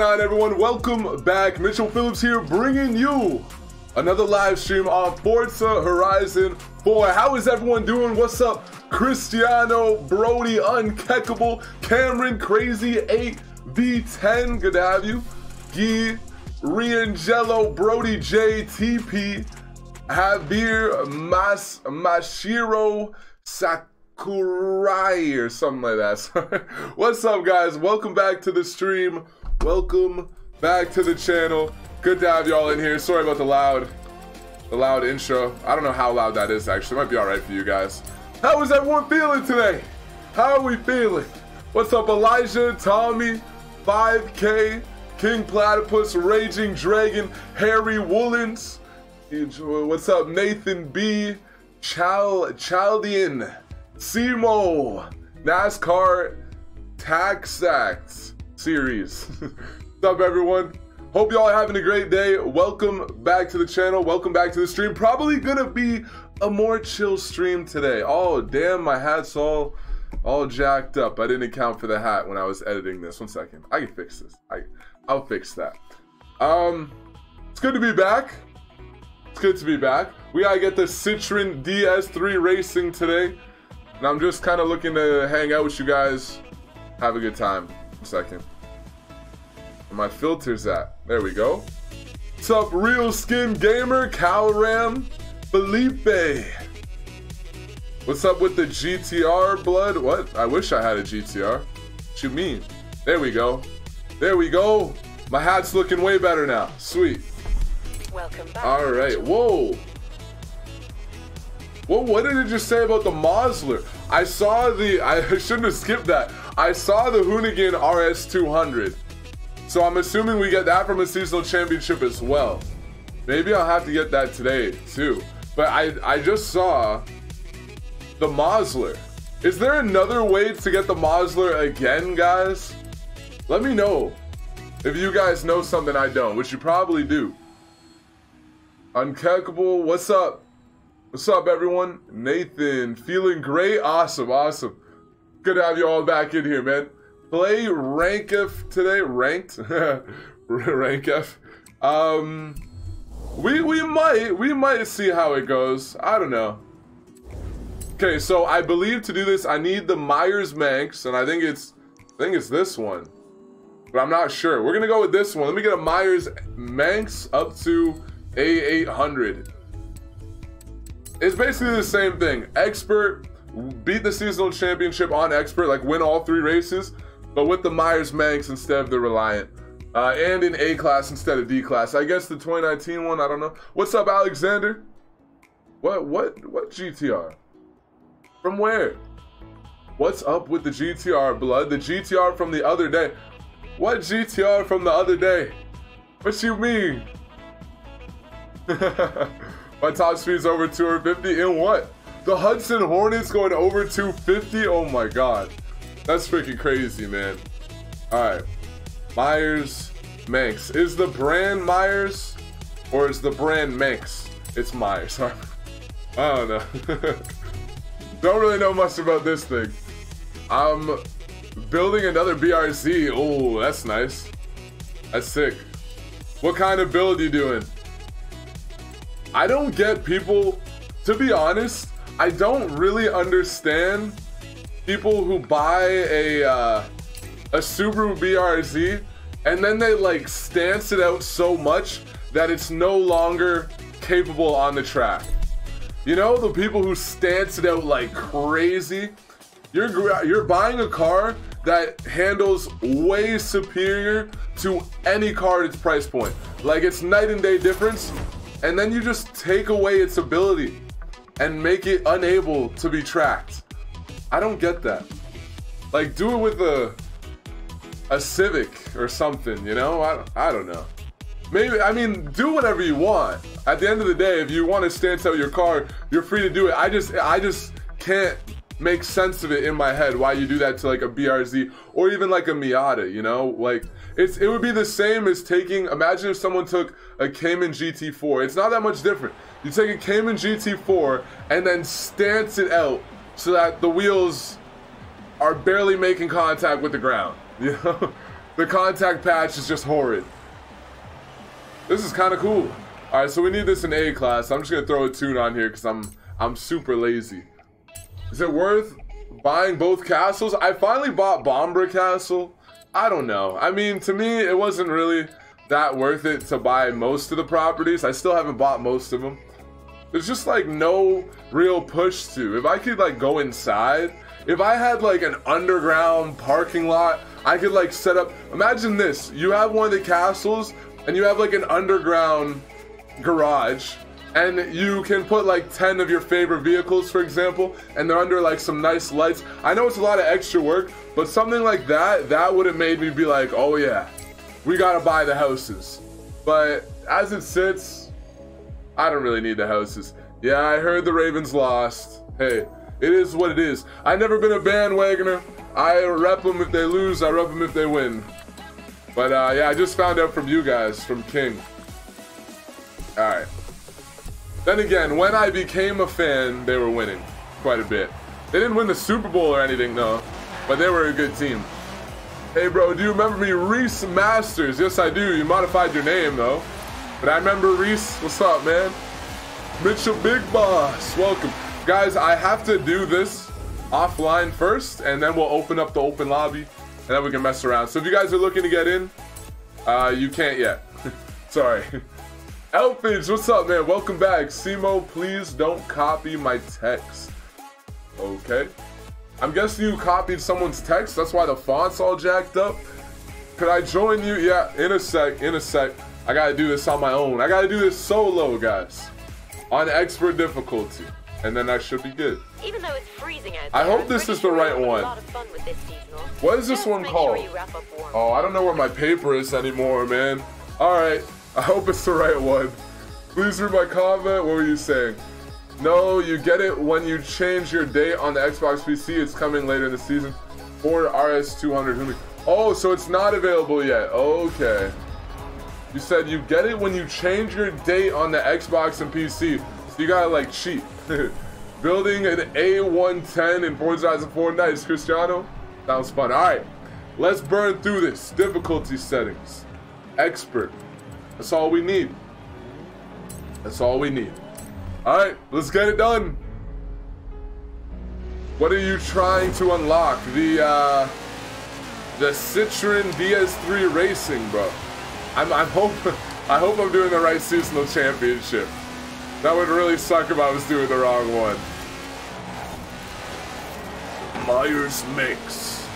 going on, everyone? Welcome back. Mitchell Phillips here, bringing you another live stream on Forza Horizon 4. How is everyone doing? What's up? Cristiano, Brody, Unkeckable, Cameron, Crazy 8V10, good to have you. Guy, Riangelo, Brody J, TP, Javier Mashiro, Sakurai, or something like that. What's up, guys? Welcome back to the stream. Welcome back to the channel. Good to have y'all in here. Sorry about the loud intro. I don't know how loud that is, actually. It might be all right for you guys. How is everyone feeling today? How are we feeling? What's up, Elijah, Tommy, 5K, King Platypus, Raging Dragon, Harry Woolens. What's up, Nathan B, Chaldean, Simo, NASCAR Taxax series. What's up, everyone? Hope y'all are having a great day. Welcome back to the channel. Welcome back to the stream. Probably gonna be a more chill stream today. Oh, damn, my hat's all jacked up. I didn't account for the hat when I was editing this. 1 second. I can fix this. I'll fix that. It's good to be back. It's good to be back. We gotta get the Citroen DS3 Racing today. And I'm just kind of looking to hang out with you guys. Have a good time. 1 second. Where my filter's at. There we go. What's up, Real Skin Gamer, Calram, Felipe. What's up with the GTR blood? What? I wish I had a GTR. What you mean? There we go. There we go. My hat's looking way better now. Sweet. Welcome back. All right. Whoa. Whoa, what did it just say about the Mosler? I saw the, I shouldn't have skipped that. I saw the Hoonigan RS200. So I'm assuming we get that from a seasonal championship as well. Maybe I'll have to get that today too. But I just saw the Mosler. Is there another way to get the Mosler again, guys? Let me know if you guys know something I don't, which you probably do. Unkeckable, what's up? What's up, everyone? Nathan, feeling great? Awesome, awesome. Good to have you all back in here, man. Play Rank F today, ranked, Rank F. We might see how it goes. I don't know. Okay, so I believe to do this, I need the Myers-Manx, and I think it's this one, but I'm not sure. We're gonna go with this one. Let me get a Myers-Manx up to A800. It's basically the same thing. Expert, beat the seasonal championship on Expert, like win all 3 races, but with the Myers-Manx instead of the Reliant. And in A class instead of D class. I guess the 2019 one, I don't know. What's up, Alexander? What GTR? From where? What's up with the GTR, blood? The GTR from the other day. What GTR from the other day? What you mean? My top speed's over 250 in what? The Hudson Hornet's going over 250? Oh my god. That's freaking crazy, man. Alright. Myers-Manx. Is the brand Myers or is the brand Manx? It's Myers. I don't know. Don't really know much about this thing. I'm building another BRZ. Oh, that's nice. That's sick. What kind of build are you doing? I don't get people, to be honest, I don't really understand people who buy a Subaru BRZ and then they like stance it out so much that it's no longer capable on the track. You know, the people who stance it out like crazy. You're buying a car that handles way superior to any car at its price point. Like, it's night and day difference. And then you just take away its ability and make it unable to be tracked. I don't get that. Like, do it with a Civic or something, you know? I don't know. Maybe, I mean, do whatever you want. At the end of the day, if you want to stance out your car, you're free to do it. I just can't make sense of it in my head why you do that to like a BRZ or even like a Miata, you know? Like, it would be the same as taking, imagine if someone took a Cayman GT4. It's not that much different. You take a Cayman GT4 and then stance it out so that the wheels are barely making contact with the ground. You know, The contact patch is just horrid. This is kind of cool. All right, so we need this in A class. I'm just gonna throw a tune on here because I'm super lazy. Is it worth buying both castles? I finally bought Bomber Castle. I don't know. I mean, to me, it wasn't really that worth it to buy most of the properties. I still haven't bought most of them. There's just like no real push to. If I could like go inside, if I had like an underground parking lot, I could like set up, imagine this, you have one of the castles and you have like an underground garage and you can put like 10 of your favorite vehicles, for example, and they're under like some nice lights. I know it's a lot of extra work, but something like that would have made me be like, oh yeah, we gotta buy the houses. But as it sits, I don't really need the houses. Yeah, I heard the Ravens lost. Hey, it is what it is. I've never been a bandwagoner. I rep them if they lose, I rep them if they win. But yeah, I just found out from you guys, from King. Alright. Then again, when I became a fan, they were winning quite a bit. They didn't win the Super Bowl or anything though, but they were a good team. Hey bro, do you remember me, Reese Masters? Yes I do, you modified your name though. But I remember Reese, what's up man? Mitchell Big Boss, welcome. Guys, I have to do this offline first, and then we'll open up the open lobby, and then we can mess around. So if you guys are looking to get in, you can't yet. Sorry. Elfage, what's up man? Welcome back. Simo, please don't copy my text. Okay. I'm guessing you copied someone's text, that's why the font's all jacked up. Could I join you? Yeah, in a sec, in a sec. I gotta do this on my own. I gotta do this solo, guys. On expert difficulty. And then I should be good. Even though it's freezing out I there, hope this is the right one. What is this one called? Oh, I don't know where my paper is anymore, man. Alright, I hope it's the right one. Please read my comment. What were you saying? No, you get it when you change your date on the Xbox PC. It's coming later in the season. Or RS200 Hoonigan. Oh, so it's not available yet. Okay. You said you get it when you change your date on the Xbox and PC. So you gotta like cheat. Building an A110 in Forza Horizon 4. Nice, Cristiano. Sounds fun. Alright, let's burn through this. Difficulty settings. Expert. That's all we need. That's all we need. Alright, let's get it done. What are you trying to unlock? The Citroen DS3 Racing, bro. I hope I'm doing the right seasonal championship. That would really suck if I was doing the wrong one. Myers Mix.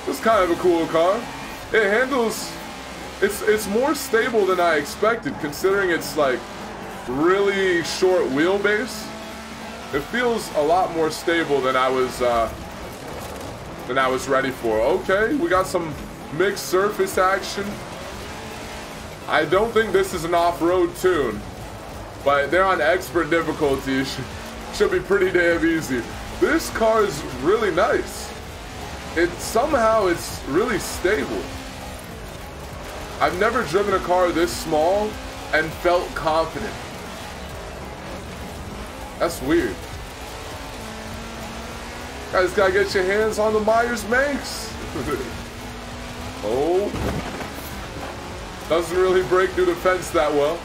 It's kind of a cool car. It handles, it's more stable than I expected, considering it's like really short wheelbase. It feels a lot more stable than I was ready for. Okay, we got some mixed surface action. I don't think this is an off-road tune, but they're on expert difficulty. It should be pretty damn easy. This car is really nice. Somehow it's really stable. I've never driven a car this small and felt confident. That's weird. Guys, gotta get your hands on the Myers Manx. Oh. Doesn't really break through the fence that well.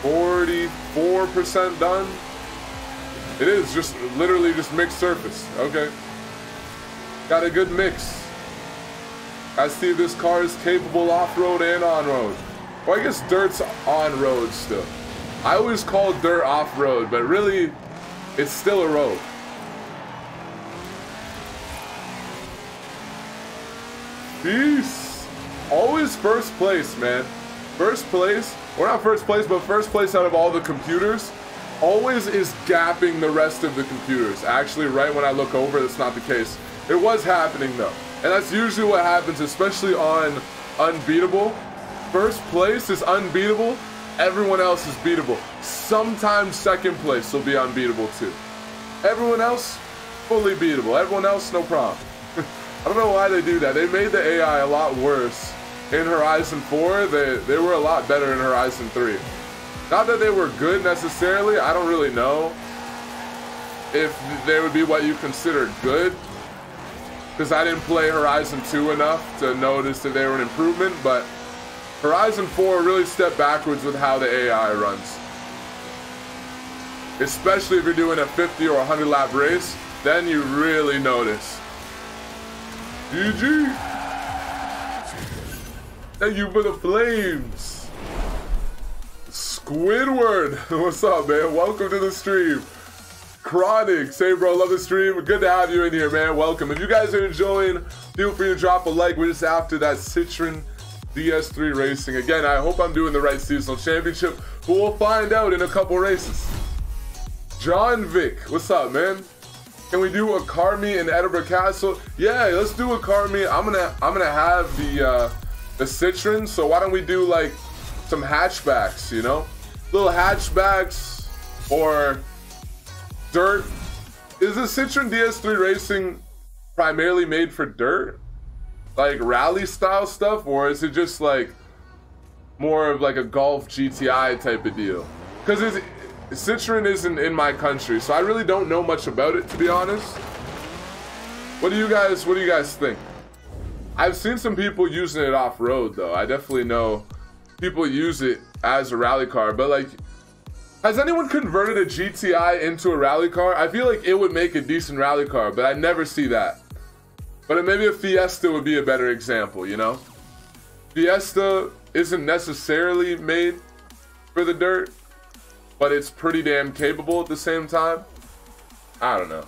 44% done. It is just literally just mixed surface. Okay. Got a good mix. I see this car is capable off-road and on-road. Well, I guess dirt's on-road still. I always call dirt off-road, but really, it's still a road. Peace. Always first place, man. First place, or not first place, but first place out of all the computers, always is gapping the rest of the computers. Actually, right when I look over, that's not the case. It was happening though. And that's usually what happens, especially on Unbeatable. First place is unbeatable, everyone else is beatable. Sometimes second place will be unbeatable too. Everyone else, fully beatable. Everyone else, no problem. I don't know why they do that. They made the AI a lot worse in Horizon 4. They were a lot better in Horizon 3. Not that they were good necessarily. I don't really know if they would be what you consider good. because I didn't play Horizon 2 enough to notice that they were an improvement, but Horizon 4 really stepped backwards with how the AI runs. Especially if you're doing a 50 or 100 lap race, then you really notice. GG! Thank you for the flames! Squidward! What's up, man? Welcome to the stream. Chronic, say bro, love the stream. Good to have you in here, man. Welcome. If you guys are enjoying, feel free to drop a like. We're just after that Citroen DS3 Racing. Again, I hope I'm doing the right seasonal championship, but we'll find out in a couple races. John Vic, what's up, man? Can we do a car meet in Edinburgh Castle? Yeah, let's do a car meet. I'm gonna have the Citroen, so why don't we do like some hatchbacks, you know? Little hatchbacks or dirt. Is the Citroen DS3 Racing primarily made for dirt? Like rally style stuff, or is it just like more of like a Golf GTI type of deal? Because Citroen isn't in my country, so I really don't know much about it, to be honest. What do you guys think? I've seen some people using it off-road though. I definitely know people use it as a rally car, but like, has anyone converted a GTI into a rally car? I feel like it would make a decent rally car, but I never see that. But maybe a Fiesta would be a better example, you know? Fiesta isn't necessarily made for the dirt, but it's pretty damn capable at the same time. I don't know.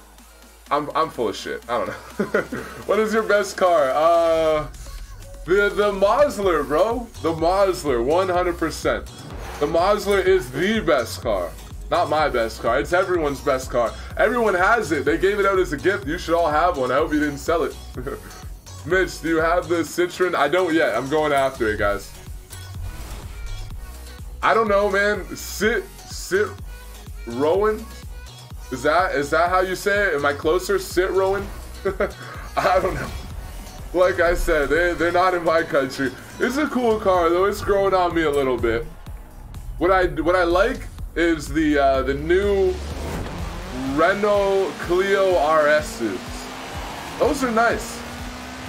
I'm full of shit. I don't know. What is your best car? The Mazda, bro. The Mazda, 100%. The Mazda is the best car. Not my best car. It's everyone's best car. Everyone has it. They gave it out as a gift. You should all have one. I hope you didn't sell it. Mitch, do you have the Citroen? I don't yet. I'm going after it, guys. I don't know, man. Sit Rowan? Is that how you say it? Am I closer? Sit Rowan? I don't know. Like I said, they're not in my country. It's a cool car though. It's growing on me a little bit. What I like is the new Renault Clio RSs. Those are nice.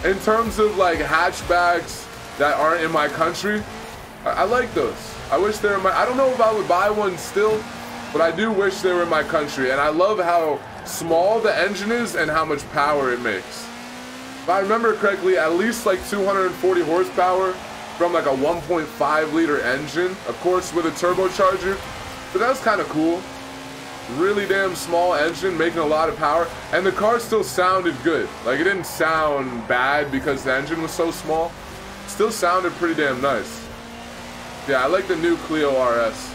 In terms of like hatchbacks that aren't in my country, I like those. I wish they were in my, I don't know if I would buy one still, but I do wish they were in my country. And I love how small the engine is and how much power it makes. If I remember correctly, at least like 240 horsepower from like a 1.5 liter engine, of course with a turbocharger, but that's kind of cool. Really damn small engine making a lot of power, and the car still sounded good. Like it didn't sound bad because the engine was so small. It still sounded pretty damn nice. Yeah, I like the new Clio RS,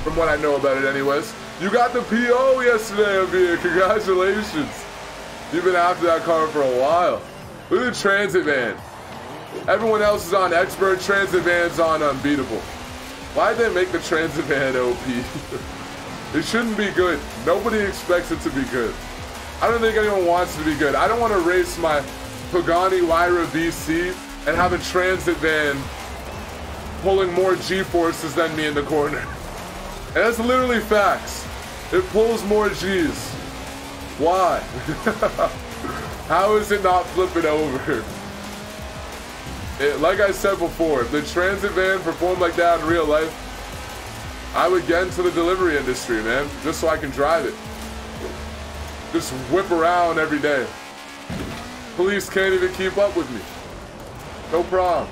from what I know about it anyways. You got the PO yesterday, Javier. Congratulations. You've been after that car for a while. Look at the Transit Van. Everyone else is on Expert, Transit Van's on Unbeatable. Why'd they make the Transit Van OP? It shouldn't be good. Nobody expects it to be good. I don't think anyone wants it to be good. I don't want to race my Pagani Huayra VC and have a Transit Van pulling more G-forces than me in the corner. And that's literally facts. It pulls more G's. Why? How is it not flipping over? Like I said before, if the Transit Van performed like that in real life, I would get into the delivery industry, man, just so I can drive it. Just whip around every day. Police can't even keep up with me. No problem.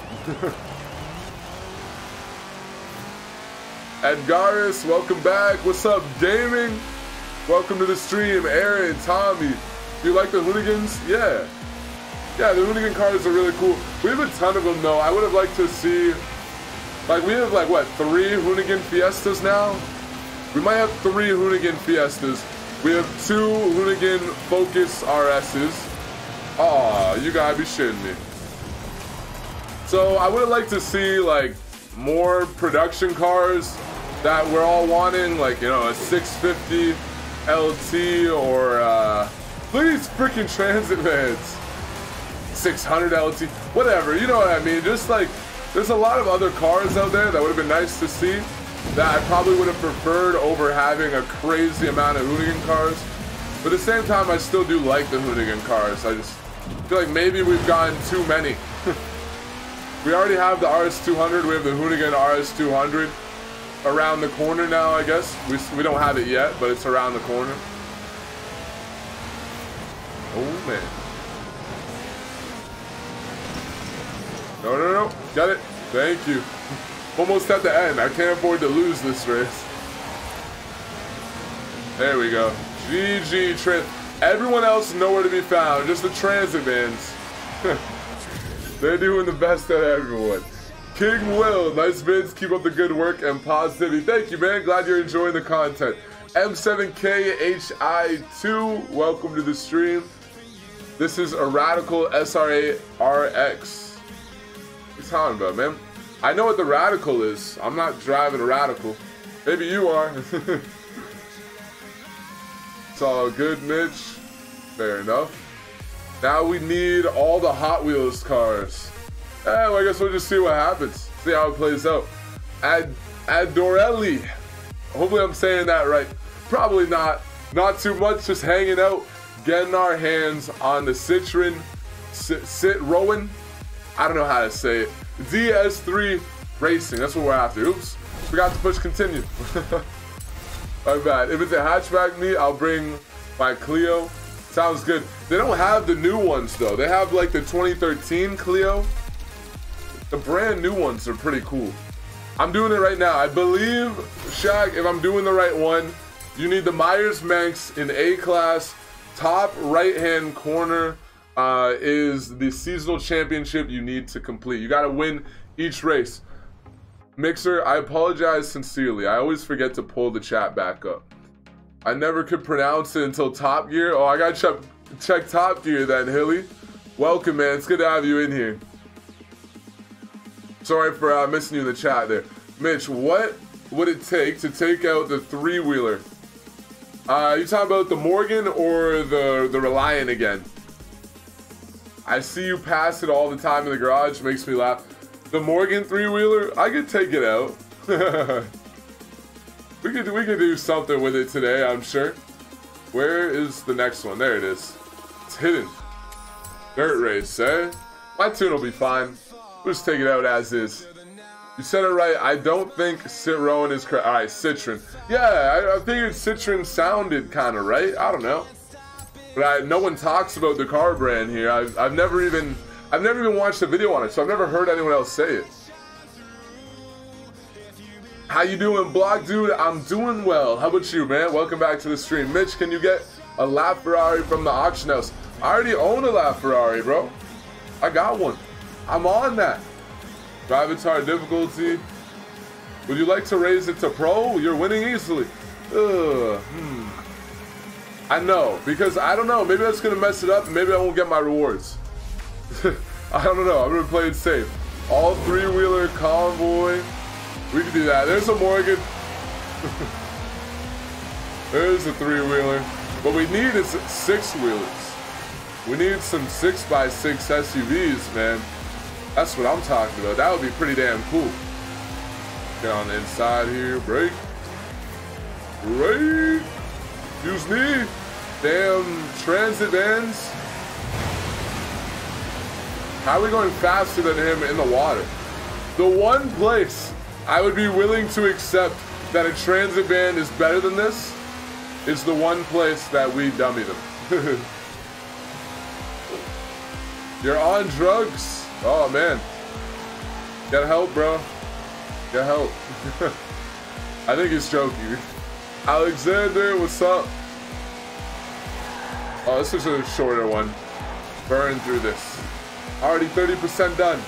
Edgaris, welcome back. What's up, gaming? Welcome to the stream. Aaron, Tommy. Do you like the Hoonigans? Yeah. Yeah, the Hoonigan cars are really cool. We have a ton of them, though. I would have liked to see... Like, we have, like, what, 3 Hoonigan Fiestas now? We might have 3 Hoonigan Fiestas. We have 2 Hoonigan Focus RSs. Aw, you gotta be shitting me. So, I would have liked to see, like, more production cars that we're all wanting. Like, you know, a 650 LT or, look at these freaking Transit Vans. 600 LT, whatever, you know what I mean? Just like, there's a lot of other cars out there that would have been nice to see that I probably would have preferred over having a crazy amount of Hoonigan cars. But at the same time, I still do like the Hoonigan cars. I feel like maybe we've gotten too many. We already have the RS200. We have the Hoonigan RS200 around the corner now, I guess. We don't have it yet, but it's around the corner. Oh, man. No, no, no. Got it. Thank you. Almost at the end. I can't afford to lose this race. There we go. GG Trent. Everyone else nowhere to be found. Just the transit vans. They're doing the best at everyone. King Will, nice vids. Keep up the good work and positivity. Thank you, man. Glad you're enjoying the content. M7KHI2, welcome to the stream. This is a Radical SRA RX. What are you talking about, man? I know what the Radical is. I'm not driving a Radical. Maybe you are. It's all good, Mitch. Fair enough. Now we need all the Hot Wheels cars. Well, I guess we'll just see what happens. See how it plays out. Adorelli. Hopefully I'm saying that right. Probably not. Not too much. Just hanging out. Getting our hands on the Citroen. Citroen. I don't know how to say it. DS3 Racing. That's what we're after. Oops. Forgot to push continue. My bad. If it's a hatchback meet, I'll bring my Clio. Sounds good. They don't have the new ones though. They have like the 2013 Clio. The brand new ones are pretty cool. I'm doing it right now. I believe, Shaq, if I'm doing the right one, you need the Myers-Manx in A-Class. Top right-hand corner is the seasonal championship you need to complete. You got to win each race. Mixer, I apologize sincerely. I always forget to pull the chat back up. I never could pronounce it until Top Gear. Oh, I got to check Top Gear then, Hilly. Welcome, man. It's good to have you in here. Sorry for missing you in the chat there. Mitch, what would it take to take out the three-wheeler? You talking about the Morgan or the Reliant again? I see you pass it all the time in the garage. Makes me laugh. The Morgan three-wheeler, I could take it out. we could do something with it today, I'm sure. Where is the next one? There it is. It's hidden. Dirt race, eh? My tune will be fine. We'll just take it out as is. You said it right. I don't think Citroen is correct. All right, Citroen. Yeah, I figured Citroen sounded kind of right. I don't know, but no one talks about the car brand here. I've never even watched a video on it, so I've never heard anyone else say it. How you doing, Block Dude? I'm doing well. How about you, man? Welcome back to the stream. Mitch, can you get a LaFerrari from the auction house? I already own a LaFerrari, bro. I got one. I'm on that. Drive-It's-Hard difficulty. Would you like to raise it to pro? You're winning easily. I know, because I don't know. Maybe that's going to mess it up, and maybe I won't get my rewards. I don't know. I'm going to play it safe. All three-wheeler convoy. We can do that. There's a Morgan. There's a three-wheeler. What we need is six-wheelers. We need some 6x6 SUVs, man. That's what I'm talking about. That would be pretty damn cool. Get on the inside here. Brake. Brake. Excuse me. Damn transit vans. How are we going faster than him in the water? The one place I would be willing to accept that a transit van is better than this is the one place that we dummy them. You're on drugs? Oh, man. Get help, bro. Get help. I think he's joking. Alexander, what's up? Oh, this is a shorter one. Burn through this. Already 30% done.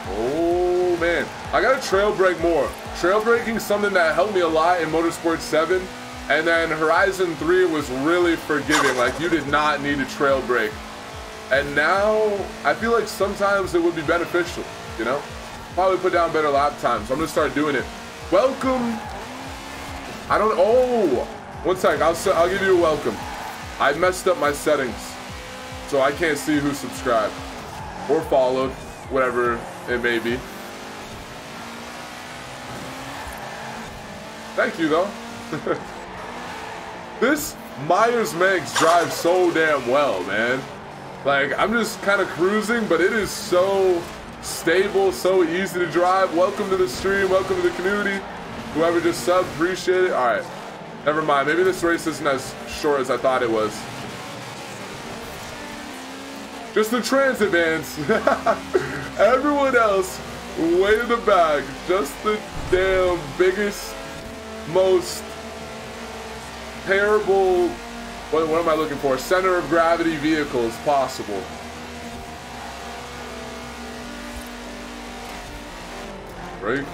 Oh, man. I gotta trail brake more. Trail braking is something that helped me a lot in Motorsport 7. And then Horizon 3 was really forgiving. Like, you did not need a trail brake. And now, I feel like sometimes it would be beneficial, you know? Probably put down better lap times. I'm gonna start doing it. Welcome. I don't, oh. One sec, I'll give you a welcome. I messed up my settings, so I can't see who subscribed or followed, whatever it may be. Thank you, though. This Myers-Manx drives so damn well, man. Like, I'm just kind of cruising, but it is so stable, so easy to drive. Welcome to the stream. Welcome to the community. Whoever just subbed, appreciate it. All right. Never mind. Maybe this race isn't as short as I thought it was. Just the transit vans. Everyone else way in the back. Just the damn biggest, most terrible, what am I looking for? Center of gravity vehicles possible. Right?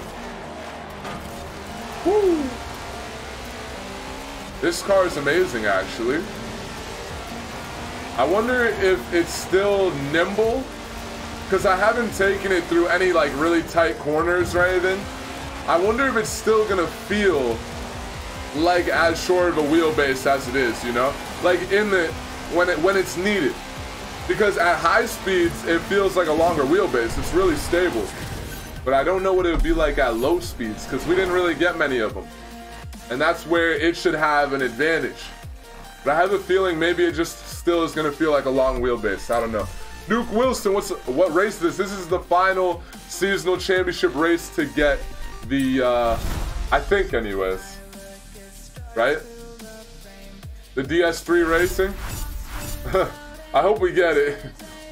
Woo! This car is amazing, actually. I wonder if it's still nimble, because I haven't taken it through any like really tight corners or anything. I wonder if it's still gonna feel like as short of a wheelbase as it is, you know, like in the when it's needed. Because at high speeds it feels like a longer wheelbase. It's really stable, but I don't know what it would be like at low speeds, because we didn't really get many of them, and that's where it should have an advantage. But I have a feeling maybe it just still is gonna feel like a long wheelbase. I don't know. Duke Wilson, what race is this? This is the final seasonal championship race to get the I think anyways, right? The DS3 Racing. I hope we get it,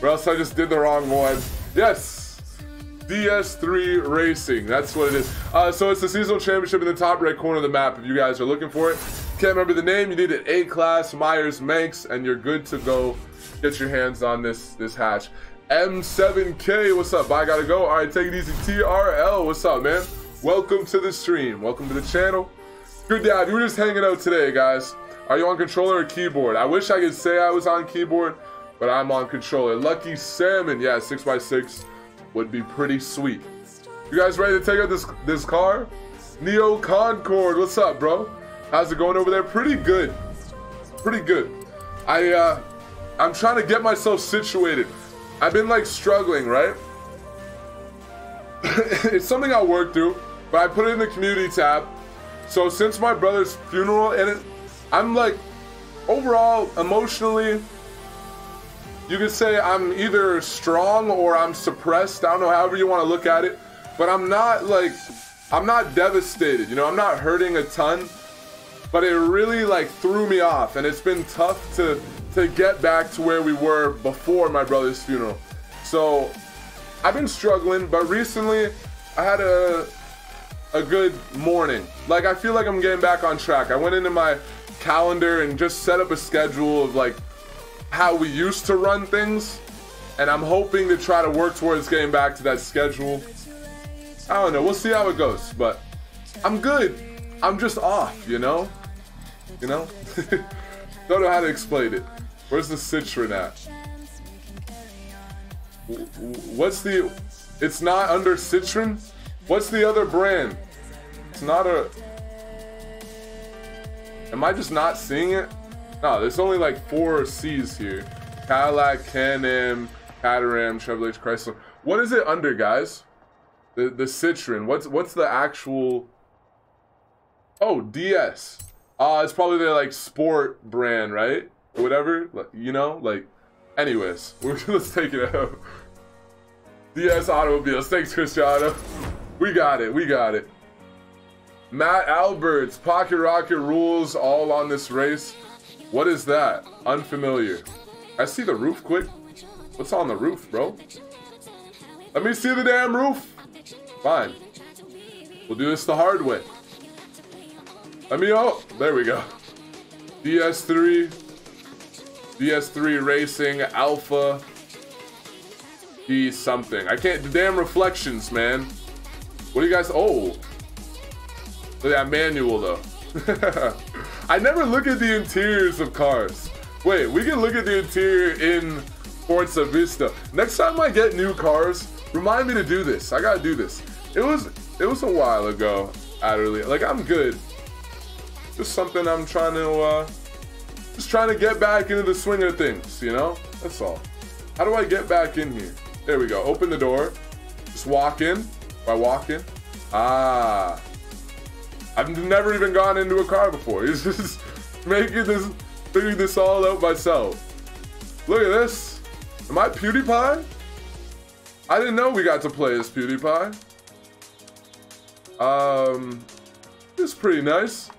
or else I just did the wrong one. Yes, DS3 Racing, that's what it is. So it's the seasonal championship in the top right corner of the map if you guys are looking for it. Can't remember the name, you need an A-class Myers-Manx and you're good to go. Get your hands on this hatch. M7K, what's up? I gotta go. All right, take it easy. TRL, what's up, man? Welcome to the stream. Welcome to the channel. Good dad, you were just hanging out today, guys. Are you on controller or keyboard? I wish I could say I was on keyboard, but I'm on controller. Lucky Salmon, yeah, 6x6 would be pretty sweet. You guys ready to take out this car? Neo Concord, what's up, bro? How's it going over there? Pretty good. Pretty good. I'm trying to get myself situated. I've been like struggling, right? It's something I'll work through, but I put it in the community tab. So since my brother's funeral, and I'm like, overall, emotionally, you could say I'm either strong or I'm suppressed. I don't know, however you want to look at it. But I'm not devastated, you know, I'm not hurting a ton. But it really like threw me off, and it's been tough to get back to where we were before my brother's funeral. So I've been struggling, but recently I had a good morning. Like, I feel like I'm getting back on track. I went into my calendar and just set up a schedule of like how we used to run things, and I'm hoping to try to work towards getting back to that schedule. I don't know, we'll see how it goes, but I'm good. I'm just off, you know? You know? Don't know how to explain it. Where's the Citroen at? What's the... It's not under Citroen? What's the other brand? It's not a... Am I just not seeing it? No, there's only like 4 C's here. Cadillac, Can-Am, Caterham, Chevrolet, Chrysler. What is it under, guys? The Citroen. What's the actual... Oh, DS. It's probably their like sport brand, right? Or whatever, like, you know, like. Anyways, let's take it out. DS Automobiles. Thanks, Cristiano. We got it. We got it. Matt Alberts, Pocket Rocket rules all on this race. What is that? Unfamiliar. I see the roof quick. What's on the roof, bro? Let me see the damn roof. Fine. We'll do this the hard way. Let me, oh, there we go. DS3 Racing Alpha D something. I can't, the damn reflections, man. What do you guys, oh. Look at that manual though. I never look at the interiors of cars. Wait, we can look at the interior in Forza Vista. Next time I get new cars, remind me to do this. I gotta do this. It was a while ago, utterly. Like, I'm good. Just something I'm trying to, just trying to get back into the swing of things, you know? That's all. How do I get back in here? There we go. Open the door. Just walk in. By walk in. Ah. I've never even gone into a car before. He's just figuring this all out myself. Look at this. Am I PewDiePie? I didn't know we got to play as PewDiePie. This is pretty nice.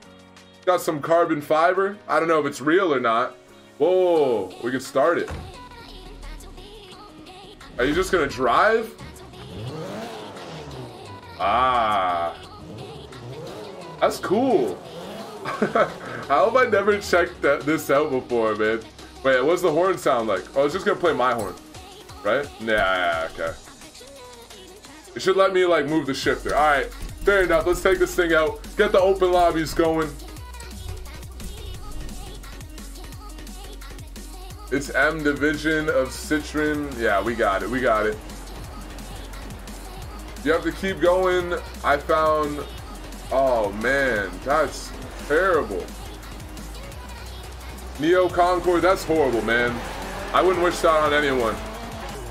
Got some carbon fiber. I don't know if it's real or not. Whoa, we can start it. Are you just gonna drive? Ah. That's cool. How have I never checked this out before, man? Wait, what's the horn sound like? Oh, it's just gonna play my horn, right? Yeah, okay. It should let me like move the shifter. All right, fair enough. Let's take this thing out. Get the open lobbies going. It's M division of Citroen. Yeah, we got it. We got it. You have to keep going. I found. Oh man, that's terrible. Neo Concord, that's horrible, man. I wouldn't wish that on anyone.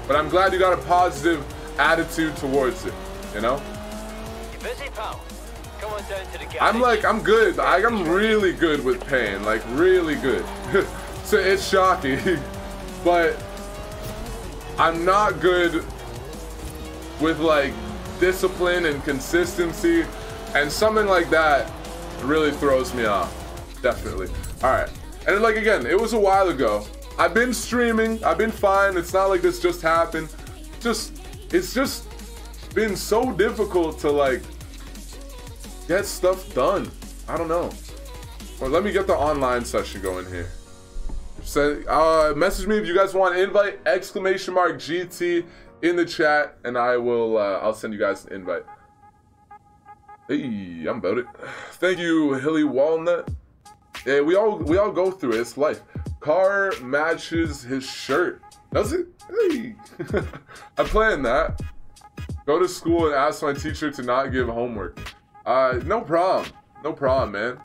But I'm glad you got a positive attitude towards it, you know? You busy, pal? Come on down to the garage. I'm good. I'm really good with pain, like really good. So it's shocking, but I'm not good with like discipline and consistency, and something like that really throws me off, definitely. All right, and like again, it was a while ago. I've been streaming, I've been fine. It's not like this just happened. It's just been so difficult to like get stuff done. I don't know. Well, let me get the online session going here. So, message me if you guys want an invite, ! GT in the chat, and I will, I'll send you guys an invite. Hey, I'm about it. Thank you, Hilly Walnut. Yeah, we all go through it. It's life. Car matches his shirt. Does it? Hey. I'm playing that. Go to school and ask my teacher to not give homework. No problem. No problem, man.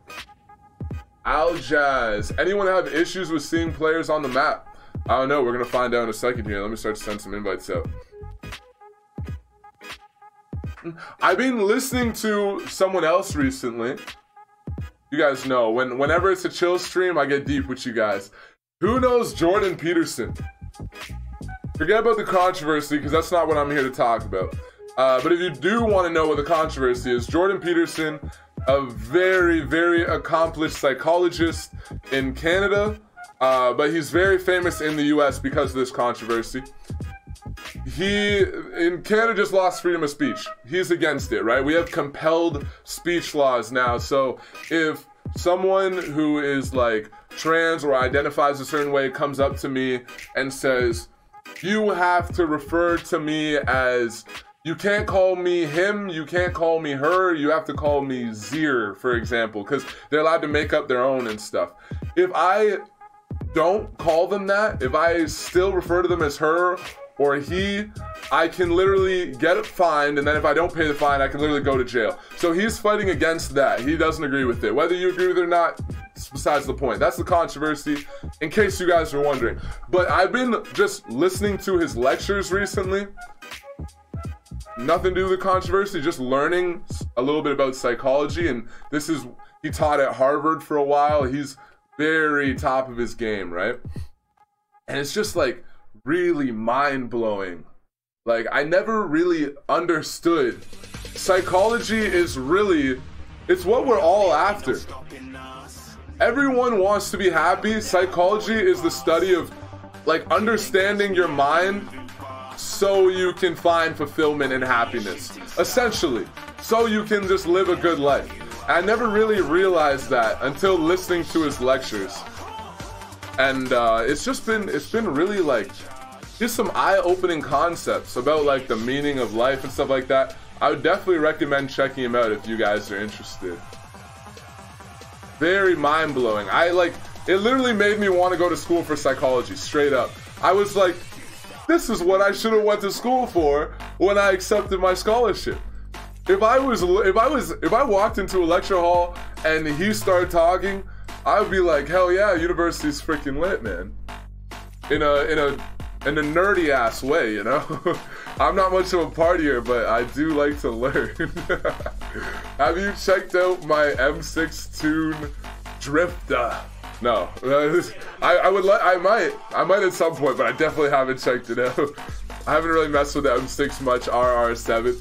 Al Jazz. Anyone have issues with seeing players on the map? I don't know. We're going to find out in a second here. Let me start to send some invites out. I've been listening to someone else recently. You guys know, whenever it's a chill stream, I get deep with you guys. Who knows Jordan Peterson? Forget about the controversy, because that's not what I'm here to talk about. But if you do want to know what the controversy is, Jordan Peterson, a very, very accomplished psychologist in Canada, but he's very famous in the US because of this controversy. He, in Canada, just lost freedom of speech. He's against it, right? We have compelled speech laws now. So if someone who is like trans or identifies a certain way comes up to me and says, you have to refer to me as, you can't call me him, you can't call me her, you have to call me Zir, for example, because they're allowed to make up their own and stuff. If I don't call them that, if I still refer to them as her or he, I can literally get it fined, and then if I don't pay the fine, I can literally go to jail. So he's fighting against that. He doesn't agree with it. Whether you agree with it or not, it's besides the point. That's the controversy, in case you guys are wondering. But I've been just listening to his lectures recently. Nothing to do with the controversy, just learning a little bit about psychology, and this is, he taught at Harvard for a while. He's very top of his game, right? And it's just like really mind-blowing. Like, I never really understood. Psychology is really, it's what we're all after. Everyone wants to be happy. Psychology is the study of like understanding your mind so you can find fulfillment and happiness, essentially, so you can just live a good life. I never really realized that until listening to his lectures, and it's been really like just some eye-opening concepts about like the meaning of life and stuff like that. I would definitely recommend checking him out if you guys are interested. Very mind-blowing. It literally made me want to go to school for psychology, straight up. I was like, this is what I should have went to school for when I accepted my scholarship. If I walked into a lecture hall and he started talking, I would be like, hell yeah, university's freaking lit, man. In a in a nerdy ass way, you know? I'm not much of a partier, but I do like to learn. Have you checked out my M6 Tune Drifter? No, I might at some point, but I definitely haven't checked it out. I haven't really messed with the M6 much. RR7.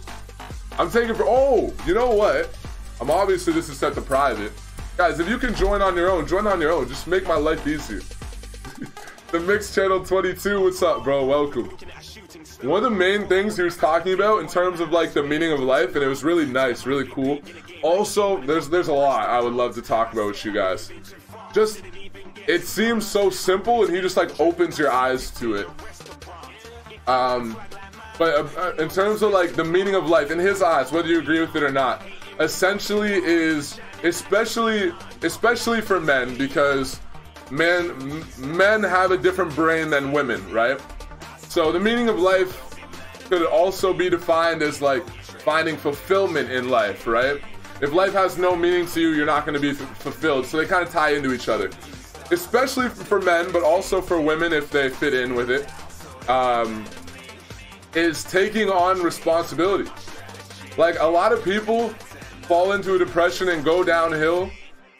I'm taking for. Oh, you know what? Obviously this is set to private, guys. If you can join on your own, join on your own. Just make my life easier. The Mix Channel 22. What's up, bro? Welcome. One of the main things he was talking about in terms of like the meaning of life, and it was really nice, really cool. Also, there's a lot I would love to talk about with you guys. Just, it seems so simple, and he just like opens your eyes to it. But in terms of like the meaning of life, in his eyes, whether you agree with it or not, essentially is, especially for men, because men have a different brain than women, right? So the meaning of life could also be defined as like finding fulfillment in life, right? If life has no meaning to you, you're not going to be fulfilled. So they kind of tie into each other, especially for men, but also for women if they fit in with it. Is taking on responsibility. Like, a lot of people fall into a depression and go downhill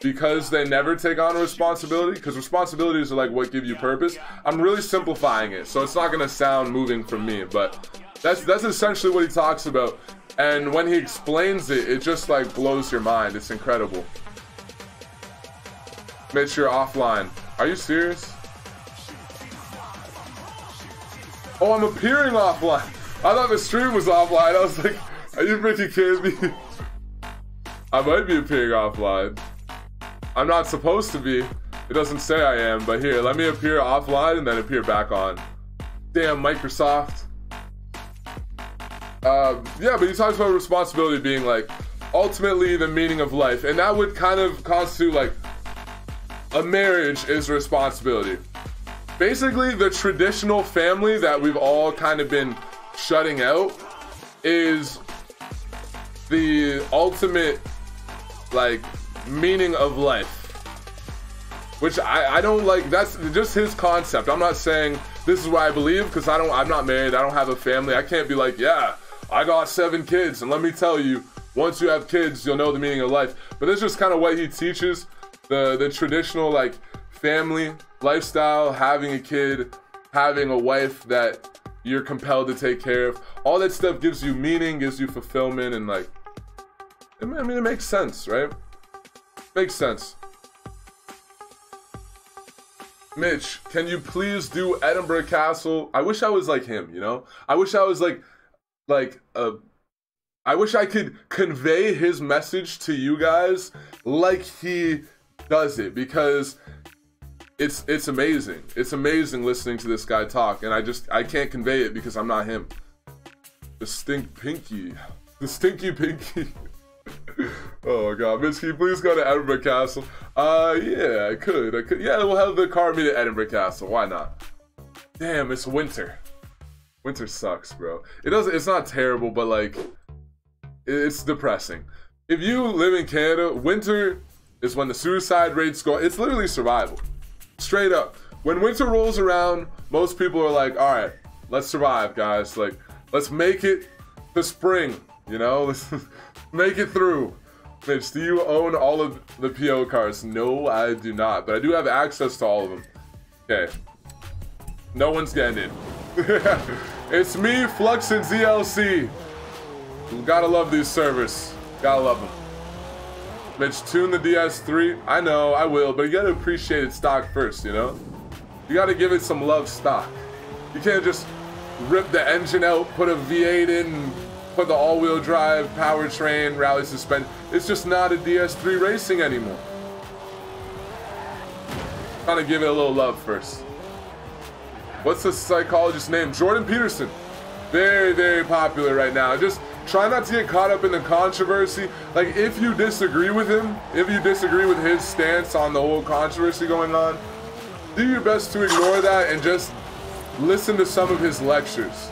because they never take on a responsibility, because responsibilities are like what give you purpose. I'm really simplifying it, so it's not gonna sound moving from me, but that's essentially what he talks about. And when he explains it, it just like blows your mind. It's incredible. Mitch, you're offline. Are you serious? Oh, I'm appearing offline. I thought the stream was offline. I was like, are you freaking kidding me? I might be appearing offline. I'm not supposed to be. It doesn't say I am, but here, let me appear offline and then appear back on. Damn, Microsoft. Yeah, but he talks about responsibility being like ultimately the meaning of life, and that would kind of constitute like a marriage is a responsibility. Basically, the traditional family that we've all kind of been shutting out is the ultimate like meaning of life, which I don't like. That's just his concept. I'm not saying this is what I believe, because I'm not married, I don't have a family. I can't be like, yeah, I got 7 kids, and let me tell you, once you have kids, you'll know the meaning of life. But that's just kind of what he teaches, the traditional like family lifestyle, having a kid, having a wife that you're compelled to take care of. All that stuff gives you meaning, gives you fulfillment, and like, I mean, it makes sense, right? Makes sense. Mitch, can you please do Edinburgh Castle? I wish I was like him, you know? I wish I was I wish I could convey his message to you guys like he does it, because it's amazing. It's amazing listening to this guy talk, and I can't convey it because I'm not him. The stinky pinky. Oh my god, Mitch, can you please go to Edinburgh Castle? Yeah, I could. Yeah, we'll have the car meet at Edinburgh Castle. Why not? Damn, it's winter. Winter sucks, bro. It's not terrible, but like, it's depressing. If you live in Canada, winter is when the suicide rates go. It's literally survival. Straight up. When winter rolls around, most people are like, all right, let's survive, guys. Like, let's make it to spring, you know? Let's make it through. Mitch, do you own all of the PO cars? No, I do not, but I do have access to all of them. Okay. No one's getting in. It's me, Flux, and ZLC. You gotta love these servers. Gotta love them. Mitch, tune the DS3. I know, I will, but you gotta appreciate its stock first, you know? You gotta give it some love stock. You can't just rip the engine out, put a V8 in, put the all-wheel drive, powertrain, rally suspension. It's just not a DS3 Racing anymore. Trying to give it a little love first. What's the psychologist's name? Jordan Peterson. Very, very popular right now. Just try not to get caught up in the controversy. Like, if you disagree with him, if you disagree with his stance on the whole controversy going on, do your best to ignore that and just listen to some of his lectures,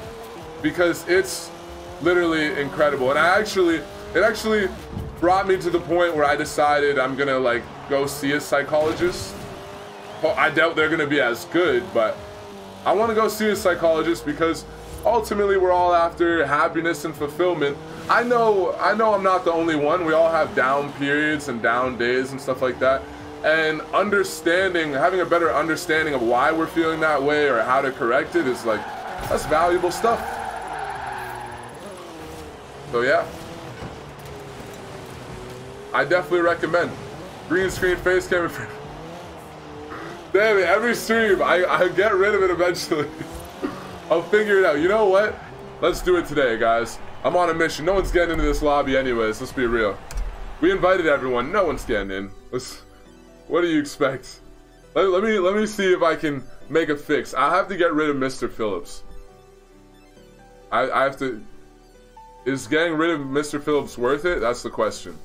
because it's literally incredible. And it actually brought me to the point where I decided I'm gonna like go see a psychologist. Well, I doubt they're gonna be as good, but I want to go see a psychologist because ultimately we're all after happiness and fulfillment. I know I'm not the only one. We all have down periods and down days and stuff like that. And having a better understanding of why we're feeling that way or how to correct it is like, that's valuable stuff. So yeah, I definitely recommend green screen face camera. Damn it, every stream, I get rid of it eventually. I'll figure it out. You know what? Let's do it today, guys. I'm on a mission. No one's getting into this lobby anyways, let's be real. We invited everyone, no one's getting in. What do you expect? Let me see if I can make a fix. I have to get rid of Mr. Phillips. I have to... Is getting rid of Mr. Phillips worth it? That's the question.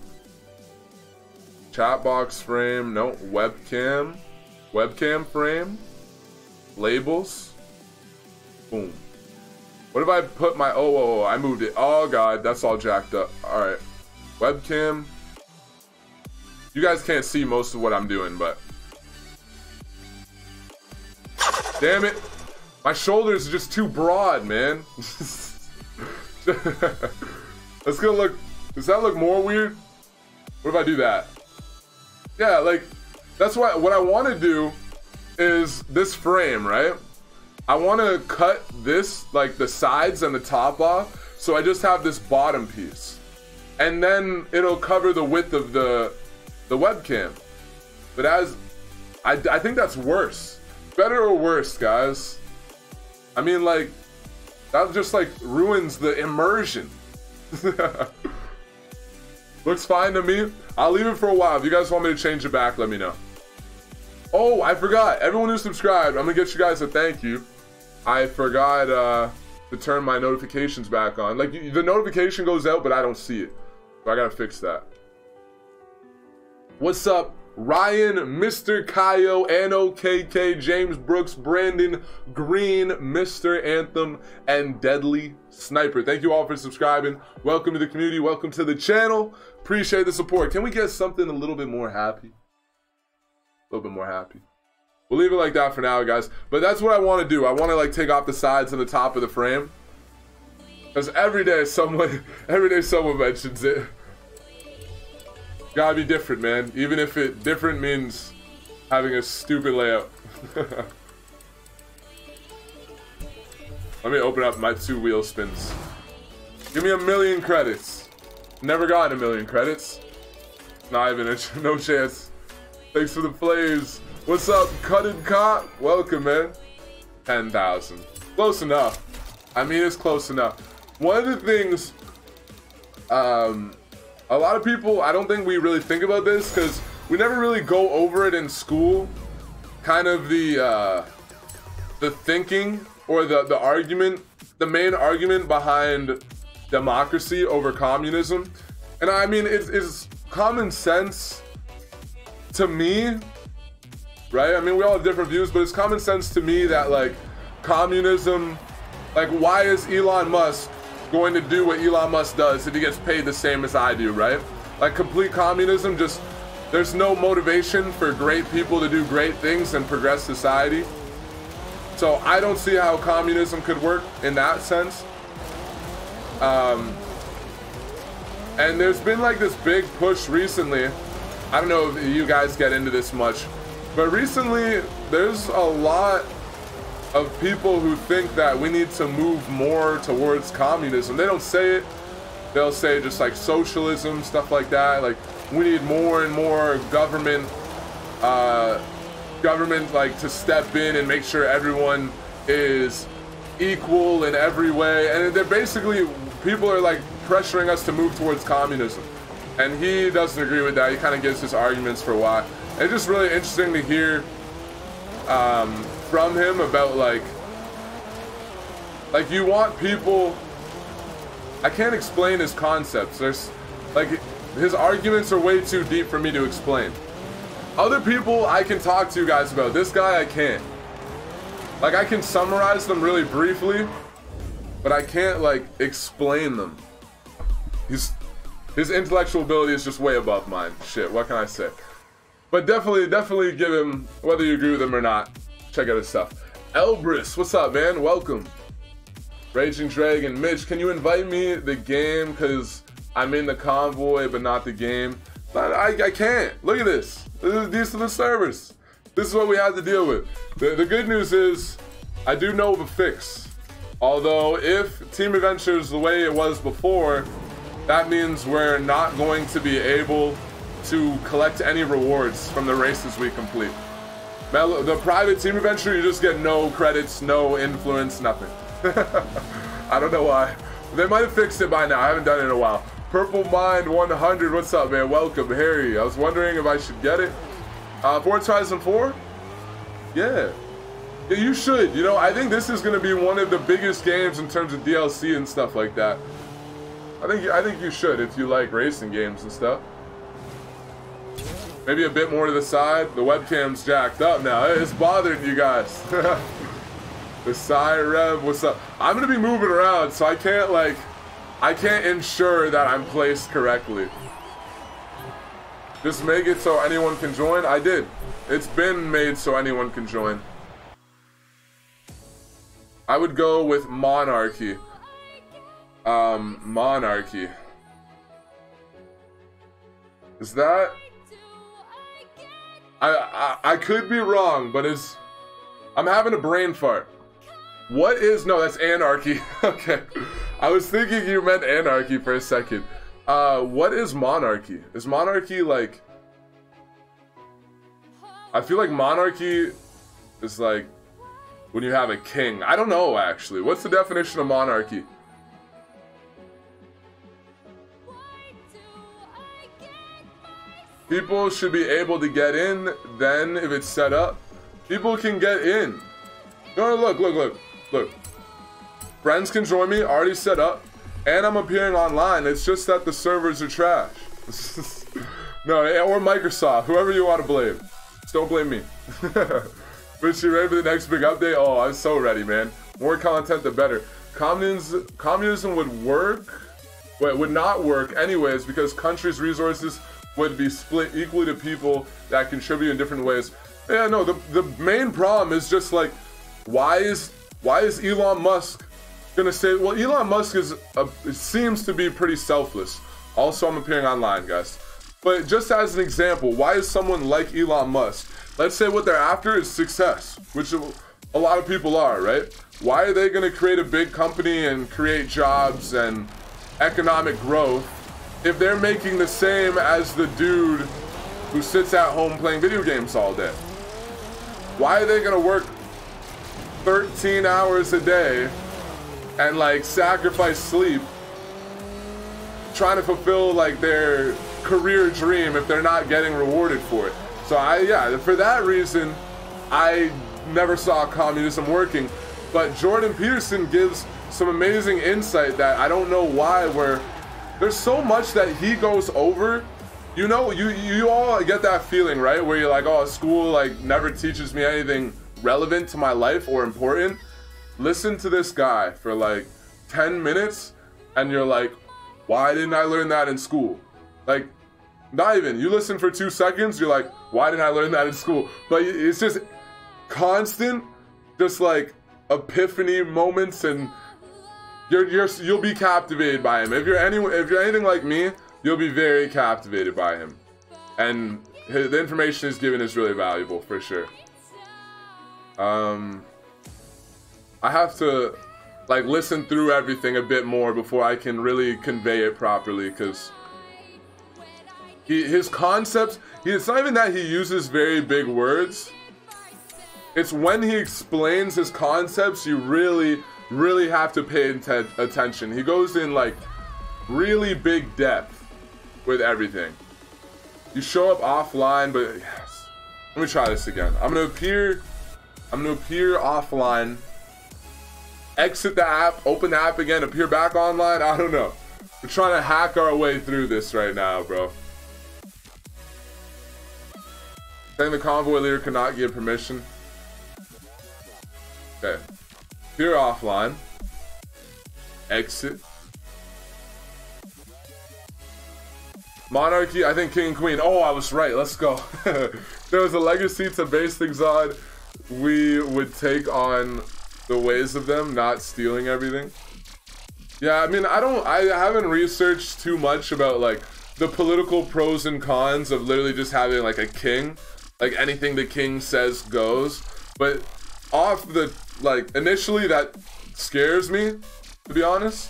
Chat box frame, no. Webcam frame, labels, boom. What if I put my, oh, I moved it. Oh God, that's all jacked up. All right, webcam. You guys can't see most of what I'm doing, but damn it, my shoulders are just too broad, man. That's gonna look, does that look more weird? What if I do that? Yeah, like, that's what I want to do is this frame, right? I want to cut this, like the sides and the top off, so I just have this bottom piece. And then it'll cover the width of the webcam. But I think that's worse. Better or worse, guys? I mean, like, that just like ruins the immersion. Looks fine to me. I'll leave it for a while. If you guys want me to change it back, let me know. Oh, I forgot. Everyone who subscribed, I'm gonna get you guys a thank you. I forgot to turn my notifications back on. Like, the notification goes out, but I don't see it. So I gotta fix that. What's up, Ryan, Mr. Kaio, NOKK, James Brooks, Brandon Green, Mr. Anthem, and Deadly Sniper. Thank you all for subscribing. Welcome to the community. Welcome to the channel. Appreciate the support. Can we get something a little bit more happy? A little bit more happy. We'll leave it like that for now, guys. But that's what I want to do. I want to like take off the sides and the top of the frame. Because every day someone mentions it. Gotta be different, man. Even if it different means having a stupid layout. Let me open up my 2 wheel spins. Give me 1,000,000 credits. Never gotten 1,000,000 credits. Not even no chance. Thanks for the plays. What's up, Cutted Cop? Welcome, man. 10,000. Close enough. I mean, it's close enough. One of the things, a lot of people, I don't think we really think about this because we never really go over it in school. Kind of the thinking or the argument, the main argument behind democracy over communism. And I mean, it's common sense to me, right? I mean, we all have different views, but it's common sense to me that like communism, like why is Elon Musk going to do what Elon Musk does if he gets paid the same as I do, right? Like complete communism, just there's no motivation for great people to do great things and progress society. So I don't see how communism could work in that sense. And there's been like this big push recently. I don't know if you guys get into this much, but recently there's a lot of people who think that we need to move more towards communism. They don't say it. They'll say just like socialism, stuff like that. Like we need more and more government like to step in and make sure everyone is equal in every way. And they're basically, people are like pressuring us to move towards communism. And he doesn't agree with that. He kind of gives his arguments for why. And it's just really interesting to hear from him about like you want people, I can't explain his concepts. There's like, his arguments are way too deep for me to explain. Other people I can talk to you guys about. This guy I can't. Like I can summarize them really briefly, but I can't like explain them. His intellectual ability is just way above mine. Shit, what can I say? But definitely give him, whether you agree with him or not, check out his stuff. Elbrus, what's up, man? Welcome. Raging Dragon, Mitch, can you invite me the game? Because I'm in the convoy, but not the game. I can't. Look at this. These are the servers. This is what we have to deal with. The good news is, I do know the fix. Although, if Team Adventure is the way it was before, that means we're not going to be able to collect any rewards from the races we complete. The private Team Adventure, you just get no credits, no influence, nothing. I don't know why. They might have fixed it by now. I haven't done it in a while. Purple Mind 100, what's up, man? Welcome, Harry. I was wondering if I should get it. Forza Horizon 4? Yeah. Yeah, you should. You know, I think this is going to be one of the biggest games in terms of DLC and stuff like that. I think you should if you like racing games and stuff. Maybe a bit more to the side. The webcam's jacked up now. It's bothering you guys. The side rev, what's up? I'm going to be moving around, so I can't ensure that I'm placed correctly. Just make it so anyone can join. I did. It's been made so anyone can join. I would go with Monarchy. Monarchy. Is that? I could be wrong, but I'm having a brain fart. What is, no, that's Anarchy. Okay. I was thinking you meant Anarchy for a second. What is Monarchy? Is Monarchy like, I feel like Monarchy is like when you have a king. I don't know, actually. What's the definition of monarchy? People should be able to get in, then if it's set up, people can get in. No, look. Friends can join me, already set up, and I'm appearing online. It's just that the servers are trash. No, or Microsoft, whoever you want to blame. Just don't blame me. But you ready for the next big update? Oh, I'm so ready, man. More content, the better. Communism would not work anyways because countries' resources would be split equally to people that contribute in different ways. Yeah, no, the main problem is just like, why is Elon Musk gonna say, well, Elon Musk seems to be pretty selfless. Also, I'm appearing online, guys. But just as an example, why is someone like Elon Musk, let's say what they're after is success, which a lot of people are, right? Why are they gonna create a big company and create jobs and economic growth if they're making the same as the dude who sits at home playing video games all day? Why are they gonna work 13 hours a day and like sacrifice sleep trying to fulfill like their career dream if they're not getting rewarded for it? So for that reason, I never saw communism working. But Jordan Peterson gives some amazing insight that I don't know why, where there's so much that he goes over. You know, you all get that feeling, right? Where you're like, oh, school like never teaches me anything relevant to my life or important. Listen to this guy for like 10 minutes and you're like, why didn't I learn that in school? Like, not even, you listen for 2 seconds, you're like, why didn't I learn that in school? But it's just constant, just like epiphany moments, and you'll be captivated by him. If you're anything like me, you'll be very captivated by him. And the information he's given is really valuable, for sure. I have to like listen through everything a bit more before I can really convey it properly, because his concepts, it's not even that he uses very big words. It's when he explains his concepts, you really have to pay attention. He goes in like really big depth with everything. You show up offline, but yes. Let me try this again. I'm gonna appear offline, exit the app, open the app again, appear back online. I don't know. We're trying to hack our way through this right now, bro. Saying the convoy leader cannot give permission. Okay. Appear offline. Exit. Monarchy, I think king and queen. Oh, I was right. Let's go. There was a legacy to base things on. we would take on the ways of them, not stealing everything. Yeah, I mean, I haven't researched too much about like the political pros and cons of literally just having like a king. Like anything the king says goes. But off the, like, initially that scares me, to be honest.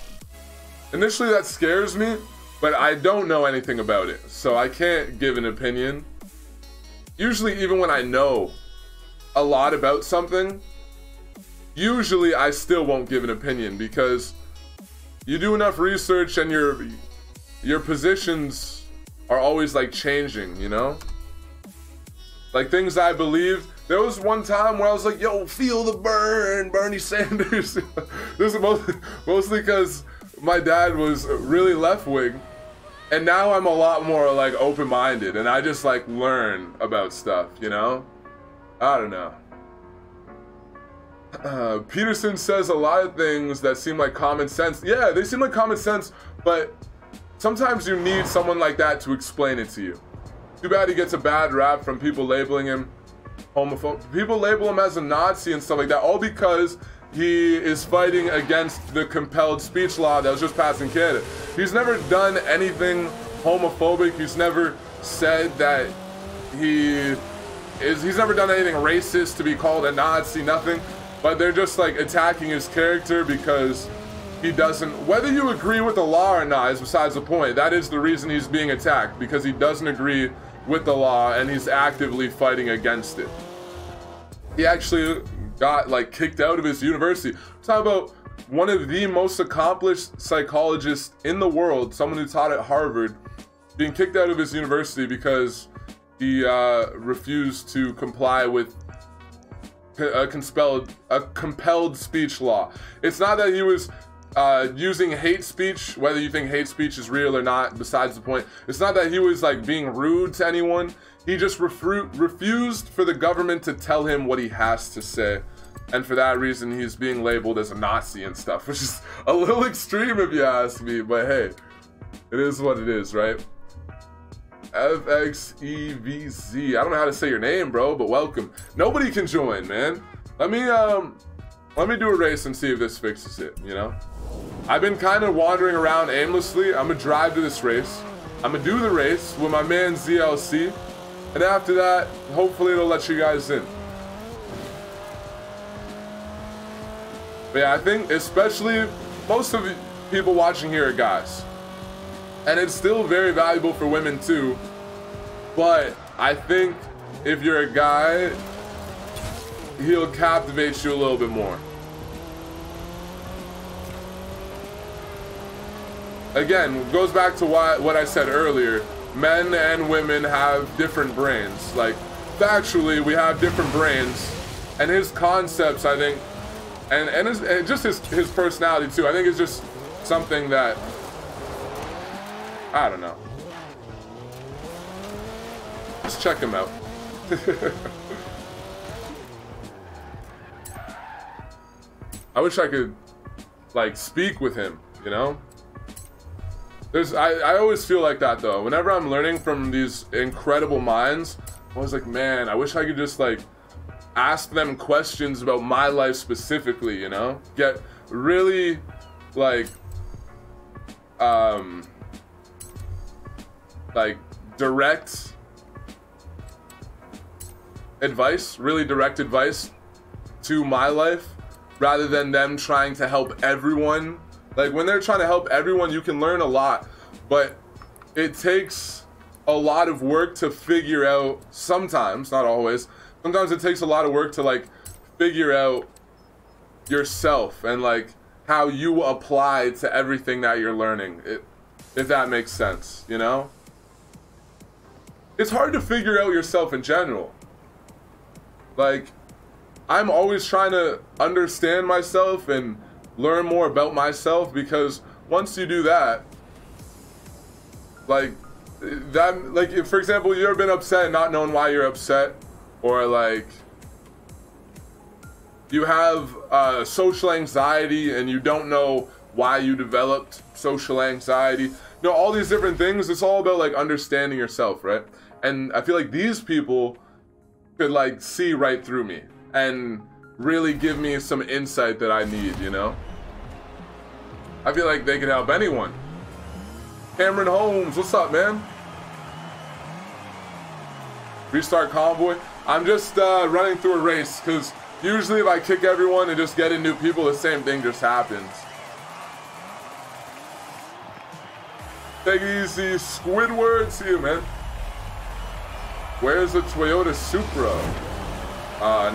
Initially that scares me, but I don't know anything about it, so I can't give an opinion. Usually, even when I know a lot about something, usually I still won't give an opinion, because you do enough research and your positions are always like changing, you know? Like things I believed. There was one time where I was like, yo, feel the burn, Bernie Sanders. This is mostly because my dad was really left-wing, and now I'm a lot more like open-minded, and I just like learn about stuff, you know? I don't know. Peterson says a lot of things that seem like common sense. Yeah, they seem like common sense, but sometimes you need someone like that to explain it to you. Too bad he gets a bad rap from people labeling him homophobic. People label him as a Nazi and stuff like that, all because he is fighting against the compelled speech law that was just passed in Canada. He's never done anything homophobic. He's never said that he's never done anything racist to be called a Nazi, nothing. But they're just like attacking his character because he doesn't, whether you agree with the law or not is besides the point. That is the reason he's being attacked, because he doesn't agree with the law and he's actively fighting against it. He actually got like kicked out of his university. Talk about one of the most accomplished psychologists in the world, someone who taught at Harvard, being kicked out of his university because he refused to comply with a compelled speech law. It's not that he was using hate speech, whether you think hate speech is real or not, besides the point. It's not that he was like being rude to anyone. He just refused for the government to tell him what he has to say. And for that reason, he's being labeled as a Nazi and stuff, which is a little extreme if you ask me, but hey, it is what it is, right? FXEVZ, I don't know how to say your name, bro, but welcome. Nobody can join, man. Let me do a race and see if this fixes it, you know? I've been kind of wandering around aimlessly. I'm gonna drive to this race. I'm gonna do the race with my man ZLC, and after that, hopefully it'll let you guys in. But yeah, I think especially most of the people watching here are guys. And it's still very valuable for women too. But I think if you're a guy, he'll captivate you a little bit more. Again, goes back to what I said earlier. Men and women have different brains. Like, factually, we have different brains. And his concepts, I think, and just his personality too, I think it's just something that, I don't know. Just check him out. I wish I could, like, speak with him, you know? I always feel like that, though. Whenever I'm learning from these incredible minds, I was like, man, I wish I could just, like, ask them questions about my life specifically, you know? Get really, like, direct advice, really direct advice to my life, rather than them trying to help everyone. Like, when they're trying to help everyone, you can learn a lot, but it takes a lot of work to figure out, sometimes, not always, sometimes it takes a lot of work to, like, figure out yourself and, like, how you apply to everything that you're learning, if that makes sense, you know? It's hard to figure out yourself in general. Like, I'm always trying to understand myself and learn more about myself, because once you do that, like, if, for example, you ever been upset and not knowing why you're upset, or like you have social anxiety and you don't know why you developed social anxiety, you know, all these different things. It's all about, like, understanding yourself, right? And I feel like these people could, like, see right through me, and really give me some insight that I need, you know? I feel like they could help anyone. Cameron Holmes, what's up, man? Restart convoy. I'm just running through a race, because usually if I kick everyone and just get in new people, the same thing just happens. Take it easy, Squidward. See you, man. Where's the Toyota Supra?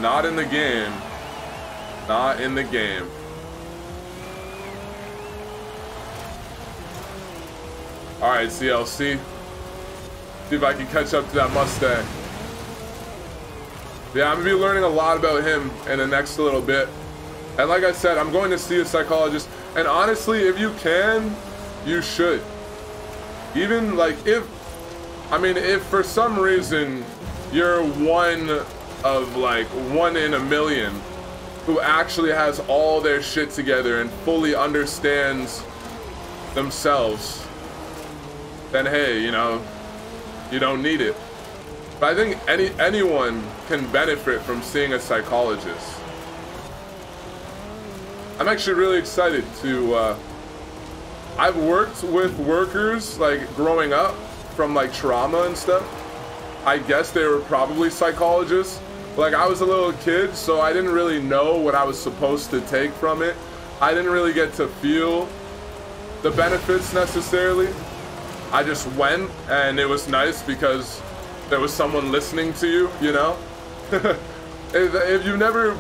Not in the game. Not in the game. Alright, CLC. See if I can catch up to that Mustang. Yeah, I'm gonna be learning a lot about him in the next little bit. And like I said, I'm going to see a psychologist. And honestly, if you can, you should. Even like if for some reason you're one of like 1 in a million who actually has all their shit together and fully understands themselves, then hey, you know, you don't need it. But I think anyone can benefit from seeing a psychologist. I'm actually really excited to, I've worked with workers like growing up from like trauma and stuff. I guess they were probably psychologists. Like I was a little kid, so I didn't really know what I was supposed to take from it. I didn't really get to feel the benefits necessarily. I just went, and it was nice because there was someone listening to you, you know? If you never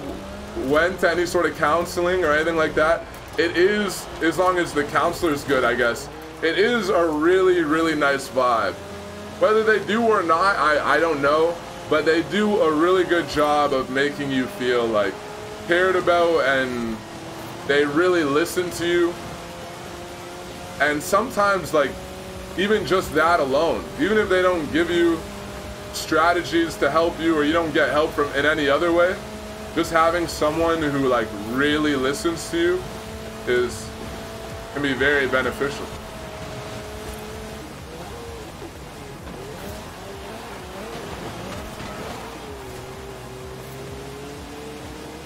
went to any sort of counseling or anything like that, it is, as long as the counselor's good, I guess, it is a really, really nice vibe. Whether they do or not, I don't know, but they do a really good job of making you feel like cared about, and they really listen to you. And sometimes, like, even just that alone, even if they don't give you strategies to help you, or you don't get help from in any other way, just having someone who like really listens to you can be very beneficial.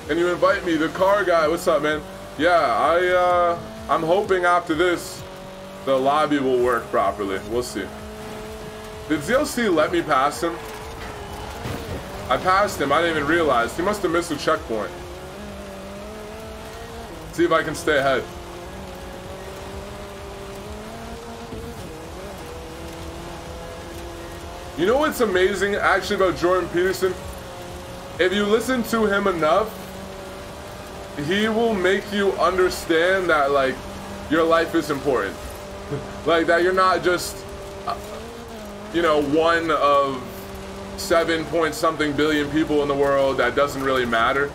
Can you invite me? The car guy, what's up, man? Yeah, I'm hoping after this the lobby will work properly. We'll see. Did ZLC let me pass him? I passed him, I didn't even realize. He must have missed a checkpoint. See if I can stay ahead. You know what's amazing actually about Jordan Peterson? If you listen to him enough, he will make you understand that like your life is important. Like that you're not just you know, one of 7 point something billion people in the world that doesn't really matter.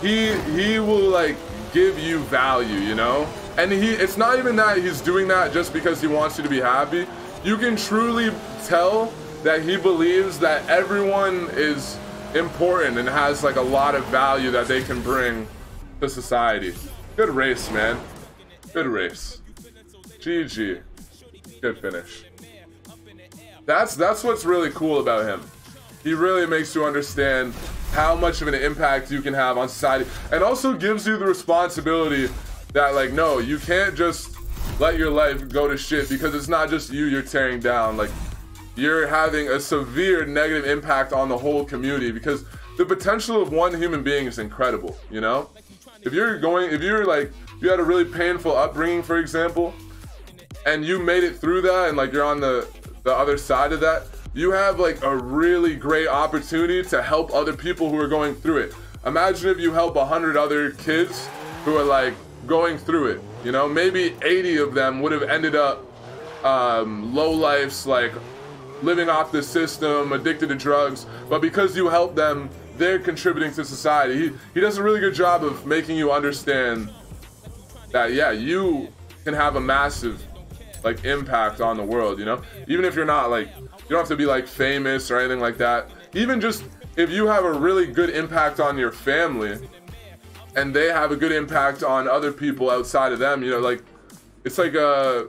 He will like give you value, you know? And it's not even that he's doing that just because he wants you to be happy. You can truly tell that he believes that everyone is important and has like a lot of value that they can bring to society. Good race, man. Good race. GG. Good finish. That's what's really cool about him. He really makes you understand how much of an impact you can have on society, and also gives you the responsibility that like, no, you can't just let your life go to shit because it's not just you you're tearing down. Like, you're having a severe negative impact on the whole community, because the potential of one human being is incredible, you know? If you had a really painful upbringing, for example, and you made it through that, and like you're on the other side of that, you have like a really great opportunity to help other people who are going through it. Imagine if you help 100 other kids who are like going through it, you know? Maybe 80 of them would have ended up low lifes, like living off the system, addicted to drugs, but because you help them, they're contributing to society. He does a really good job of making you understand that, yeah, you can have a massive like impact on the world, you know? Even if you're not like, you don't have to be like famous or anything like that. Even just if you have a really good impact on your family and they have a good impact on other people outside of them, you know, like, it's like a,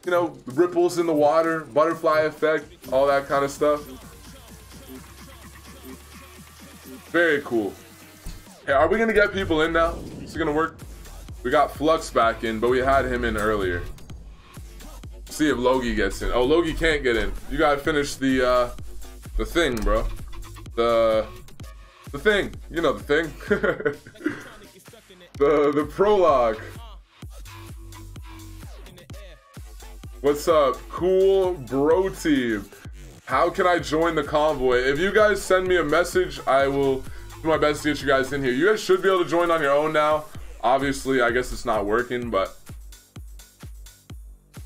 you know, ripples in the water, butterfly effect, all that kind of stuff. Very cool. Hey, are we gonna get people in now? Is it gonna work? We got Flux back in, but we had him in earlier. See if Logie gets in. Oh, Logie can't get in. You gotta finish the thing, bro. The thing. You know the thing. the prologue. What's up? Cool bro team. How can I join the convoy? If you guys send me a message, I will do my best to get you guys in here. You guys should be able to join on your own now. Obviously, I guess it's not working, but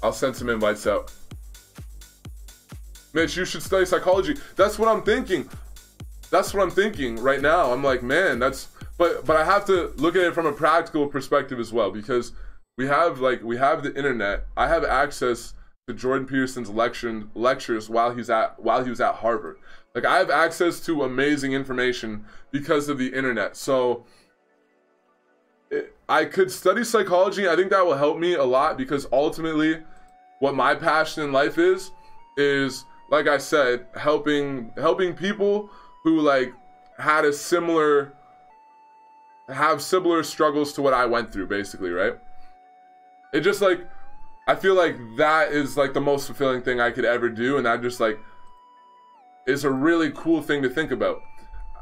I'll send some invites out. Mitch, you should study psychology. That's what I'm thinking. That's what I'm thinking right now. I'm like, man, that's, but I have to look at it from a practical perspective as well, because we have the internet. I have access to Jordan Peterson's lectures while he was at Harvard. Like, I have access to amazing information because of the internet. So I could study psychology. I think that will help me a lot, because ultimately what my passion in life is like I said, helping people who like have similar struggles to what I went through, basically, right? It just like, I feel like that is like the most fulfilling thing I could ever do, and that just like is a really cool thing to think about.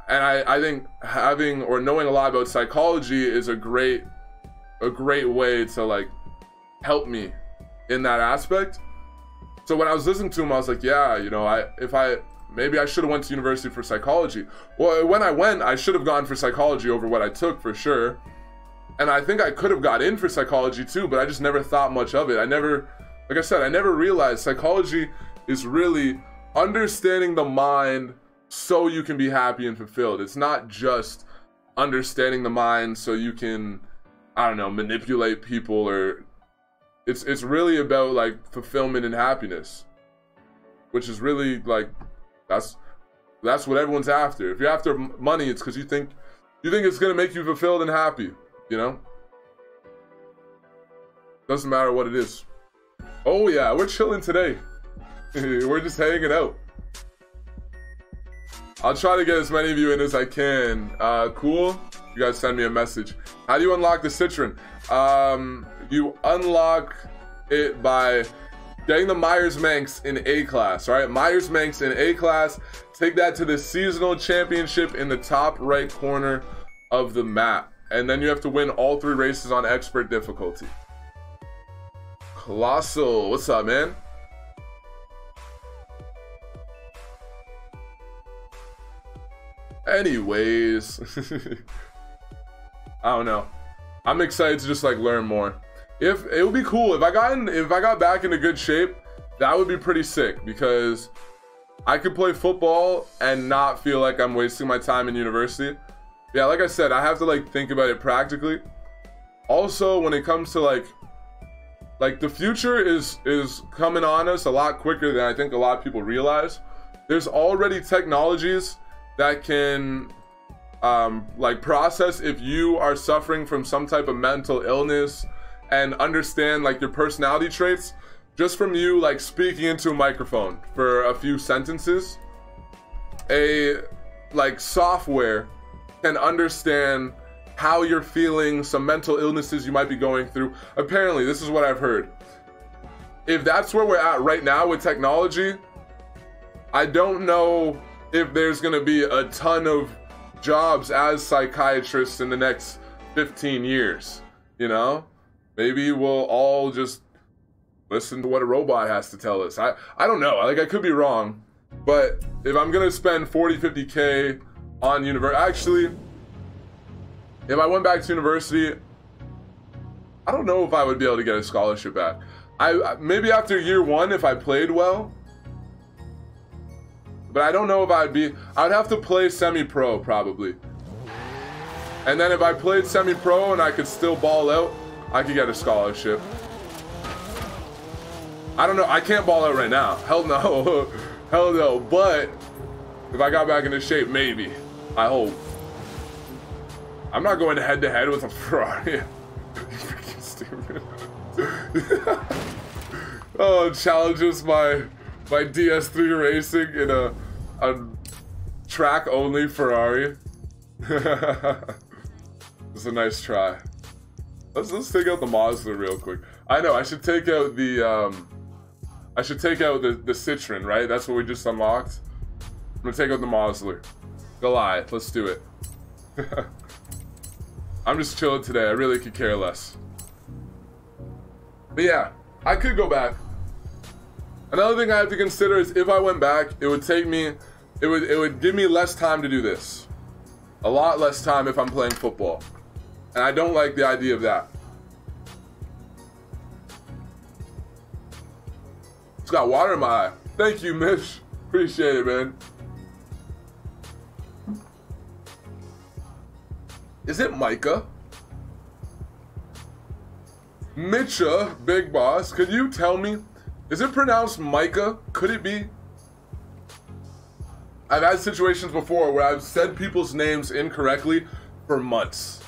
And I think having or knowing a lot about psychology is a great way to like help me in that aspect. So when I was listening to him, I was like, yeah, you know, maybe I should have went to university for psychology. Well, when I went, I should have gone for psychology over what I took, for sure. And I think I could have got in for psychology too, but I just never thought much of it. Like I said, I never realized psychology is really understanding the mind so you can be happy and fulfilled. It's not just understanding the mind so you can, I don't know, manipulate people, or it's really about like fulfillment and happiness, which is really like, that's what everyone's after. If you're after money, it's because you think it's gonna make you fulfilled and happy, you know? Doesn't matter what it is. Oh yeah, we're chilling today. We're just hanging out. I'll try to get as many of you in as I can. Cool. You guys send me a message. How do you unlock the Citroen? You unlock it by getting the Myers-Manx in A class. All right, Myers-Manx in A class. Take that to the seasonal championship in the top right corner of the map, and then you have to win all 3 races on expert difficulty. Colossal, what's up, man? Anyways, I don't know. I'm excited to just like learn more. If it would be cool if I got back into good shape, that would be pretty sick, because I could play football and not feel like I'm wasting my time in university. Yeah, like I said, I have to like think about it practically. Also, when it comes to like the future is coming on us a lot quicker than I think a lot of people realize. There's already technologies that can like process if you are suffering from some type of mental illness and understand like your personality traits just from you like speaking into a microphone for a few sentences. A like software can understand how you're feeling, some mental illnesses you might be going through. Apparently, this is what I've heard. If that's where we're at right now with technology, I don't know if there's gonna be a ton of jobs as psychiatrists in the next 15 years, you know? Maybe we'll all just listen to what a robot has to tell us. I don't know, like I could be wrong, but if I'm gonna spend 40, 50K on university, actually, if I went back to university, I don't know if I would be able to get a scholarship back. Maybe after year 1 if I played well, but I don't know if I'd have to play semi-pro probably. And then if I played semi-pro and I could still ball out, I could get a scholarship. I don't know, I can't ball out right now. Hell no, hell no. But if I got back into shape, maybe, I hope. I'm not going head to head with a Ferrari. Freaking stupid. Oh, challenges my DS3 Racing in a track only Ferrari. It's a nice try. Let's take out the Mazda real quick. I know I should take out the the Citroen, right? That's what we just unlocked. I'm gonna take out the Mazda. Goliath, let's do it. I'm just chilling today. I really could care less. But yeah, I could go back. Another thing I have to consider is if I went back, it would take me, it would give me less time to do this. A lot less time if I'm playing football. And I don't like the idea of that. It's got water in my eye. Thank you, Mish. Appreciate it, man. Is it Micah? Mitcha, Big Boss, could you tell me, is it pronounced Micah? Could it be? I've had situations before where I've said people's names incorrectly for months.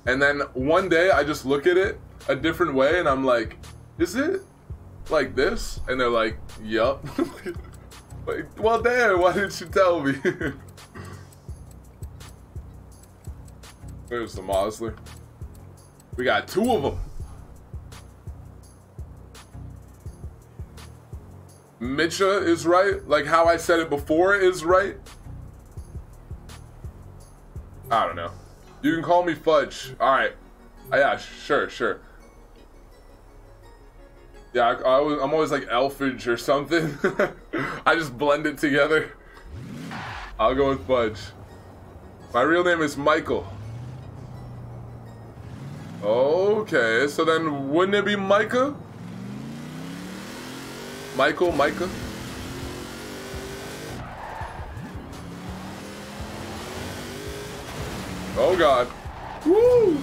And then one day I just look at it a different way and I'm like, is it like this? And they're like, yup. Like, well, damn, why didn't you tell me? There's the Mazda. We got two of them. Mitcha is right. Like how I said it before is right. I don't know. You can call me Fudge. Alright. Yeah, sure. Yeah, I'm always like Elfage or something. I just blend it together. I'll go with Fudge. My real name is Michael. Okay, so then wouldn't it be Micah? Micah? Oh God. Woo!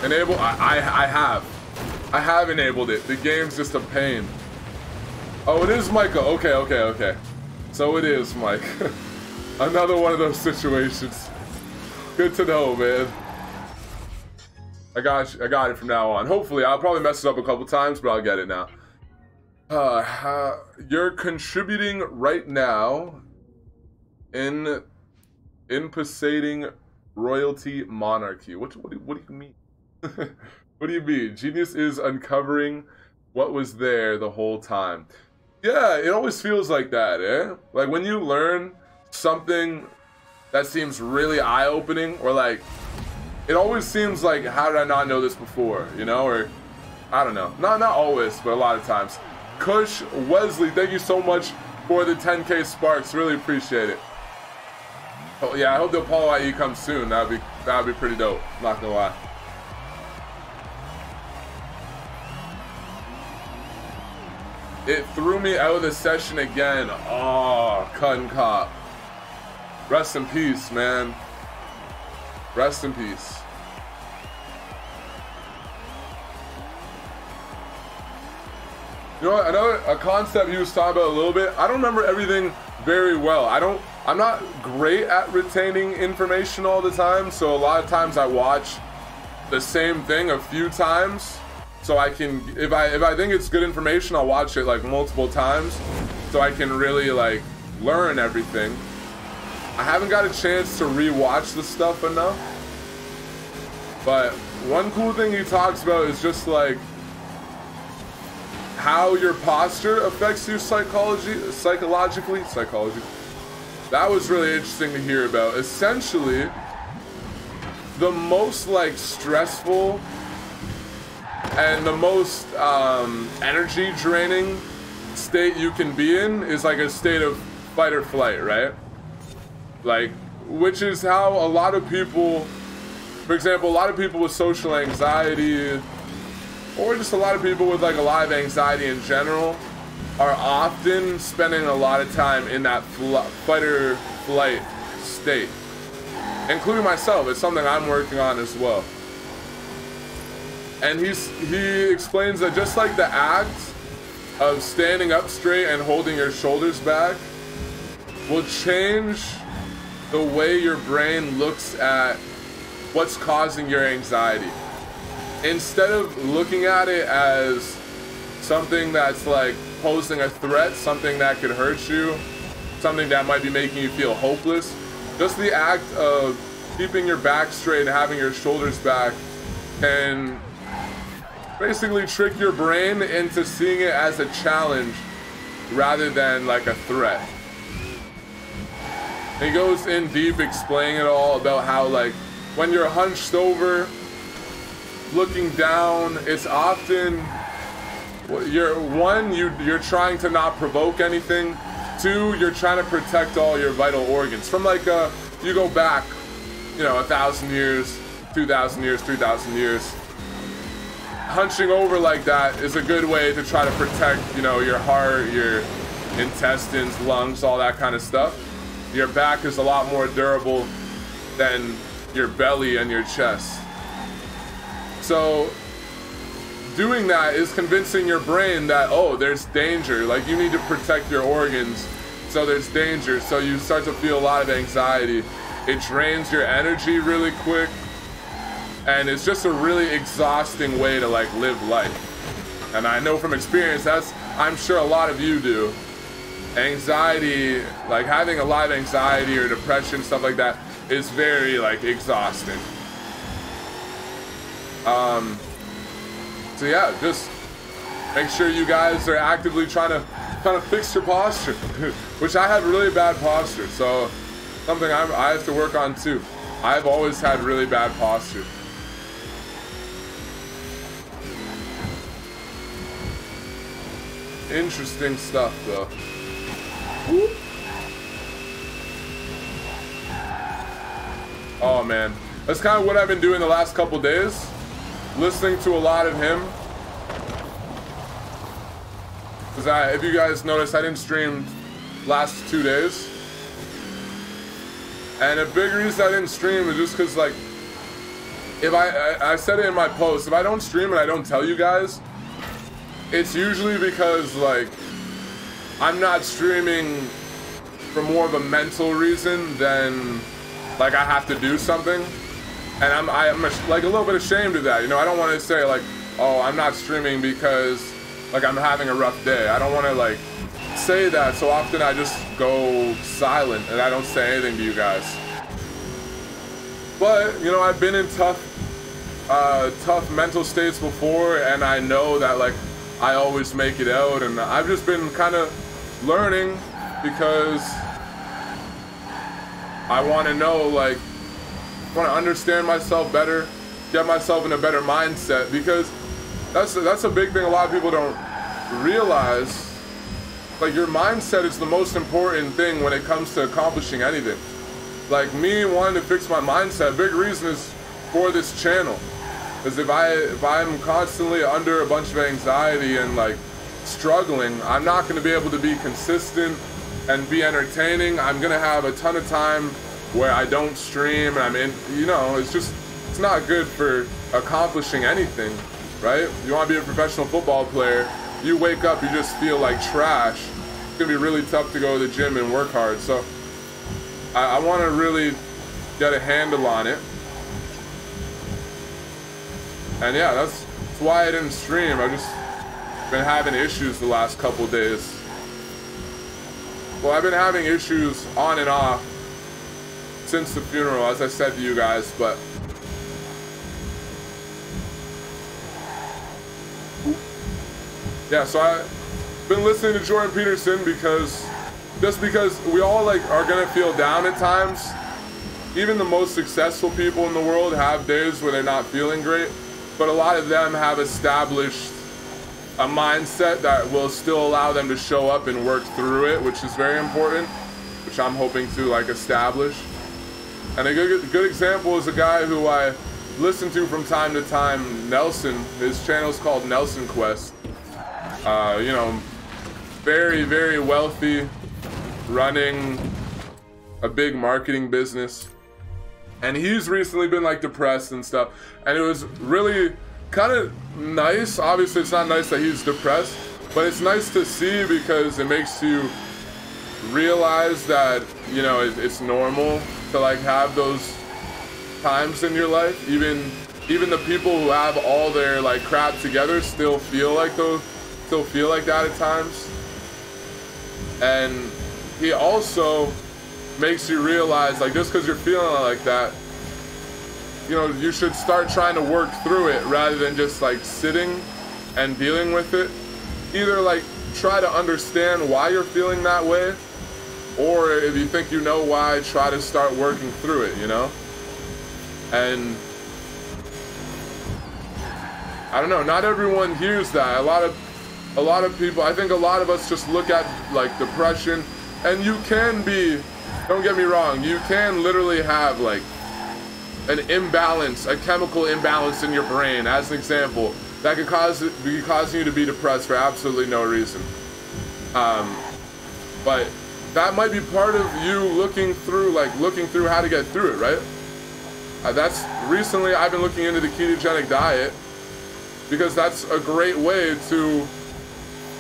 Enable, I have enabled it. The game's just a pain. Oh, it is Micah. Okay. So it is Mike. Another one of those situations. Good to know, man. I got it from now on. Hopefully, I'll probably mess it up a couple times, but I'll get it now. You're contributing right now in impersating royalty monarchy. What do you mean? What do you mean? Genius is uncovering what was there the whole time. Yeah, it always feels like that, eh? Like when you learn something that seems really eye-opening, or like, it always seems like, how did I not know this before, you know? Or, I don't know. Not always, but a lot of times. Kush Wesley, thank you so much for the 10K Sparks. Really appreciate it. Oh, yeah, I hope the Apollo IE comes soon. That'd be pretty dope. Not gonna lie. It threw me out of the session again. Oh, cut and cop. Rest in peace, man. Rest in peace. You know what, another concept he was talking about a little bit, I don't remember everything very well. I'm not great at retaining information all the time, so a lot of times I watch the same thing a few times, so I can, if I think it's good information, I'll watch it like multiple times, so I can really like learn everything. I haven't got a chance to re-watch the stuff enough, but one cool thing he talks about is just like how your posture affects you psychologically. That was really interesting to hear about. Essentially, the most like stressful and the most energy draining state you can be in is like a state of fight or flight, right? Like, which is how a lot of people, for example, a lot of people with social anxiety, or just a lot of people with like a lot of anxiety in general, are often spending a lot of time in that fight or flight state, including myself. It's something I'm working on as well. And he explains that just like the act of standing up straight and holding your shoulders back will change the way your brain looks at what's causing your anxiety. Instead of looking at it as something that's like posing a threat, something that could hurt you, something that might be making you feel hopeless, just the act of keeping your back straight and having your shoulders back can basically trick your brain into seeing it as a challenge rather than like a threat. He goes in deep explaining it all about how, like, when you're hunched over looking down, it's often you're trying to not provoke anything. 2, you're trying to protect all your vital organs. From like you go back, you know, 1,000 years, 2,000 years, 3,000 years. Hunching over like that is a good way to try to protect, you know, your heart, your intestines, lungs, all that kind of stuff. Your back is a lot more durable than your belly and your chest. So doing that is convincing your brain that, oh, there's danger, like you need to protect your organs, so there's danger. So you start to feel a lot of anxiety. It drains your energy really quick, and it's just a really exhausting way to like live life. And I know from experience, I'm sure a lot of you do. Anxiety, like having a lot of anxiety or depression, stuff like that, is very like exhausting. So yeah, just make sure you guys are actively trying to fix your posture, which I have really bad posture, so something I have to work on too. I've always had really bad posture. Interesting stuff though. Whoop. Oh man, that's kind of what I've been doing the last couple days, listening to a lot of him. Because if you guys noticed, I didn't stream last 2 days, and a big reason I didn't stream is just because, like, if I said it in my post, if I don't stream and I don't tell you guys, it's usually because, like, I'm not streaming for more of a mental reason than, like, I have to do something. And I'm like a little bit ashamed of that, you know. I don't want to say like, oh, I'm not streaming because like I'm having a rough day. I don't want to like say that, so often I just go silent and I don't say anything to you guys. But you know, I've been in tough mental states before, and I know that like I always make it out, and I've just been kind of learning because I want to know, like, I want to understand myself better, get myself in a better mindset, because that's a big thing a lot of people don't realize. Like, your mindset is the most important thing when it comes to accomplishing anything. Like, me wanting to fix my mindset, big reason is for this channel. Because if I'm constantly under a bunch of anxiety and like struggling, I'm not going to be able to be consistent and be entertaining. I'm going to have a ton of time where I don't stream, and I'm in, you know, it's not good for accomplishing anything, right? You want to be a professional football player, you wake up, you just feel like trash. It's gonna be really tough to go to the gym and work hard. So I want to really get a handle on it. And yeah, that's why I didn't stream. I've just been having issues the last couple days. Well, I've been having issues on and off since the funeral, as I said to you guys, but yeah, so I've been listening to Jordan Peterson because we all like are gonna feel down at times. Even the most successful people in the world have days where they're not feeling great, but a lot of them have established a mindset that will still allow them to show up and work through it, which is very important, which I'm hoping to like establish. And a good example is a guy who I listen to from time to time, Nelson. His channel is called Nelson Quest. You know, very, very wealthy, running a big marketing business. And he's recently been like depressed and stuff. And it was really kind of nice. Obviously, it's not nice that he's depressed, but it's nice to see because it makes you realize that, you know, it's normal to like have those times in your life. Even the people who have all their like crap together still feel like that at times. And he also makes you realize, like, just because you're feeling like that, you know, you should start trying to work through it rather than just like sitting and dealing with it. Either like try to understand why you're feeling that way, or if you think you know why, try to start working through it, you know? And I don't know, not everyone hears that. A lot of people, I think a lot of us just look at like depression, and you can be, don't get me wrong, you can literally have like an imbalance, a chemical imbalance in your brain, as an example, that could be causing you to be depressed for absolutely no reason. But that might be part of you looking through how to get through it, right? That's recently I've been looking into the ketogenic diet, because that's a great way to,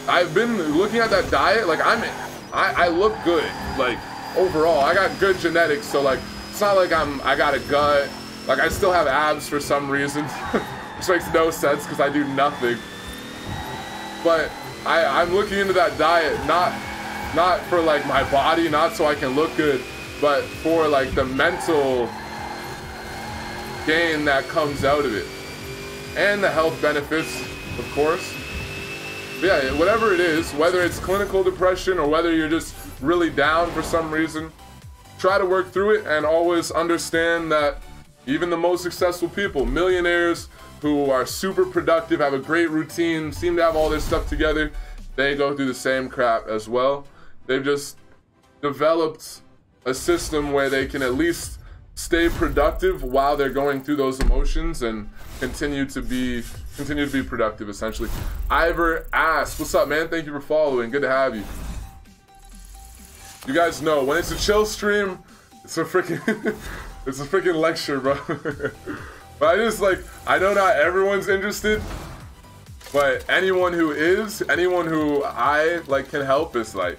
I've been looking at that diet, like I look good, like overall, I got good genetics, so like, it's not like I got a gut, like I still have abs for some reason, which makes no sense because I do nothing. But I'm looking into that diet, not for like my body, not so I can look good, but for like the mental gain that comes out of it. And the health benefits, of course. But yeah, whatever it is, whether it's clinical depression or whether you're just really down for some reason, try to work through it and always understand that even the most successful people, millionaires who are super productive, have a great routine, seem to have all their stuff together, they go through the same crap as well. They've just developed a system where they can at least stay productive while they're going through those emotions and continue to be productive, essentially. Ivor asks, what's up, man? Thank you for following. Good to have you. You guys know when it's a chill stream, it's a freaking lecture, bro. But I know not everyone's interested, but anyone who I like can help is like,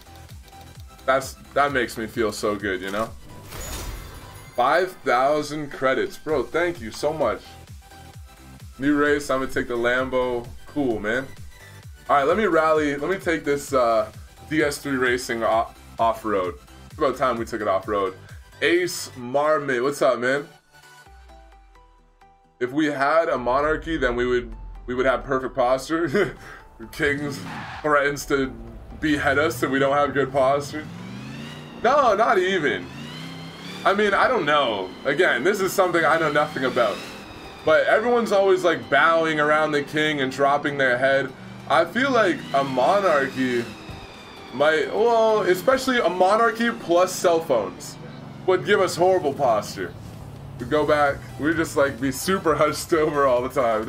that makes me feel so good, you know? 5,000 credits, bro. Thank you so much. New race, I'm gonna take the Lambo. Cool, man. All right, let me take this DS3 Racing off-road. It's about time we took it off-road. Ace Marmot, what's up, man? If we had a monarchy, then we would have perfect posture. Kings threatens to behead us if we don't have good posture. No, not even. I mean, I don't know. Again, this is something I know nothing about. But everyone's always like bowing around the king and dropping their head. I feel like a monarchy might, well, especially a monarchy plus cell phones, would give us horrible posture. We go back, we just like be super hunched over all the time.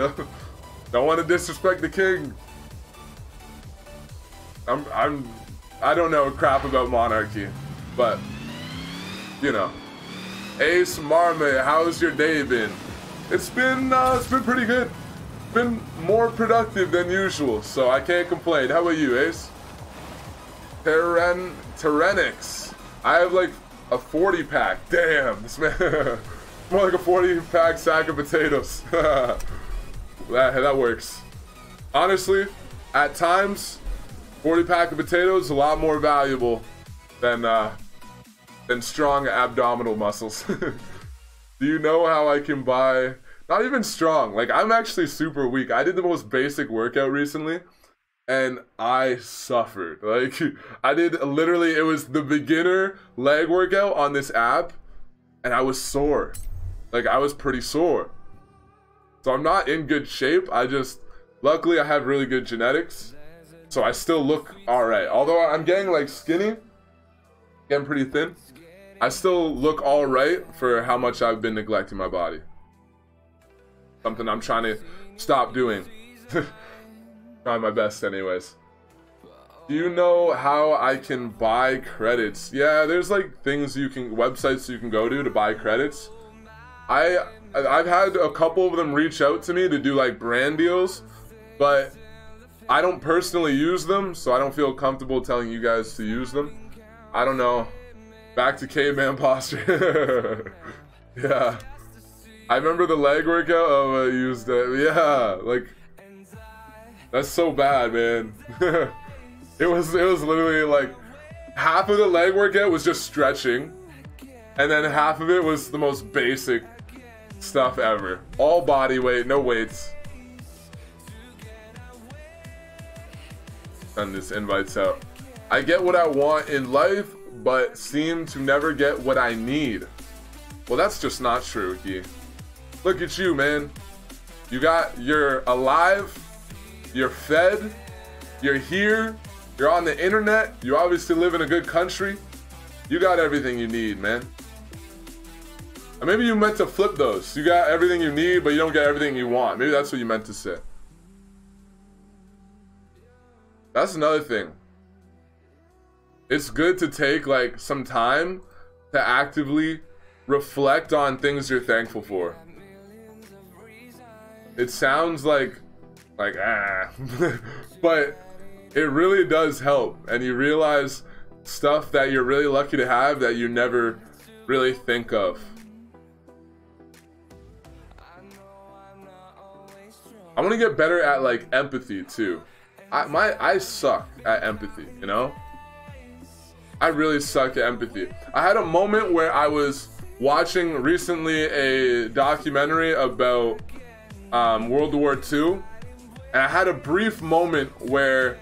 Don't want to disrespect the king. I don't know crap about monarchy, but you know. Ace Marmot, how's your day been? It's been pretty good. Been more productive than usual, so I can't complain. How about you, Ace? Tyranix. I have like a 40 pack. Damn, this man. More like a 40 pack sack of potatoes. that works. Honestly, at times, 40 pack of potatoes is a lot more valuable than strong abdominal muscles. Do you know how I can buy, not even strong, like I'm actually super weak. I did the most basic workout recently and I suffered. Like I did literally, it was the beginner leg workout on this app and I was sore. Like I was pretty sore. So I'm not in good shape. Luckily I have really good genetics. So I still look all right. Although I'm getting like skinny, getting pretty thin, I still look all right for how much I've been neglecting my body. Something I'm trying to stop doing. Trying my best anyways. Do you know how I can buy credits? Yeah, there's like websites you can go to buy credits. I've had a couple of them reach out to me to do like brand deals, but I don't personally use them, so I don't feel comfortable telling you guys to use them. I don't know. Back to caveman posture. Yeah. I remember the leg workout. Oh, I used it. Yeah, like that's so bad, man. It was literally like half of the leg workout was just stretching, and then half of it was the most basic stuff ever. All body weight, no weights. Send this invites out. I get what I want in life, but seem to never get what I need. Well, that's just not true, He. Look at you, man. You're alive, you're fed, you're here, you're on the internet, you obviously live in a good country. You got everything you need, man. And maybe you meant to flip those. You got everything you need, but you don't get everything you want. Maybe that's what you meant to say. That's another thing. It's good to take like some time to actively reflect on things you're thankful for. It sounds like but it really does help, and you realize stuff that you're really lucky to have that you never really think of. I want to get better at like empathy too. I suck at empathy, you know? I really suck at empathy. I had a moment where I was watching recently a documentary about World War II, and I had a brief moment where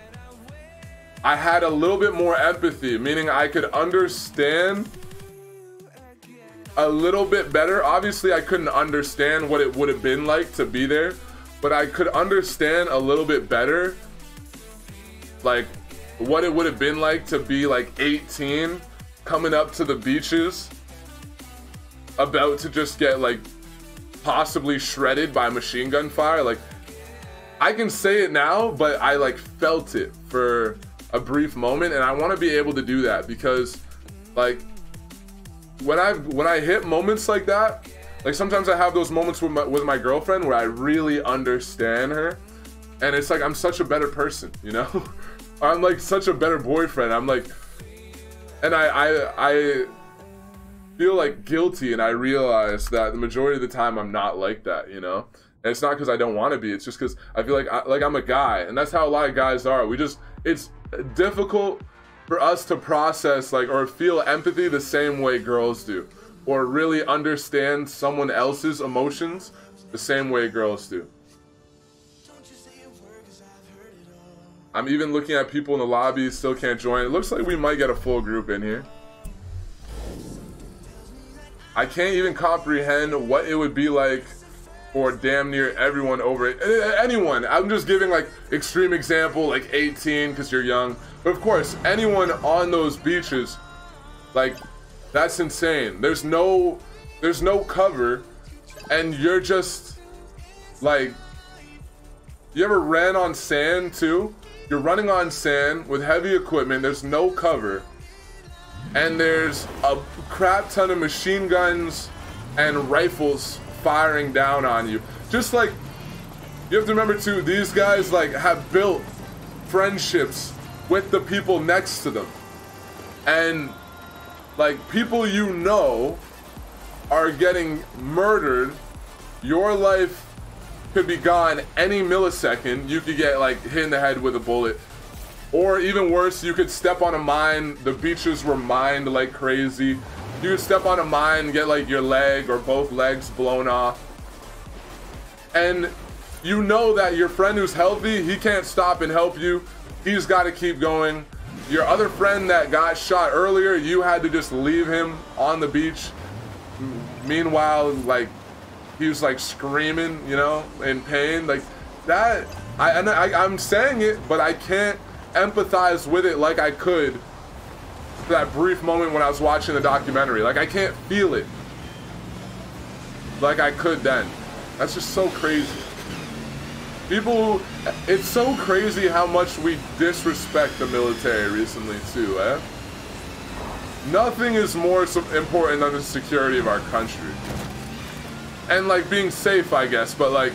I had a little bit more empathy, meaning I could understand a little bit better. Obviously, I couldn't understand what it would have been like to be there, but I could understand a little bit better, like what it would have been like to be like 18, coming up to the beaches, about to just get like possibly shredded by machine gun fire. Like, I can say it now, but I like felt it for a brief moment, and I want to be able to do that, because like when I hit moments like that, like sometimes I have those moments with my girlfriend where I really understand her, and it's like I'm such a better person, you know? I'm like such a better boyfriend. I'm like, and I feel like guilty, and I realize that the majority of the time I'm not like that, you know? And it's not because I don't want to be, it's just because I feel like I'm a guy, and that's how a lot of guys are. It's difficult for us to process like or feel empathy the same way girls do, or really understand someone else's emotions the same way girls do. I'm even looking at people in the lobby, still can't join. It looks like we might get a full group in here. I can't even comprehend what it would be like for damn near everyone over it. Anyone. I'm just giving like extreme example, like 18 because you're young. But of course, anyone on those beaches, like, that's insane. There's no cover, and you're just like, you ever ran on sand too? You're running on sand with heavy equipment, there's no cover, and there's a crap ton of machine guns and rifles firing down on you. Just like, you have to remember too, these guys like have built friendships with the people next to them, and like people you know are getting murdered. Your life could be gone any millisecond. You could get like hit in the head with a bullet, or even worse, you could step on a mine. The beaches were mined like crazy. You could step on a mine, get like your leg or both legs blown off, and you know that your friend who's healthy, he can't stop and help you. He's got to keep going. Your other friend that got shot earlier, you had to just leave him on the beach. Meanwhile, like, he was like screaming, you know, in pain. Like that, I'm saying it, but I can't empathize with it like I could for that brief moment when I was watching the documentary. Like, I can't feel it like I could then. That's just so crazy. People, it's so crazy how much we disrespect the military recently too, eh? Nothing is more important than the security of our country. And like being safe, I guess, but like,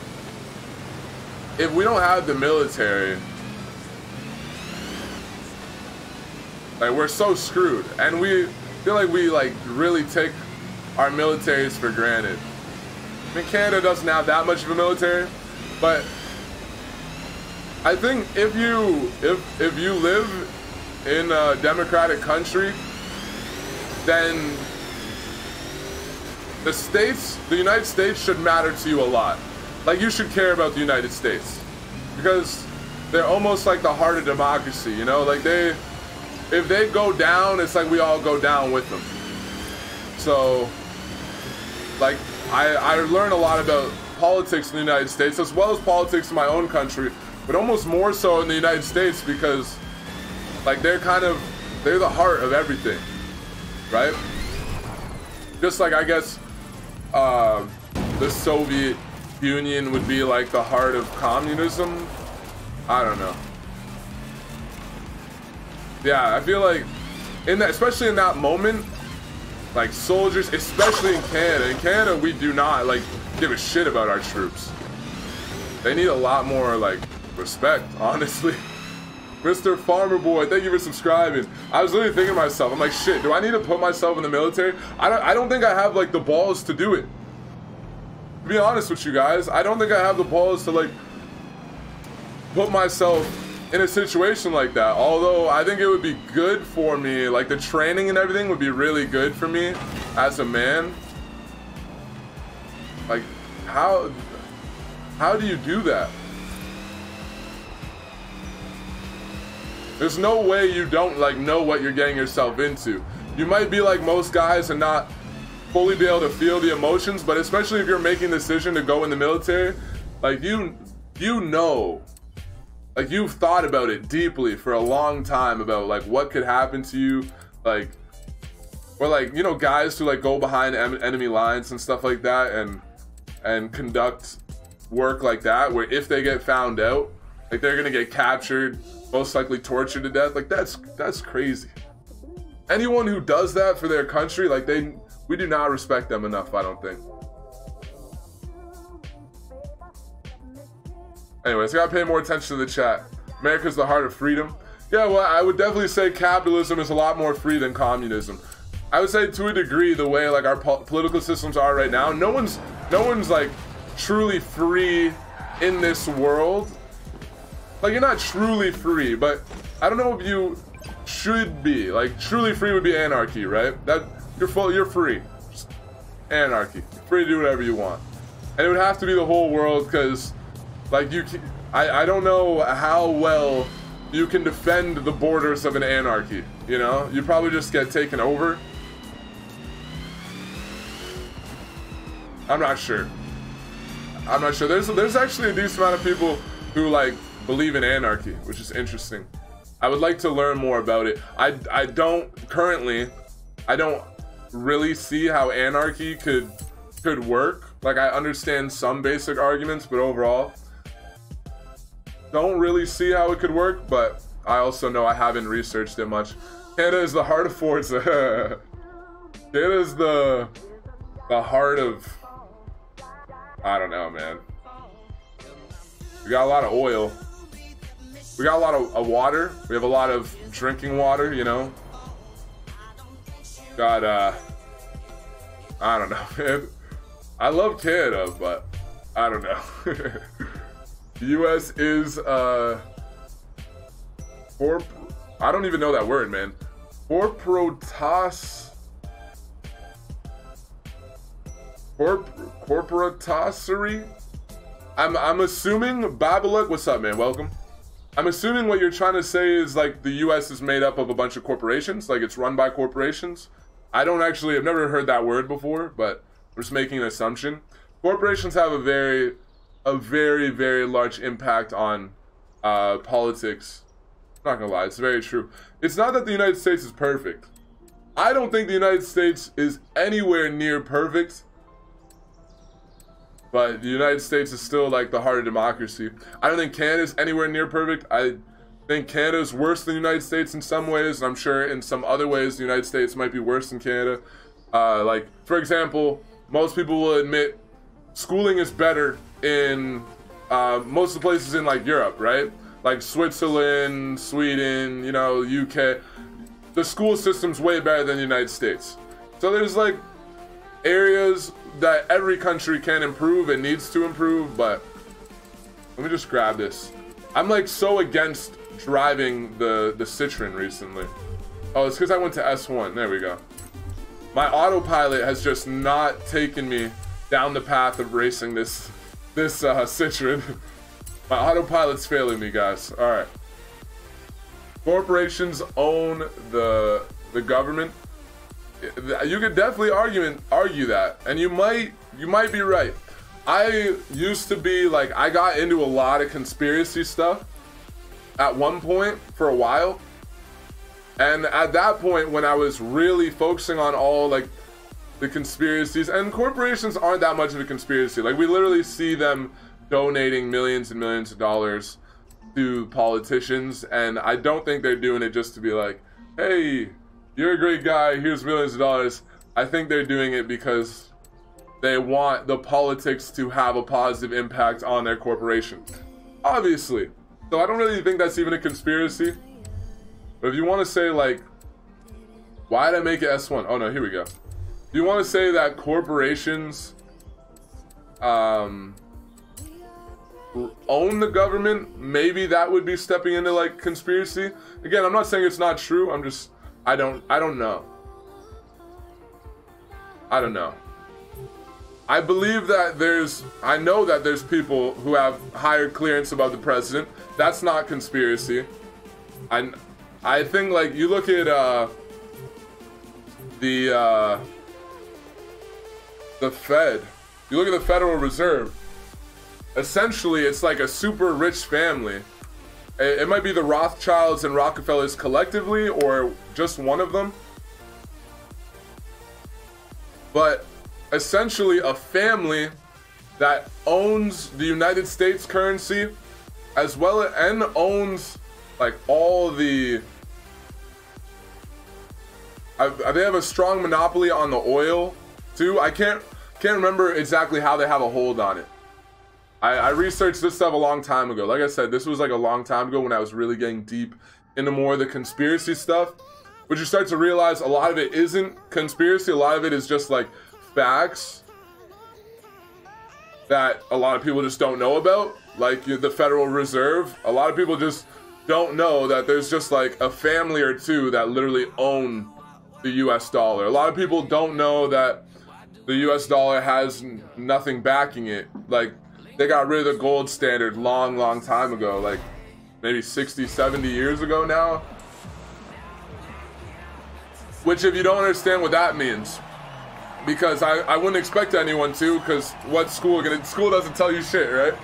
if we don't have the military, like, we're so screwed. And we feel like we like really take our militaries for granted. I mean, Canada doesn't have that much of a military, but I think if you live in a democratic country, then the United States should matter to you a lot. Like, you should care about the United States because they're almost like the heart of democracy, you know? Like, if they go down, it's like we all go down with them. So, like, I learn a lot about politics in the United States as well as politics in my own country, but almost more so in the United States because, like, they're the heart of everything, right? Just like, I guess, the Soviet Union would be like the heart of communism. I don't know. Yeah, I feel like especially in that moment, like soldiers, especially in Canada. In Canada, we do not like give a shit about our troops. They need a lot more like respect, honestly. Mr. Farmer Boy, thank you for subscribing. I was literally thinking to myself, I'm like, shit, do I need to put myself in the military? I don't think I have like the balls to do it. To be honest with you guys, I don't think I have the balls to like put myself in a situation like that. Although I think it would be good for me, like the training and everything would be really good for me as a man. Like, how do you do that? There's no way you don't like know what you're getting yourself into. You might be like most guys and not fully be able to feel the emotions, but especially if you're making the decision to go in the military, like you know, like you've thought about it deeply for a long time about like what could happen to you, like, or like, you know, guys who like go behind enemy lines and stuff like that and conduct work like that, where if they get found out, like they're gonna get captured, most likely tortured to death. Like that's crazy. Anyone who does that for their country, like we do not respect them enough, I don't think. Anyways, I gotta pay more attention to the chat. America's the heart of freedom. Yeah, well, I would definitely say capitalism is a lot more free than communism. I would say to a degree, the way like our political systems are right now, no one's like truly free in this world. Like, you're not truly free, but I don't know if you should be. Like, truly free would be anarchy, right? That you're free. Just anarchy. You're free to do whatever you want. And it would have to be the whole world, because like I don't know how well you can defend the borders of an anarchy, you know? You probably just get taken over. I'm not sure. There's actually a decent amount of people who like believe in anarchy, which is interesting. I would like to learn more about it. I don't really see how anarchy could work. Like, I understand some basic arguments, but overall don't really see how it could work. But I also know I haven't researched it much. Canada is the heart of Forza. Canada is the heart of, I don't know, man. We got a lot of oil. We got a lot of water. We have a lot of drinking water, you know. Got, I don't know, man. I love Canada, but I don't know. The U.S. is, I don't even know that word, man. Corporatossery? I'm assuming, Babaluk, what's up, man? Welcome. I'm assuming what you're trying to say is like the US is made up of a bunch of corporations, like it's run by corporations. I've never heard that word before, but I'm just making an assumption. Corporations have a very, very large impact on politics. I'm not gonna lie, it's very true. It's not that the United States is perfect. I don't think the United States is anywhere near perfect. But the United States is still like the heart of democracy. I don't think Canada's anywhere near perfect. I think Canada's worse than the United States in some ways, and I'm sure in some other ways the United States might be worse than Canada. Like, for example, most people will admit schooling is better in most of the places in like Europe, right? Like Switzerland, Sweden, you know, UK. The school system's way better than the United States. So there's like areas that every country can improve and needs to improve, but let me just grab this. I'm like so against driving the Citroen recently. Oh, it's because I went to S1. There we go. My autopilot has just not taken me down the path of racing this Citroen. My autopilot's failing me, guys. All right. Corporations own the government. You could definitely argue that, and you might be right. I used to be like, I got into a lot of conspiracy stuff at one point for a while, and at that point when I was really focusing on all like the conspiracies, and corporations aren't that much of a conspiracy. Like, we literally see them donating millions and millions of dollars to politicians, and I don't think they're doing it just to be like, hey, you're a great guy, here's millions of dollars. I think they're doing it because they want the politics to have a positive impact on their corporation, obviously. So I don't really think that's even a conspiracy. But if you want to say like, why did I make it S1? Oh no, here we go. If you want to say that corporations own the government, maybe that would be stepping into like conspiracy. Again, I'm not saying it's not true. I'm just, I don't know. I don't know. I believe that I know that there's people who have higher clearance about the president. That's not conspiracy. I think, like, you look at the Fed. You look at the Federal Reserve. Essentially, it's like a super rich family. It might be the Rothschilds and Rockefellers collectively, or just one of them. But essentially a family that owns the United States currency, as well as, and owns like all the, they have a strong monopoly on the oil too. I can't remember exactly how they have a hold on it. I researched this stuff a long time ago. Like I said, this was like a long time ago when I was really getting deep into more of the conspiracy stuff. But you start to realize a lot of it isn't conspiracy. A lot of it is just like facts that a lot of people just don't know about. Like the Federal Reserve. A lot of people just don't know that there's just like a family or two that literally own the US dollar. A lot of people don't know that the US dollar has nothing backing it. Like, they got rid of the gold standard long time ago, like maybe 60, 70 years ago now. Which, if you don't understand what that means, because I wouldn't expect anyone to, because what's school gonna, school doesn't tell you shit, right?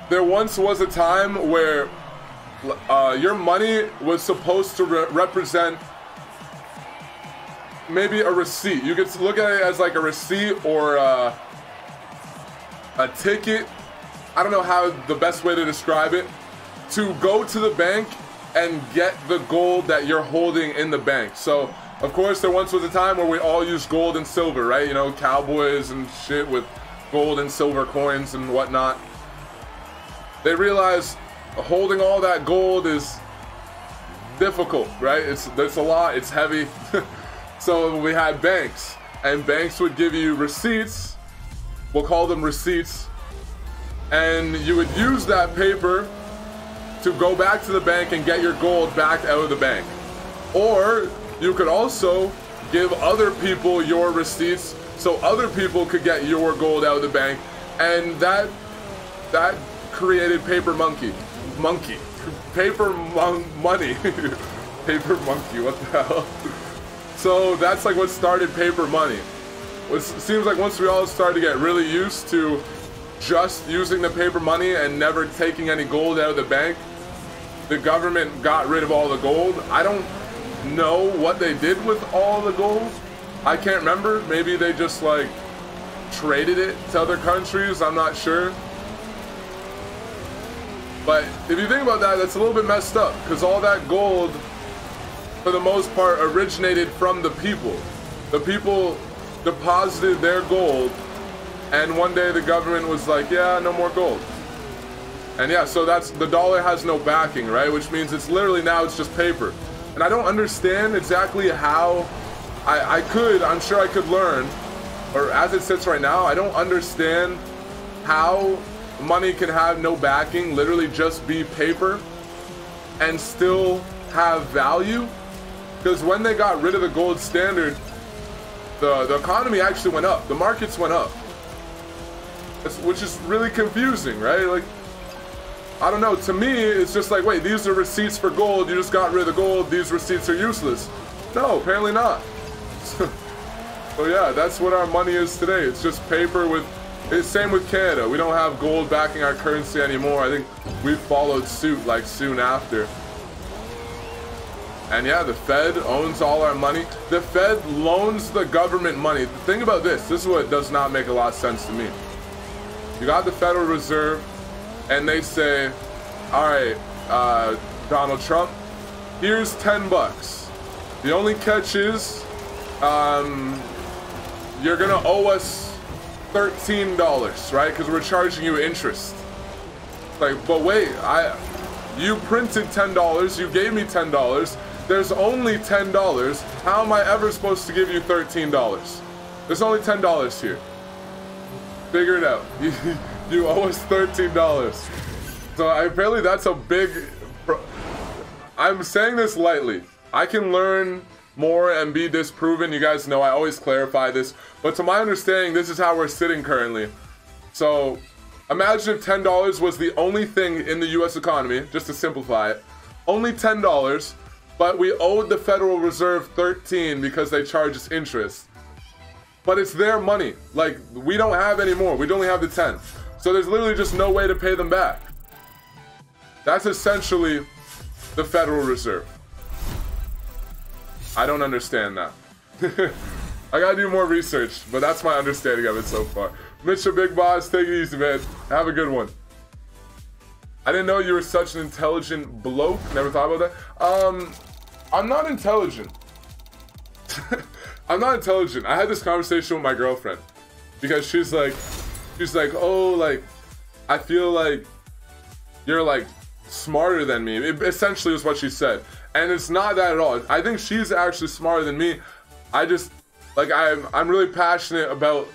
There once was a time where your money was supposed to represent maybe a receipt. You could look at it as like a receipt or a ticket. I don't know how the best way to describe it. To go to the bank and get the gold that you're holding in the bank. So, of course, there once was a time where we all used gold and silver, right? You know, cowboys and shit with gold and silver coins and whatnot. They realized holding all that gold is difficult, right? It's a lot, it's heavy. So we had banks, and banks would give you receipts. We'll call them receipts. And you would use that paper to go back to the bank and get your gold back out of the bank. Or you could also give other people your receipts so other people could get your gold out of the bank. And that created paper money. Paper money. Paper monkey, what the hell? So that's like what started paper money. It seems like once we all started to get really used to just using the paper money and never taking any gold out of the bank, the government got rid of all the gold. I don't know what they did with all the gold. I can't remember. Maybe they just like traded it to other countries. I'm not sure. But if you think about that, that's a little bit messed up, because all that gold, for the most part, originated from the people. The people deposited their gold, and one day the government was like, yeah, no more gold. And yeah, so that's, the dollar has no backing, right? Which means it's literally now it's just paper. And I don't understand exactly how, I'm sure I could learn, or as it sits right now, I don't understand how money can have no backing, literally just be paper, and still have value? Because when they got rid of the gold standard, the economy actually went up. The markets went up. Which is really confusing, right? Like, I don't know. To me, it's just like, wait, these are receipts for gold. You just got rid of the gold. These receipts are useless. No, apparently not. So yeah, that's what our money is today. It's just paper with... It's same with Canada. We don't have gold backing our currency anymore. I think we followed suit like soon after. And yeah, the Fed owns all our money. The Fed loans the government money. The thing about this is what does not make a lot of sense to me. You got the Federal Reserve, and they say, all right, Donald Trump, here's 10 bucks. The only catch is, you're gonna owe us $13, right? Because we're charging you interest. Like, but wait, you printed $10, you gave me $10, there's only $10. How am I ever supposed to give you $13? There's only $10 here. Figure it out. You owe us $13. So apparently that's a big... I'm saying this lightly. I can learn more and be disproven. You guys know I always clarify this. But to my understanding, this is how we're sitting currently. So imagine if $10 was the only thing in the US economy, just to simplify it. Only $10, but we owed the Federal Reserve $13 because they charge us interest. But it's their money. Like, we don't have any more. We only have the 10. So there's literally just no way to pay them back. That's essentially the Federal Reserve. I don't understand that. I gotta do more research, but that's my understanding of it so far. Mitchell, Big Boss, take it easy, man. Have a good one. I didn't know you were such an intelligent bloke. Never thought about that. I'm not intelligent. I'm not intelligent. I had this conversation with my girlfriend because she's like, oh, like, I feel like you're like smarter than me. It essentially is what she said. And it's not that at all. I think she's actually smarter than me. I just, like, I'm really passionate about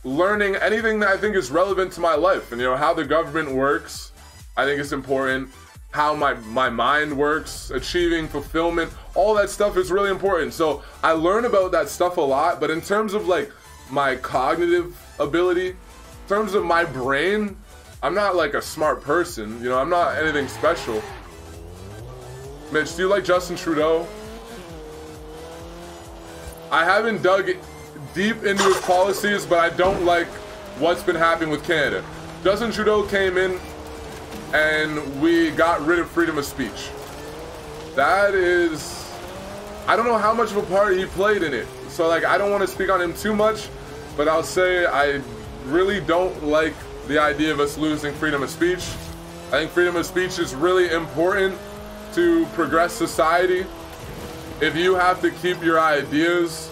learning anything that I think is relevant to my life. And, you know, how the government works, I think it's important. How my mind works, achieving fulfillment, all that stuff is really important. So I learn about that stuff a lot, but in terms of like my cognitive ability, in terms of my brain, I'm not like a smart person, you know, I'm not anything special. Mitch, do you like Justin Trudeau? I haven't dug deep into his policies, but I don't like what's been happening with Canada. Justin Trudeau came in and we got rid of freedom of speech. That is, I don't know how much of a part he played in it. So like, I don't want to speak on him too much, but I'll say I really don't like the idea of us losing freedom of speech. I think freedom of speech is really important to progress society. If you have to keep your ideas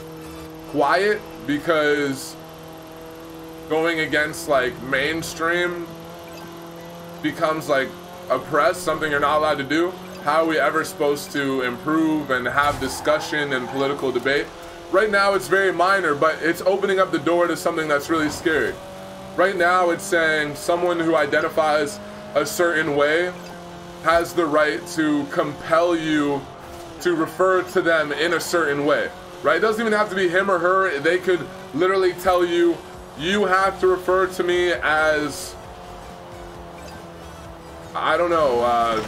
quiet because going against like mainstream becomes like oppressed, something you're not allowed to do, how are we ever supposed to improve and have discussion and political debate? Right now it's very minor, but it's opening up the door to something that's really scary. Right now it's saying someone who identifies a certain way has the right to compel you to refer to them in a certain way, right? It doesn't even have to be him or her. They could literally tell you, you have to refer to me as, I don't know,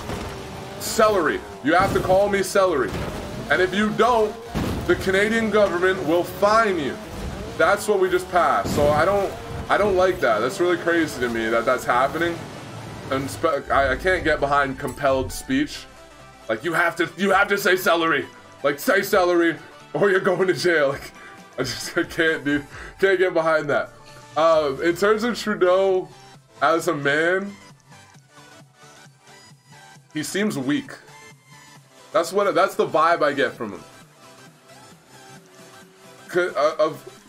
celery. You have to call me celery. And if you don't, the Canadian government will fine you. That's what we just passed. So I don't like that. That's really crazy to me that that's happening. And I can't get behind compelled speech. Like, you have to say celery. Like, say celery or you're going to jail. Like, I can't get behind that. In terms of Trudeau as a man, he seems weak. That's the vibe I get from him.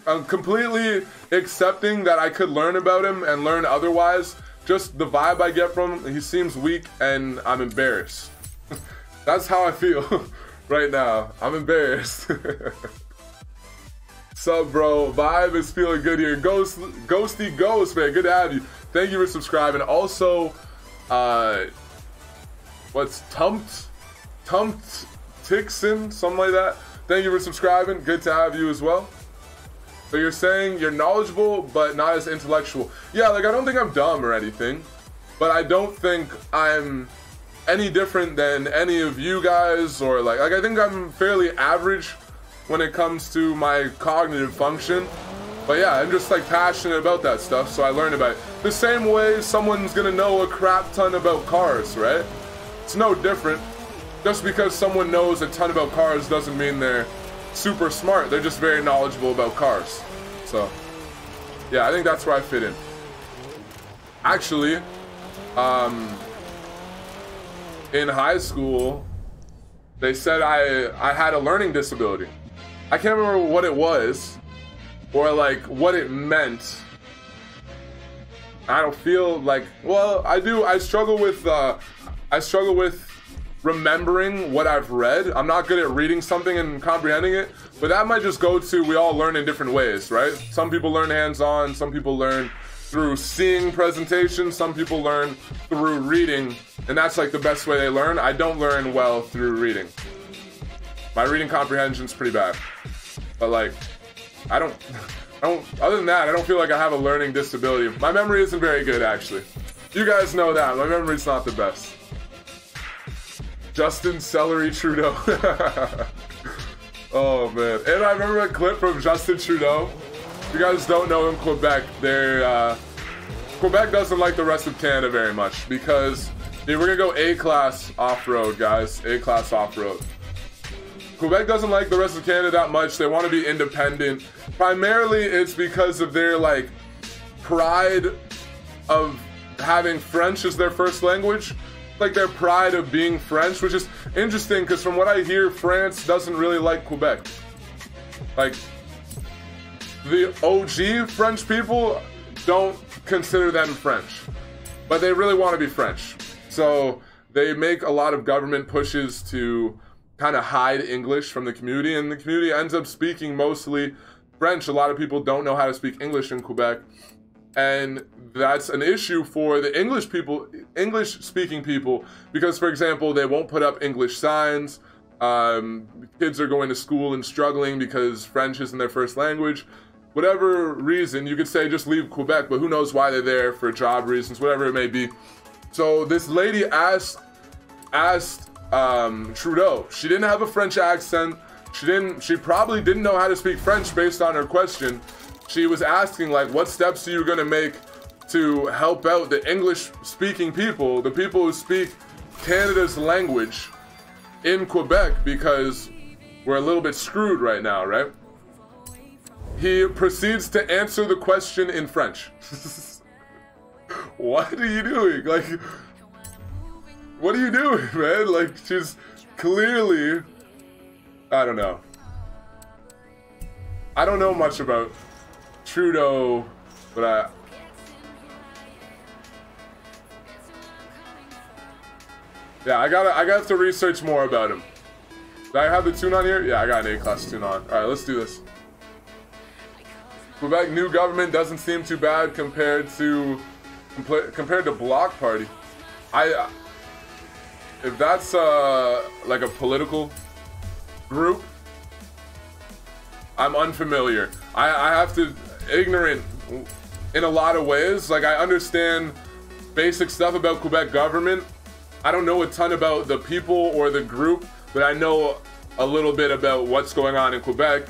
I'm completely accepting that I could learn about him and learn otherwise. Just the vibe I get from him, he seems weak and I'm embarrassed. That's how I feel right now. I'm embarrassed. Sup, bro? Vibe is feeling good here. Ghosty Ghost, man. Good to have you. Thank you for subscribing. Also, what's Tumped Tixon, something like that. Thank you for subscribing. Good to have you as well. So you're saying you're knowledgeable, but not as intellectual. Yeah, like I don't think I'm dumb or anything, but I don't think I'm any different than any of you guys, or like I think I'm fairly average when it comes to my cognitive function. But yeah, I'm just like passionate about that stuff, so I learn about it. The same way someone's gonna know a crap ton about cars, right? It's no different. Just because someone knows a ton about cars doesn't mean they're super smart. They're just very knowledgeable about cars. So yeah, I think that's where I fit in. Actually, in high school, they said I had a learning disability. I can't remember what it was or like what it meant. I don't feel like, well, I do. I struggle with remembering what I've read. I'm not good at reading something and comprehending it, but that might just go to, we all learn in different ways, right? Some people learn hands-on, some people learn through seeing presentations, some people learn through reading, and that's like the best way they learn. I don't learn well through reading. My reading comprehension's pretty bad. But like, I don't, other than that, I don't feel like I have a learning disability. My memory isn't very good, actually. You guys know that, my memory's not the best. Justin Celery Trudeau. Oh man, and I remember a clip from Justin Trudeau. If you guys don't know in Quebec, Quebec doesn't like the rest of Canada very much because we're gonna go A-class off-road, guys. A-class off-road. Quebec doesn't like the rest of Canada that much. They want to be independent. Primarily, it's because of their like pride of having French as their first language. Like their pride of being French, which is interesting because from what I hear, France doesn't really like Quebec. Like the OG French people don't consider them French, but they really want to be French. So they make a lot of government pushes to kind of hide English from the community, and the community ends up speaking mostly French. A lot of people don't know how to speak English in Quebec, and that's an issue for the English-speaking people, because, for example, they won't put up English signs. Kids are going to school and struggling because French isn't their first language. Whatever reason, you could say just leave Quebec, but who knows why they're there, for job reasons, whatever it may be. So this lady asked Trudeau. She didn't have a French accent. She probably didn't know how to speak French based on her question. She was asking, like, what steps are you going to make to help out the English-speaking people, the people who speak Canada's language in Quebec, because we're a little bit screwed right now, right? He proceeds to answer the question in French. What are you doing? Like, what are you doing, man? Like, she's clearly, I don't know. I don't know much about Trudeau, but I got to research more about him. Do I have the tune on here? Yeah, I got an A-class tune on. All right, let's do this. Quebec new government doesn't seem too bad compared to Bloc Party. If that's like a political group, I'm unfamiliar. I have to ignorant in a lot of ways. Like, I understand basic stuff about Quebec government. I don't know a ton about the people or the group, but I know a little bit about what's going on in Quebec.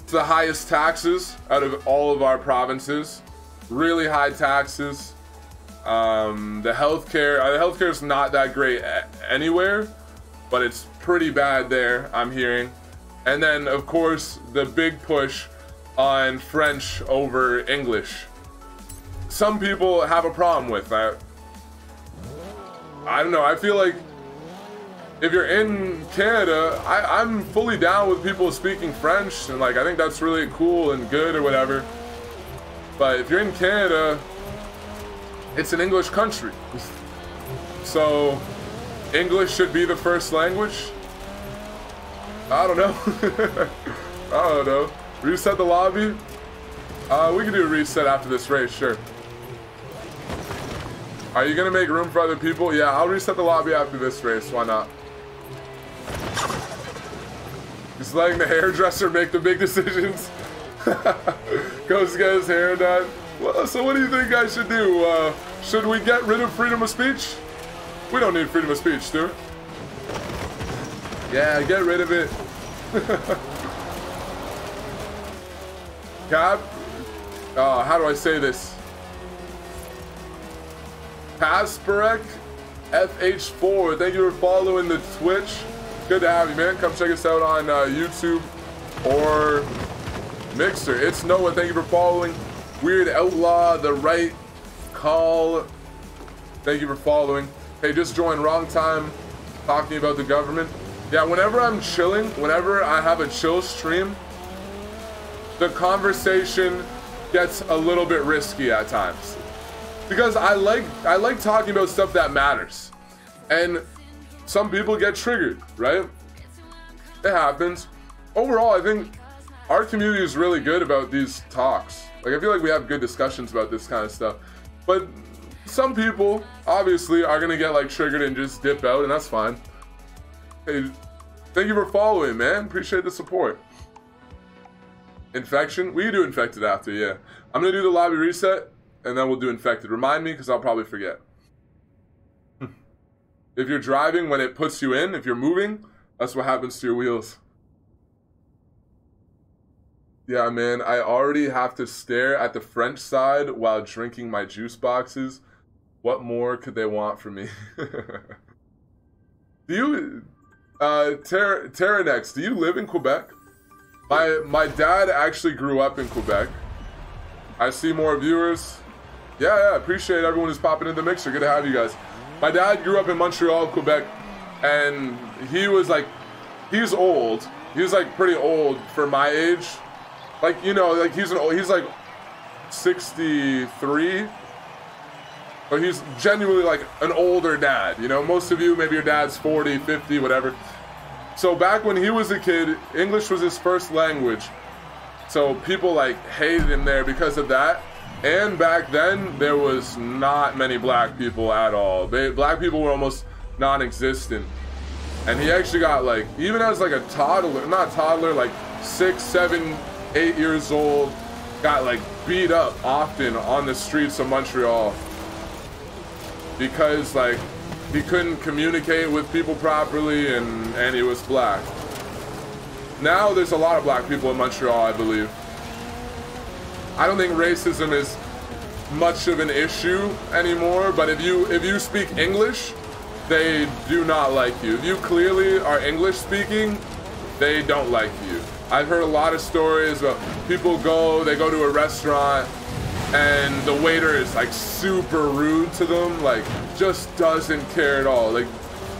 It's the highest taxes out of all of our provinces. Really high taxes. The healthcare is not that great anywhere, but it's pretty bad there, I'm hearing. And then, of course, the big push on French over English. Some people have a problem with that. I don't know, I feel like if you're in Canada, I'm fully down with people speaking French, and like I think that's really cool and good or whatever. But if you're in Canada, it's an English country. So English should be the first language? I don't know. I don't know. Reset the lobby? We can do a reset after this race, sure. Are you gonna make room for other people? Yeah, I'll reset the lobby after this race, why not? Just letting the hairdresser make the big decisions. Goes to get his hair done. Well, so what do you think I should do? Should we get rid of freedom of speech? We don't need freedom of speech, Stuart. Yeah, get rid of it. Cap? How do I say this? Kasparek FH4, thank you for following the Twitch. Good to have you, man. Come check us out on YouTube or Mixer. It's Noah, thank you for following. Weird Outlaw, The Right Call, thank you for following. Hey, just joined, wrong time, talking about the government. Yeah, whenever I'm chilling, whenever I have a chill stream, the conversation gets a little bit risky at times. Because I like talking about stuff that matters. And some people get triggered, right? It happens. Overall, I think our community is really good about these talks. Like, I feel like we have good discussions about this kind of stuff. But some people, obviously, are gonna get, like, triggered and just dip out, and that's fine. Hey, thank you for following, man. Appreciate the support. Infection? We can do infected after, yeah. I'm gonna do the lobby reset, and then we'll do infected. Remind me, because I'll probably forget. If you're driving, when it puts you in, if you're moving, that's what happens to your wheels. Yeah, man, I already have to stare at the French side while drinking my juice boxes. What more could they want from me? Do you, Terranex, do you live in Quebec? My dad actually grew up in Quebec. I see more viewers. Yeah, appreciate everyone who's popping in the mixer. Good to have you guys. My dad grew up in Montreal, Quebec, and he was like, he's old. He was like pretty old for my age. Like, you know, like he's like 63, but he's genuinely like an older dad. You know, most of you, maybe your dad's 40, 50, whatever. So back when he was a kid, English was his first language. So people like hated him there because of that. And back then, there was not many black people at all. Black people were almost non-existent. And he actually got like, even as like a toddler, not toddler, like 6, 7, 8 years old, got like beat up often on the streets of Montreal because like he couldn't communicate with people properly and he was black. Now there's a lot of black people in Montreal, I believe. I don't think racism is much of an issue anymore, but if you speak English, they do not like you. If you clearly are English speaking, they don't like you. I've heard a lot of stories about people they go to a restaurant and the waiter is like super rude to them, like just doesn't care at all, like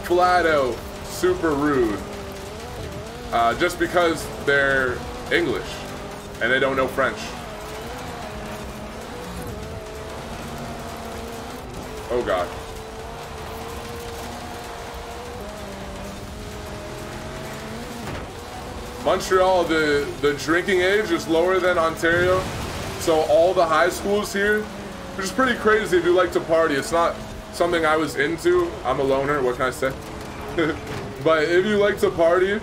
flat out super rude, just because they're English and they don't know French. Oh God. Montreal, the drinking age is lower than Ontario. So all the high schools here, which is pretty crazy if you like to party. It's not something I was into. I'm a loner, what can I say? But if you like to party,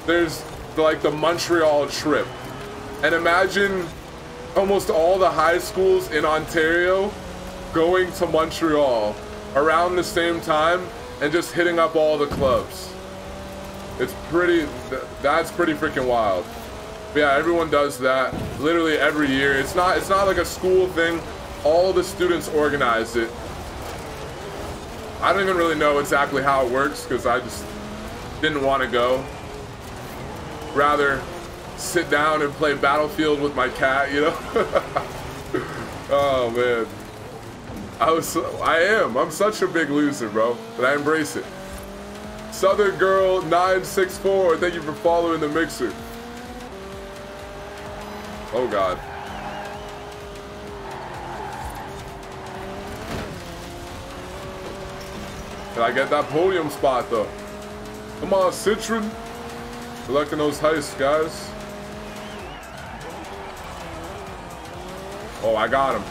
there's like the Montreal trip. And imagine almost all the high schools in Ontario going to Montreal around the same time and just hitting up all the clubs. It's pretty, that's pretty freaking wild. But yeah, everyone does that literally every year. It's not like a school thing. All the students organize it. I don't even really know exactly how it works because I just didn't want to go. Rather sit down and play Battlefield with my cat, you know? Oh man. I'm such a big loser, bro, but I embrace it. Southern Girl 964, thank you for following the mixer. Oh God. Can I get that podium spot though? Come on, Citroen. Good luck in those heists, guys. Oh, I got him.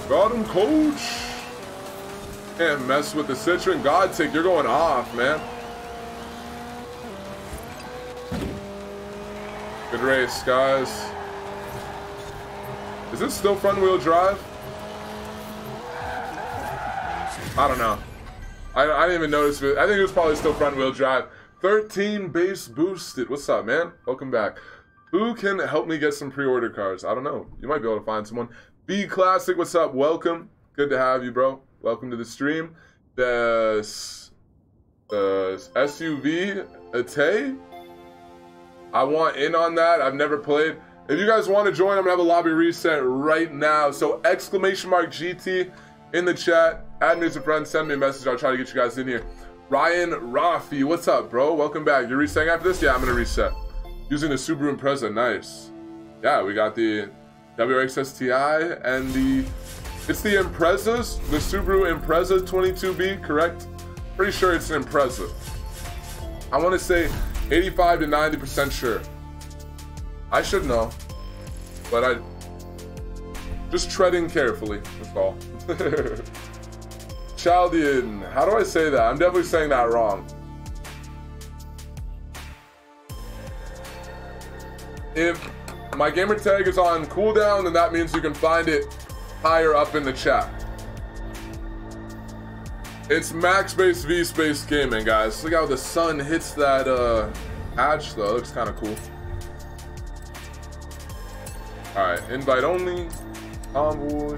Got him, coach. Can't mess with the Citroen. God tick, you're going off, man. Good race, guys. Is this still front wheel drive? I don't know. I didn't even notice it. I think it was probably still front wheel drive. 13 base boosted. What's up, man? Welcome back. Who can help me get some pre-order cars? I don't know. You might be able to find someone. B Classic, what's up? Welcome. Good to have you, bro. Welcome to the stream. The SUV Ate. I want in on that. I've never played. If you guys want to join, I'm gonna have a lobby reset right now. So !GT in the chat. Add me as a friend. Send me a message. I'll try to get you guys in here. Ryan Rafi, what's up, bro? Welcome back. You're resetting after this? Yeah, I'm gonna reset. Using the Subaru Impreza, nice. Yeah, we got the WRX STI and it's the Imprezas, the Subaru Impreza 22B, correct? Pretty sure it's an Impreza. I want to say 85 to 90% sure. I should know, but I just treading carefully, that's all. Chaldean, how do I say that? I'm definitely saying that wrong. If my gamer tag is on cooldown, then that means you can find it higher up in the chat. It's Max V Gaming, guys. Look how the sun hits that hatch, though. It looks kind of cool. Alright, invite only. Convoy.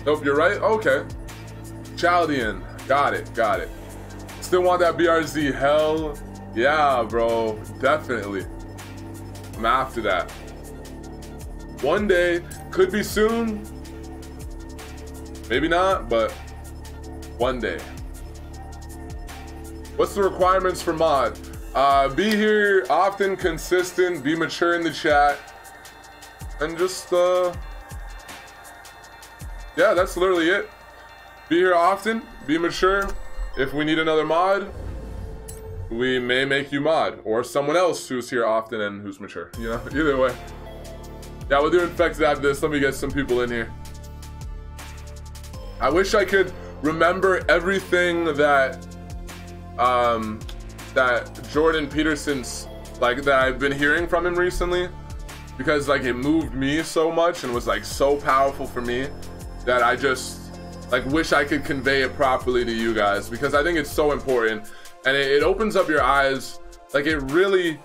Nope, you're right? Okay. Chaldean. Got it, got it. Still want that BRZ? Hell yeah, bro. Definitely. I'm after that. One day, could be soon. Maybe not, but one day. What's the requirements for mod? Be here often, consistent, be mature in the chat, and just, yeah, that's literally it. Be here often, be mature. If we need another mod, we may make you mod, or someone else who's here often and who's mature. You know, either way. Yeah, we'll do infected after this. Let me get some people in here. I wish I could remember everything that that Jordan Peterson's, like, that I've been hearing from him recently, because like it moved me so much and was like so powerful for me that I just like wish I could convey it properly to you guys, because I think it's so important and it opens up your eyes. Like, it really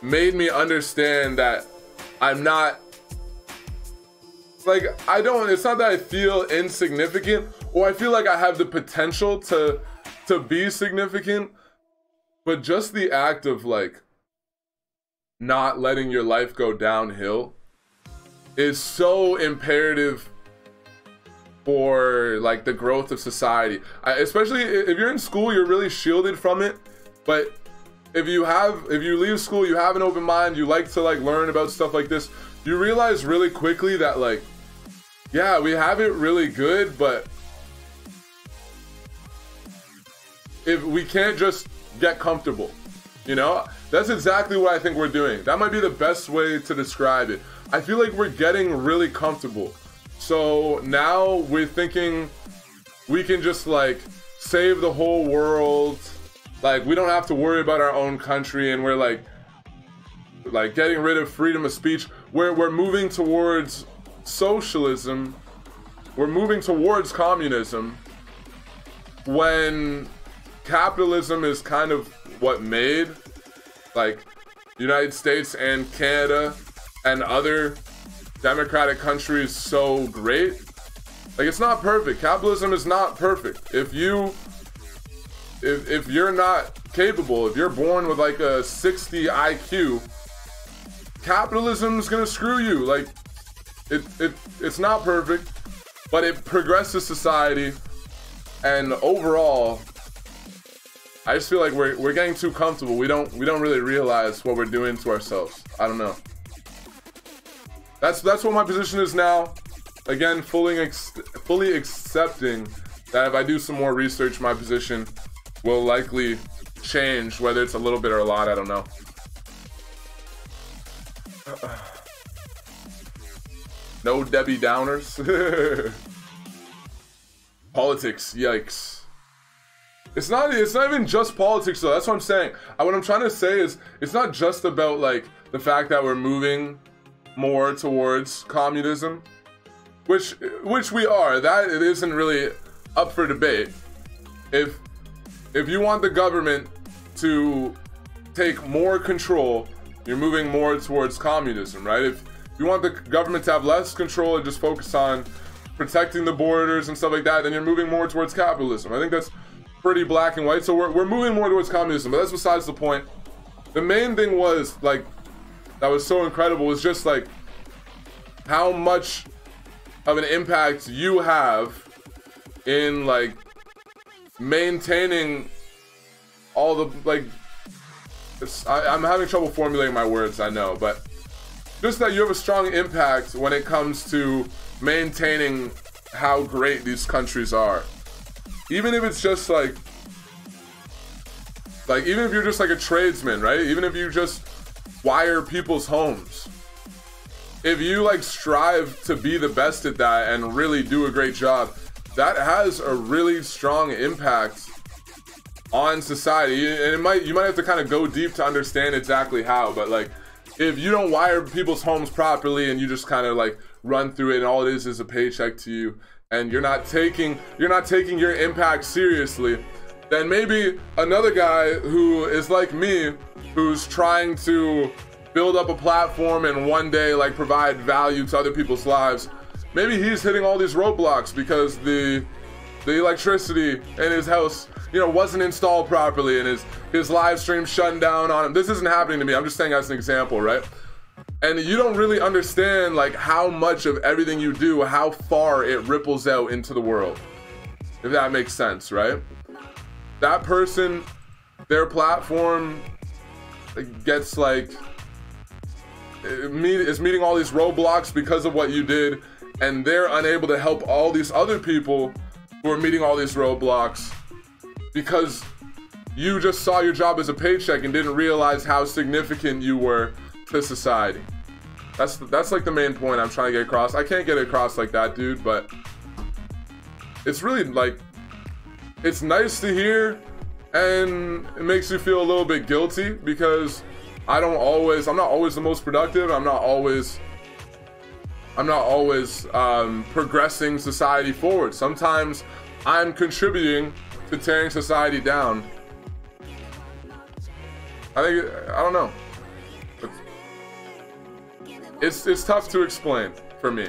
made me understand that I'm not like, it's not that I feel insignificant or I feel like I have the potential to be significant, but just the act of like not letting your life go downhill is so imperative for like the growth of society. Especially if you're in school, you're really shielded from it, but if you leave school, you have an open mind, you like to like learn about stuff like this, you realize really quickly that like, yeah, we have it really good, but if we can't just get comfortable, you know? That's exactly what I think we're doing. That might be the best way to describe it. I feel like we're getting really comfortable. So now we're thinking we can just like save the whole world. Like, we don't have to worry about our own country, and we're like getting rid of freedom of speech. We're moving towards socialism. We're moving towards communism, when capitalism is kind of what made like United States and Canada and other democratic countries so great. Like, it's not perfect. Capitalism is not perfect. If you're not capable, if you're born with like a 60 IQ, capitalism is gonna screw you. Like, it's not perfect, but it progresses society, and overall, I just feel like we're getting too comfortable. We don't really realize what we're doing to ourselves. I don't know. That's what my position is now. Again, fully accepting that if I do some more research, my position will likely change, whether it's a little bit or a lot, I don't know. No Debbie Downers. Politics, yikes. It's not even just politics though. That's what I'm saying. What I'm trying to say is it's not just about like the fact that we're moving more towards communism, which we are. That it isn't really up for debate. If you want the government to take more control, you're moving more towards communism, right? If you want the government to have less control and just focus on protecting the borders and stuff like that, then you're moving more towards capitalism. I think that's pretty black and white. So we're moving more towards communism, but that's besides the point. The main thing was like that was so incredible was just like how much of an impact you have in like maintaining all the like I'm having trouble formulating my words, I know, but just that you have a strong impact when it comes to maintaining how great these countries are. Even if it's just like even if you're just like a tradesman, right? Even if you just wire people's homes. If you like strive to be the best at that and really do a great job, that has a really strong impact on society. And you might have to kind of go deep to understand exactly how, but like if you don't wire people's homes properly and you just kind of like run through it and all it is a paycheck to you and you're not taking your impact seriously, then maybe another guy who is like me, who's trying to build up a platform and one day like provide value to other people's lives, maybe he's hitting all these roadblocks because the electricity in his house, you know, wasn't installed properly and his live stream shutting down on him. This isn't happening to me. I'm just saying as an example, right? And you don't really understand like how much of everything you do, how far it ripples out into the world. If that makes sense, right? That person, their platform gets like is meeting all these roadblocks because of what you did, and they're unable to help all these other people who are meeting all these roadblocks because you just saw your job as a paycheck and didn't realize how significant you were to society. That's like the main point I'm trying to get across. I can't get it across like that, dude, but it's really like, it's nice to hear, and it makes you feel a little bit guilty because I'm not always the most productive. I'm not always progressing society forward. Sometimes I'm contributing to tearing society down. I don't know. It's tough to explain for me.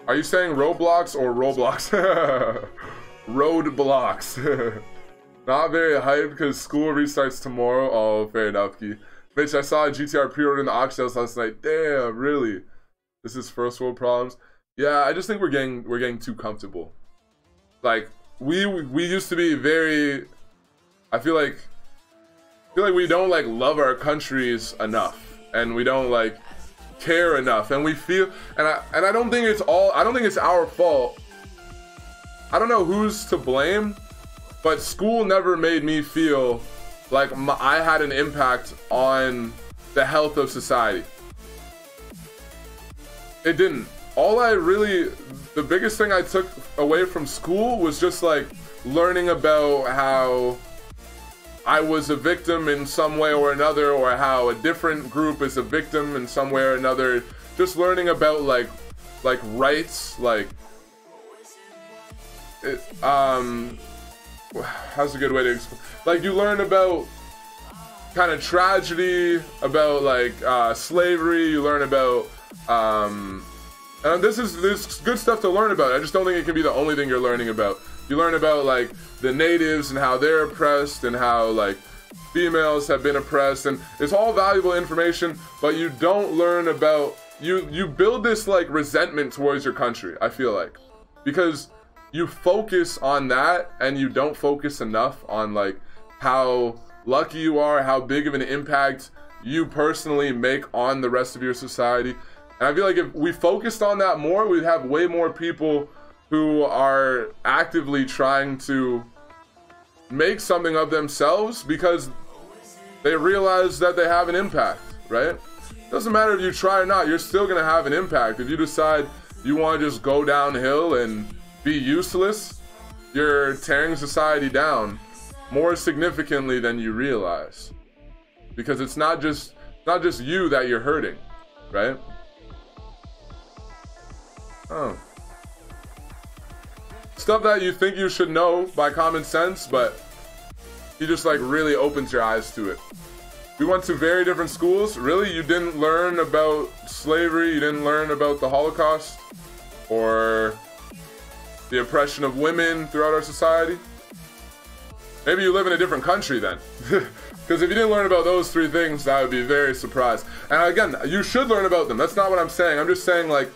Are you saying Roblox or Roblox? Roadblocks. Not very hyped because school restarts tomorrow. Oh, fair enough, Key. Bitch, I saw a GTR pre-order in the auction house last night. Damn, really? This is first world problems. Yeah, I just think we're getting too comfortable. Like we used to be very. I feel like we don't like love our countries enough, and we don't like care enough, and we feel. And I don't think it's our fault. I don't know who's to blame, but school never made me feel like I had an impact on the health of society. It didn't. The biggest thing I took away from school was just like learning about how I was a victim in some way or another, or how a different group is a victim in some way or another. Just learning about like rights, how's a good way to explain? Like you learn about kind of tragedy, about like slavery. You learn about and there's good stuff to learn about. I just don't think it can be the only thing you're learning about. You learn about like the natives and how they're oppressed and how like females have been oppressed, and it's all valuable information, but you don't learn about you build this like resentment towards your country, I feel like, because you focus on that and you don't focus enough on like how lucky you are, how big of an impact you personally make on the rest of your society. And I feel like if we focused on that more, we'd have way more people who are actively trying to make something of themselves because they realize that they have an impact. right? Doesn't matter if you try or not, you're still gonna have an impact. If you decide you want to just go downhill and be useless, you're tearing society down more significantly than you realize. Because it's not just you that you're hurting, right? Oh. Stuff that you think you should know by common sense, but he just like really opens your eyes to it. We went to very different schools. Really? You didn't learn about slavery? You didn't learn about the Holocaust? Or the oppression of women throughout our society? Maybe you live in a different country then. Because if you didn't learn about those three things, I would be very surprised. And again, you should learn about them. That's not what I'm saying. I'm just saying, like,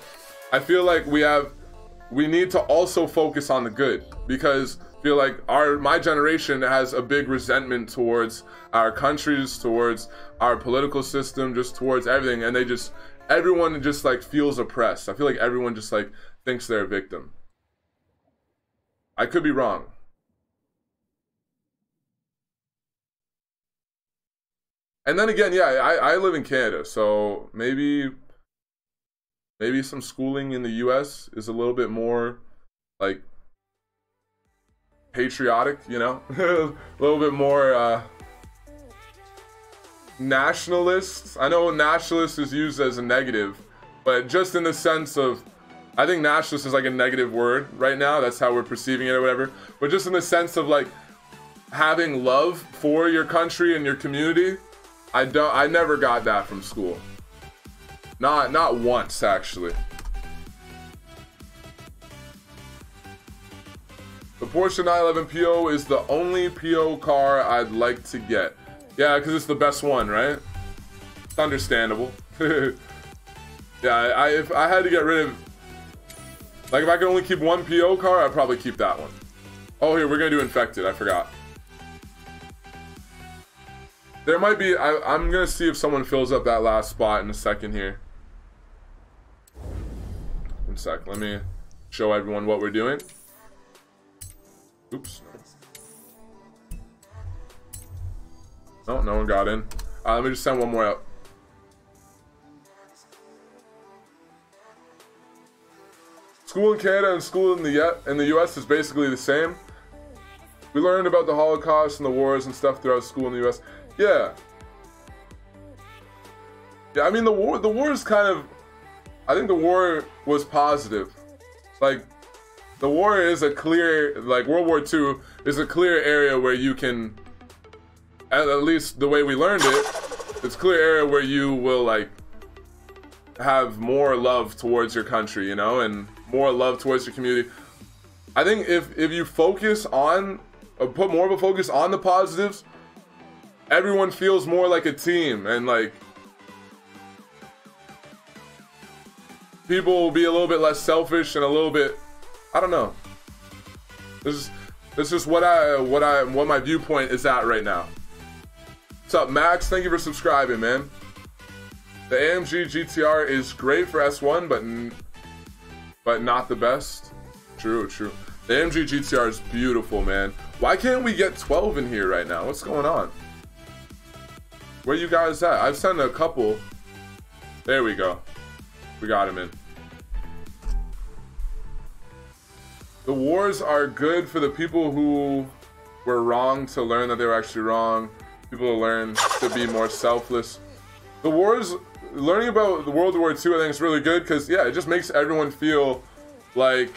I feel like we need to also focus on the good, because I feel like my generation has a big resentment towards our countries, towards our political system, just towards everything, and everyone just like feels oppressed. I feel like everyone just like thinks they're a victim. I could be wrong. And then again, yeah, I live in Canada, so maybe some schooling in the US is a little bit more like patriotic, you know? A little bit more nationalist. I know nationalist is used as a negative, but just in the sense of, I think nationalist is like a negative word right now. That's how we're perceiving it or whatever. But just in the sense of like having love for your country and your community, I never got that from school. Not once, actually. The Porsche 911 PO is the only PO car I'd like to get. Yeah, because it's the best one, right? It's understandable. Yeah, if I had to get rid of... Like, if I could only keep one PO car, I'd probably keep that one. Oh, here, we're going to do infected. I forgot. There might be... I'm going to see if someone fills up that last spot in a second here. One sec. Let me show everyone what we're doing. Oops. No, no one got in. Let me just send one more out. School in Canada and school in the US is basically the same. We learned about the Holocaust and the wars and stuff throughout school in the US. Yeah. Yeah, I mean the war is kind of, I think the war was positive. Like, the war is a clear, like World War II is a clear area where you can, at least the way we learned it, it's a clear area where you will like have more love towards your country, you know, and more love towards your community. I think if you focus on, put more of a focus on the positives, everyone feels more like a team, and like people will be a little bit less selfish and a little bit, I don't know. This is just what my viewpoint is at right now. What's up, Max? Thank you for subscribing, man. The AMG GTR is great for S1, but not the best. True, true. The AMG GTR is beautiful, man. Why can't we get 12 in here right now? What's going on? Where you guys at? I've sent a couple. There we go. We got him in. The wars are good for the people who were wrong to learn that they were actually wrong. People who learn to be more selfless. The wars, learning about the World War II, I think is really good because, yeah, it just makes everyone feel like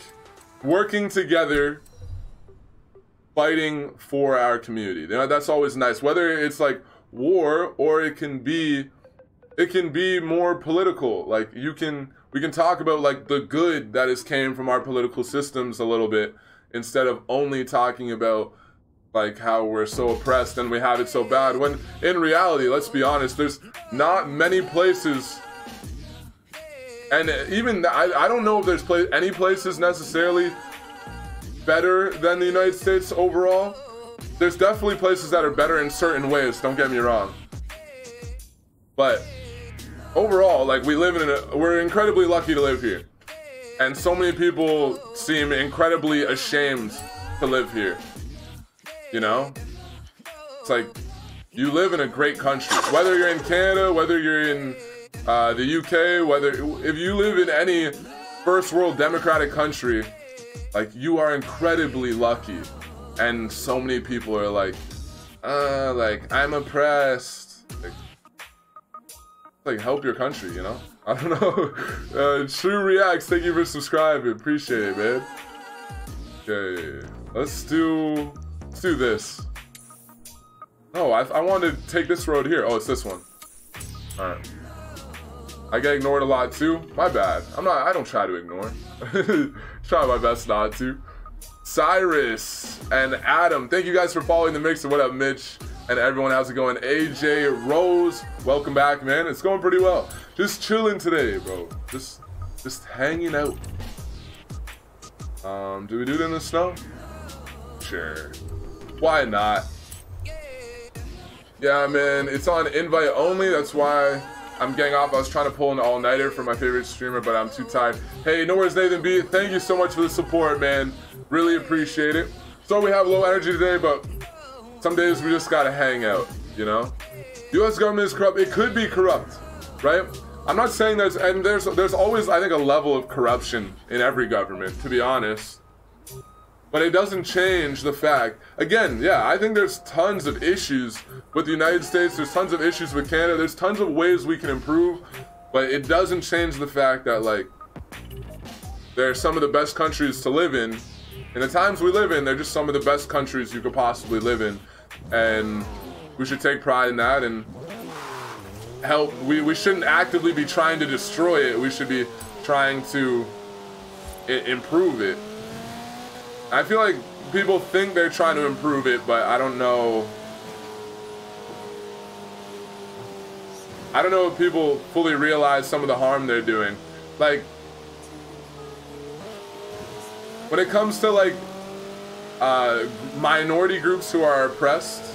working together, fighting for our community. You know, that's always nice. Whether it's like war or it can be more political. Like we can talk about like the good that has came from our political systems a little bit, instead of only talking about like how we're so oppressed and we have it so bad, when in reality, let's be honest, there's not many places, and even I don't know if there's any places necessarily better than the United States overall. There's definitely places that are better in certain ways, don't get me wrong, but overall, like, we're incredibly lucky to live here. And so many people seem incredibly ashamed to live here. You know? It's like, you live in a great country. Whether you're in Canada, whether you're in the UK, if you live in any first world democratic country, like, you are incredibly lucky. And so many people are like I'm oppressed. Like help your country, you know? I don't know. True Reacts, thank you for subscribing. Appreciate it, man. Okay, let's do this. Oh, I wanted to take this road here. Oh, it's this one. All right. I get ignored a lot too. My bad. I don't try to ignore. Try my best not to. Cyrus and Adam, thank you guys for following the mix. What up, Mitch? And everyone, how's it going? AJ Rose, welcome back, man. It's going pretty well. Just chilling today, bro. Just hanging out. Do we do it in the snow? Sure. Why not? Yeah, man, it's on invite only. That's why I'm getting off. I was trying to pull an all-nighter for my favorite streamer, but I'm too tired. Hey, no worries, Nathan B. Thank you so much for the support, man. Really appreciate it. So we have low energy today, but some days we just gotta hang out, you know? U.S. government is corrupt. It could be corrupt, right? I'm not saying there's always, I think, a level of corruption in every government, to be honest. But it doesn't change the fact, again, yeah, I think there's tons of issues with the United States, there's tons of issues with Canada, there's tons of ways we can improve, but it doesn't change the fact that, like, they're some of the best countries to live in. In the times we live in, they're just some of the best countries you could possibly live in. And we should take pride in that and help. We shouldn't actively be trying to destroy it. We should be trying to improve it. I feel like people think they're trying to improve it, but I don't know. I don't know if people fully realize some of the harm they're doing. Like, when it comes to, like, minority groups who are oppressed,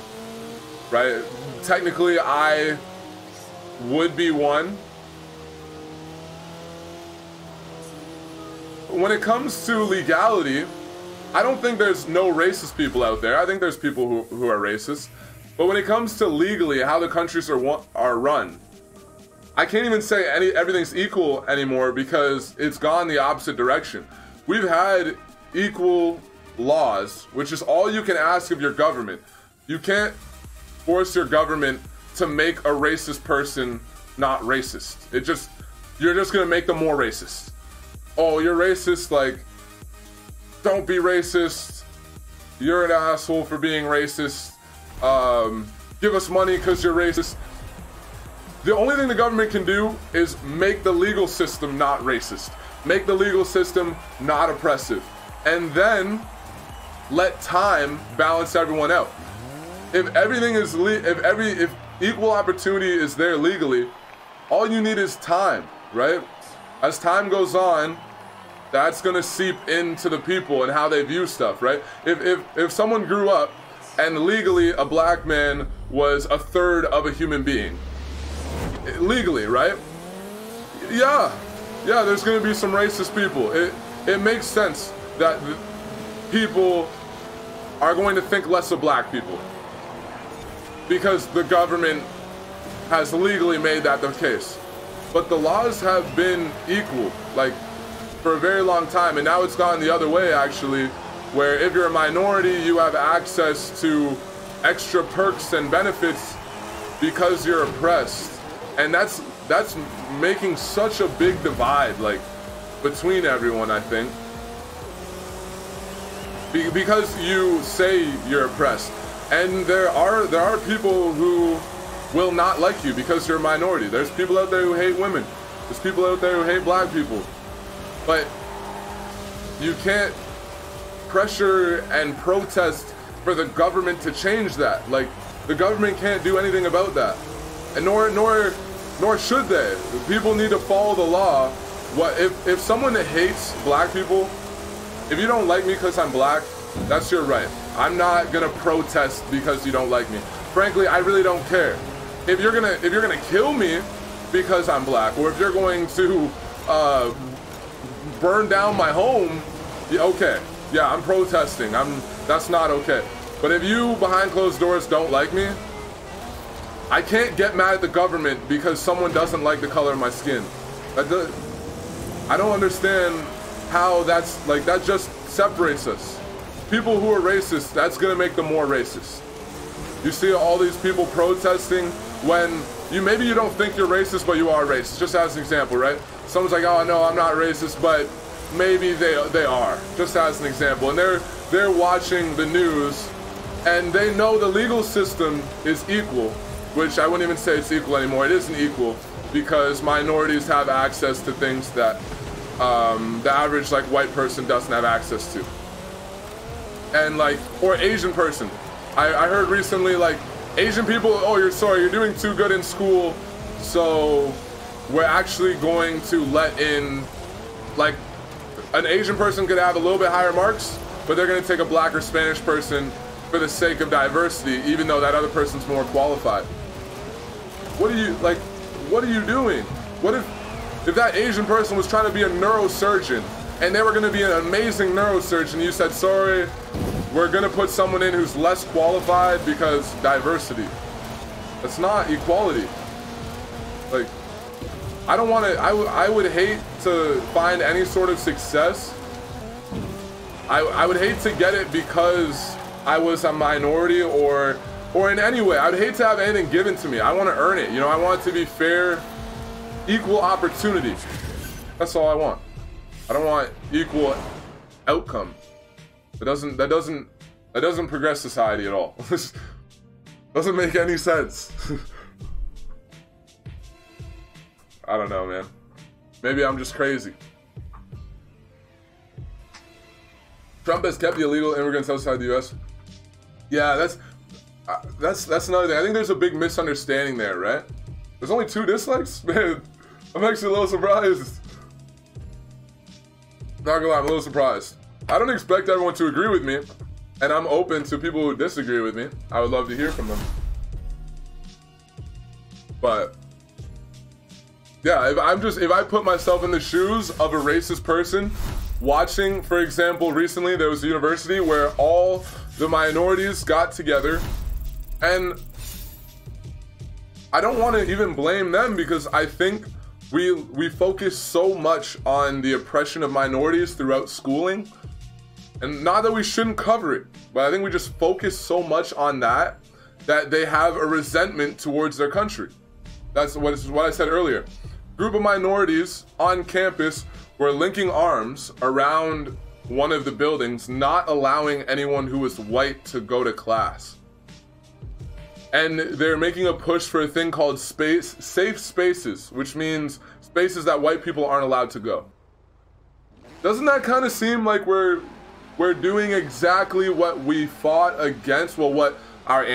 right? Technically, I would be one. When it comes to legality, I don't think there's no racist people out there. I think there's people who are racist. But when it comes to legally, how the countries are run, I can't even say everything's equal anymore because it's gone the opposite direction. We've had equal laws, which is all you can ask of your government. You can't force your government to make a racist person not racist. You're just gonna make them more racist. Oh, you're racist, like, don't be racist. You're an asshole for being racist. Give us money because you're racist. The only thing the government can do is make the legal system not racist. Make the legal system not oppressive. And then let time balance everyone out. If everything is if equal opportunity is there legally, all you need is time, right? As time goes on, that's gonna seep into the people and how they view stuff, right? If someone grew up and legally a black man was a third of a human being, legally, right? Yeah, there's gonna be some racist people. It makes sense that people are going to think less of black people because the government has legally made that the case. But the laws have been equal, like, for a very long time, and now it's gone the other way, actually, where if you're a minority, you have access to extra perks and benefits because you're oppressed. And that's making such a big divide, like, between everyone, I think. Because you say you're oppressed. And there are people who will not like you because you're a minority. There's people out there who hate women. There's people out there who hate black people. But you can't pressure and protest for the government to change that. Like, the government can't do anything about that. And nor should they. People need to follow the law. What if someone that hates black people, if you don't like me because I'm black, that's your right. I'm not gonna protest because you don't like me. Frankly, I really don't care. If you're gonna kill me because I'm black, or if you're going to burn down my home, yeah, okay, yeah, I'm protesting. That's not okay. But if you behind closed doors don't like me, I can't get mad at the government because someone doesn't like the color of my skin. I don't understand how that's like, that just separates us. People who are racist, that's gonna make them more racist. You see all these people protesting when maybe you don't think you're racist, but you are racist. Just as an example, right? Someone's like, oh no, I'm not racist, but maybe they are. Just as an example, and they're watching the news, and they know the legal system is equal, which I wouldn't even say it's equal anymore. It isn't equal because minorities have access to things that the average like white person doesn't have access to, and like, or Asian person. I heard recently, like, Asian people, oh, you're doing too good in school, so we're actually going to let in, like, an Asian person could have a little bit higher marks, but they're going to take a black or Spanish person for the sake of diversity, even though that other person's more qualified. What are you doing? What if that Asian person was trying to be a neurosurgeon, and they were going to be an amazing neurosurgeon, you said, sorry, we're gonna put someone in who's less qualified because diversity. That's not equality. Like, I don't want to, I would hate to find any sort of success. I would hate to get it because I was a minority or in any way. I'd hate to have anything given to me. I want to earn it. You know, I want it to be fair, equal opportunity. That's all I want. I don't want equal outcome. That doesn't progress society at all. Doesn't make any sense. I don't know, man. Maybe I'm just crazy. Trump has kept the illegal immigrants outside the U.S. Yeah, that's another thing. I think there's a big misunderstanding there, right? There's only 2 dislikes? Man, I'm actually a little surprised. Not gonna lie, I'm a little surprised. I don't expect everyone to agree with me, and I'm open to people who disagree with me. I would love to hear from them. But yeah, if I put myself in the shoes of a racist person watching, for example, recently there was a university where all the minorities got together, and I don't want to even blame them because I think we focus so much on the oppression of minorities throughout schooling. And not that we shouldn't cover it, but I think we just focus so much on that they have a resentment towards their country. That's what I said earlier. Group of minorities on campus were linking arms around one of the buildings, not allowing anyone who was white to go to class. And they're making a push for a thing called safe spaces, which means spaces that white people aren't allowed to go. Doesn't that kind of seem like we're doing exactly what we fought against? Well, what our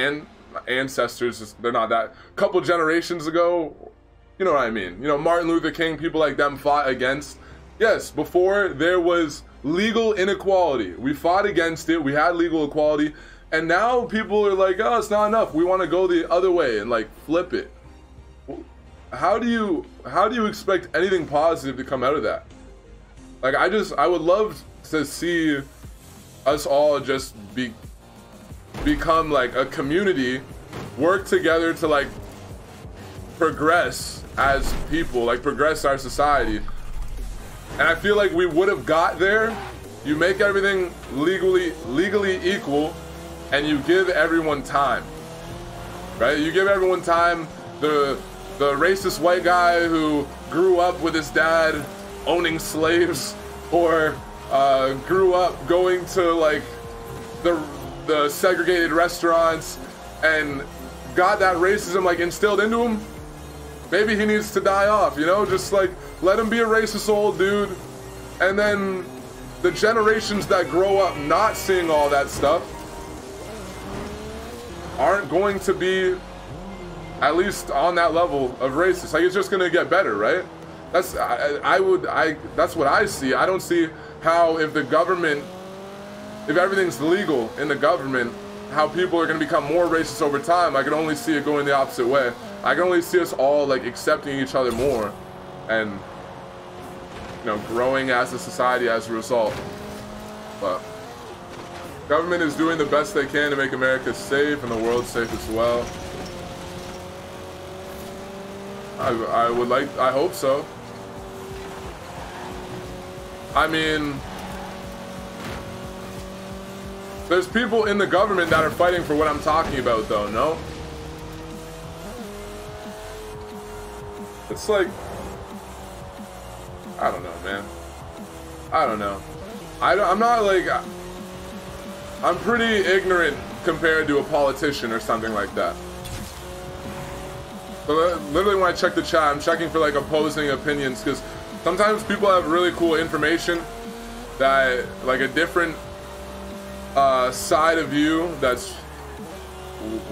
ancestors, they're not that, couple generations ago, you know what I mean? You know, Martin Luther King, people like them fought against. Yes, before there was legal inequality. We fought against it, we had legal equality, and now people are like, oh, it's not enough. We want to go the other way and like flip it. How do you expect anything positive to come out of that? Like, I would love to see us all just become like a community, work together to like progress as people, like progress our society. And I feel like we would have got there. You make everything legally equal, and you give everyone time, right? You give everyone time. The racist white guy who grew up with his dad owning slaves, or grew up going to like the segregated restaurants and got that racism like instilled into him, maybe he needs to die off, you know? Just like let him be a racist old dude, and then the generations that grow up not seeing all that stuff aren't going to be at least on that level of racist. Like, it's just gonna get better, right? That's that's what I see. I don't see how if everything's legal in the government, how people are gonna become more racist over time. I can only see it going the opposite way. I can only see us all like accepting each other more and, you know, growing as a society as a result. But government is doing the best they can to make America safe and the world safe as well. I hope so. I mean, there's people in the government that are fighting for what I'm talking about, though, no? It's like, I don't know, man. I don't know. I'm not like, I'm pretty ignorant compared to a politician or something like that. So literally when I check the chat, I'm checking for like opposing opinions, because sometimes people have really cool information that, like a different side of you that's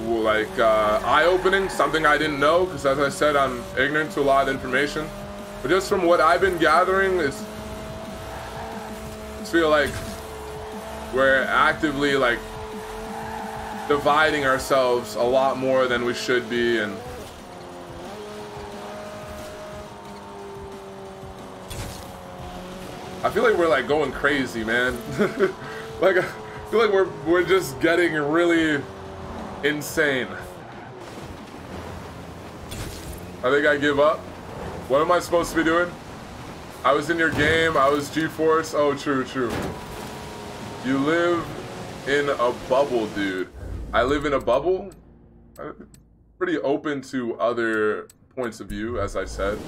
like eye-opening, something I didn't know, because as I said, I'm ignorant to a lot of information. But just from what I've been gathering, I feel like we're actively like dividing ourselves a lot more than we should be, and I feel like we're like going crazy, man. Like I feel like we're just getting really insane. I think I give up. What am I supposed to be doing? I was in your game. I was G-Force. Oh, true, true. You live in a bubble, dude. I live in a bubble. I'm pretty open to other points of view, as I said.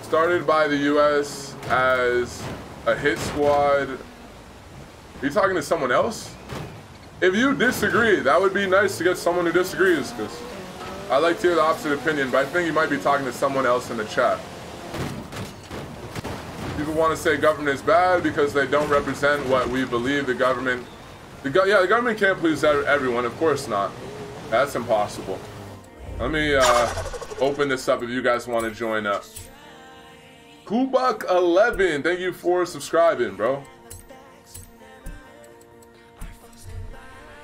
Started by the US as a hit squad. Are you talking to someone else? If you disagree, that would be nice to get someone who disagrees, because I like to hear the opposite opinion, but I think you might be talking to someone else in the chat. People want to say government is bad because they don't represent what we believe the government... the government can't please everyone, of course not. That's impossible. Let me open this up if you guys want to join up. Kubak11, thank you for subscribing, bro.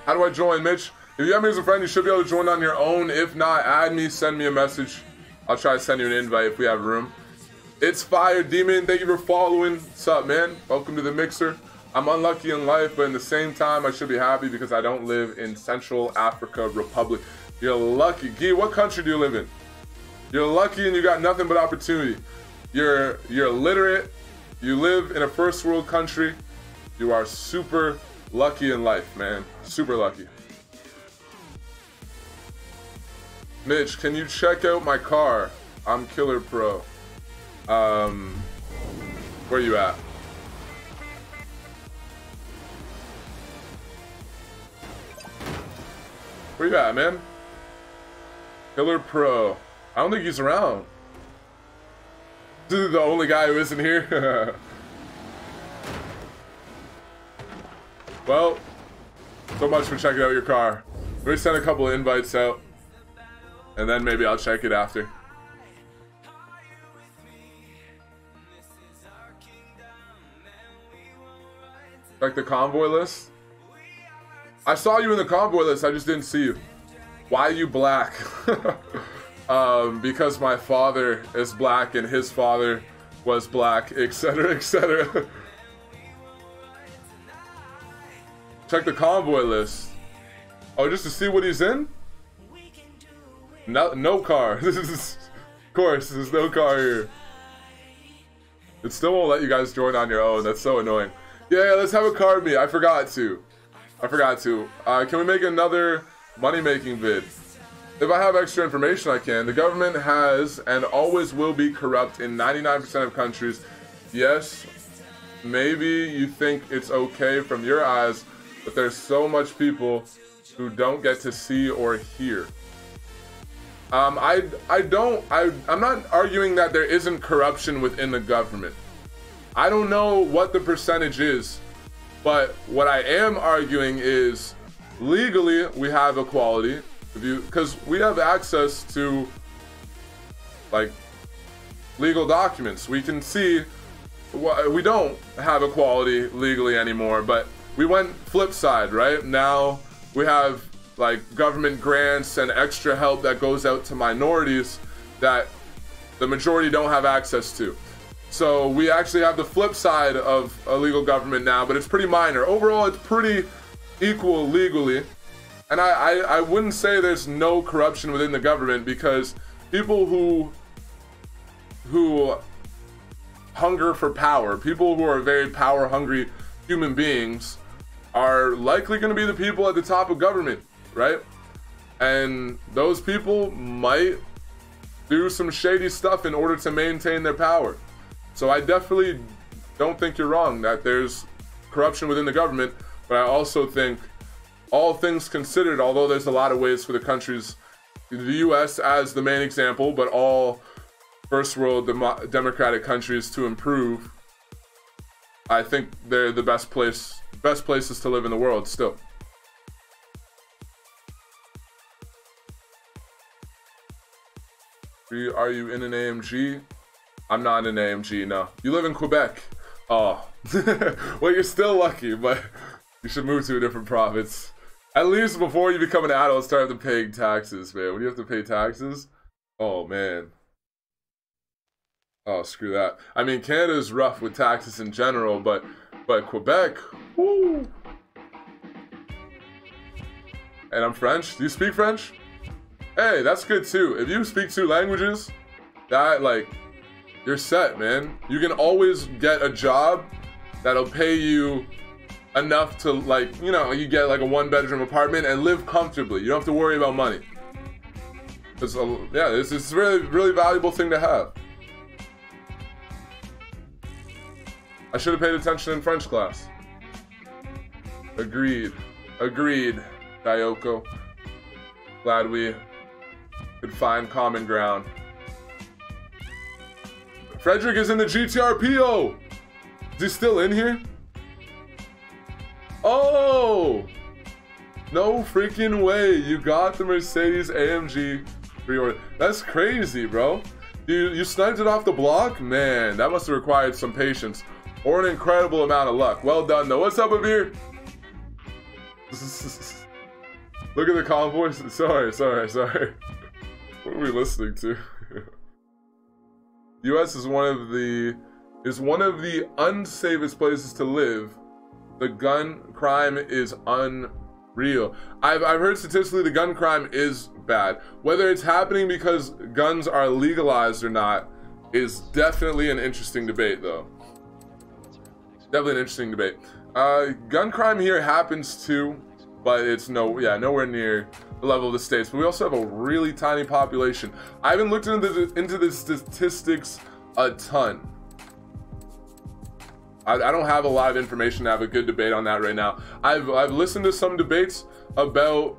How do I join, Mitch? If you have me as a friend, you should be able to join on your own. If not, add me, send me a message. I'll try to send you an invite if we have room. It's Fire Demon, thank you for following. What's up, man? Welcome to the mixer. I'm unlucky in life, but in the same time, I should be happy because I don't live in Central Africa Republic. You're lucky. Guy, what country do you live in? You're lucky and you got nothing but opportunity. You're literate. You live in a first world country. You are super lucky in life, man. Super lucky. Mitch, can you check out my car? I'm Killer Pro. Where you at? Where you at, man? Killer Pro. I don't think he's around. This is the only guy who isn't here. Well, so much for checking out your car. Let me send a couple of invites out, and then maybe I'll check it after. Like the convoy list? I saw you in the convoy list, I just didn't see you. Why are you black? Because my father is black and his father was black, etc., etc. Check the convoy list. Oh, just to see what he's in? No car. This is, of course, there's no car here. It still won't let you guys join on your own. That's so annoying. Yeah, let's have a card meet. I forgot to. Can we make another money-making vid? If I have extra information, I can. The government has and always will be corrupt in 99% of countries. Yes, maybe you think it's okay from your eyes, but there's so much people who don't get to see or hear. I'm not arguing that there isn't corruption within the government. I don't know what the percentage is, but what I am arguing is legally we have equality, because we have access to like legal documents. We can see we don't have equality legally anymore, but we went flip side, right? Now we have like government grants and extra help that goes out to minorities that the majority don't have access to. So we actually have the flip side of a legal government now, but it's pretty minor. Overall, it's pretty equal legally. And I wouldn't say there's no corruption within the government, because people who hunger for power, people who are very power hungry human beings, are likely going to be the people at the top of government, right? And those people might do some shady stuff in order to maintain their power. So I definitely don't think you're wrong that there's corruption within the government, but I also think, all things considered, although there's a lot of ways for the countries, the US as the main example, but all first world democratic countries to improve, I think they're the best places to live in the world still. Are you in an AMG? I'm not in an AMG, no. You live in Quebec. Oh. Well, you're still lucky, but you should move to a different province. At least before you become an adult, start to paying taxes, man. When you have to pay taxes, oh, man. Oh, screw that. I mean, Canada's rough with taxes in general, but Quebec, woo. And I'm French. Do you speak French? Hey, that's good too. If you speak 2 languages, that, like, you're set, man. You can always get a job that'll pay you enough to, like, you know, you get like a 1-bedroom apartment and live comfortably. You don't have to worry about money. It's yeah, it's a really valuable thing to have. I should have paid attention in French class. Agreed, Dayoko. Glad we could find common ground. Frederick is in the GTRPO. Is he still in here? Oh! No freaking way. You got the Mercedes AMG pre-order. That's crazy, bro. You sniped it off the block? Man, that must have required some patience or an incredible amount of luck. Well done, though. What's up, Amir? Look at the convoy. Sorry. What are we listening to? US is one of the unsafest places to live. The gun crime is unreal. I've heard statistically the gun crime is bad. Whether it's happening because guns are legalized or not is definitely an interesting debate, though. Definitely an interesting debate. Gun crime here happens too, but it's nowhere near the level of the States. But we also have a really tiny population. I haven't looked into the statistics a ton. I don't have a lot of information to have a good debate on that right now. I've listened to some debates about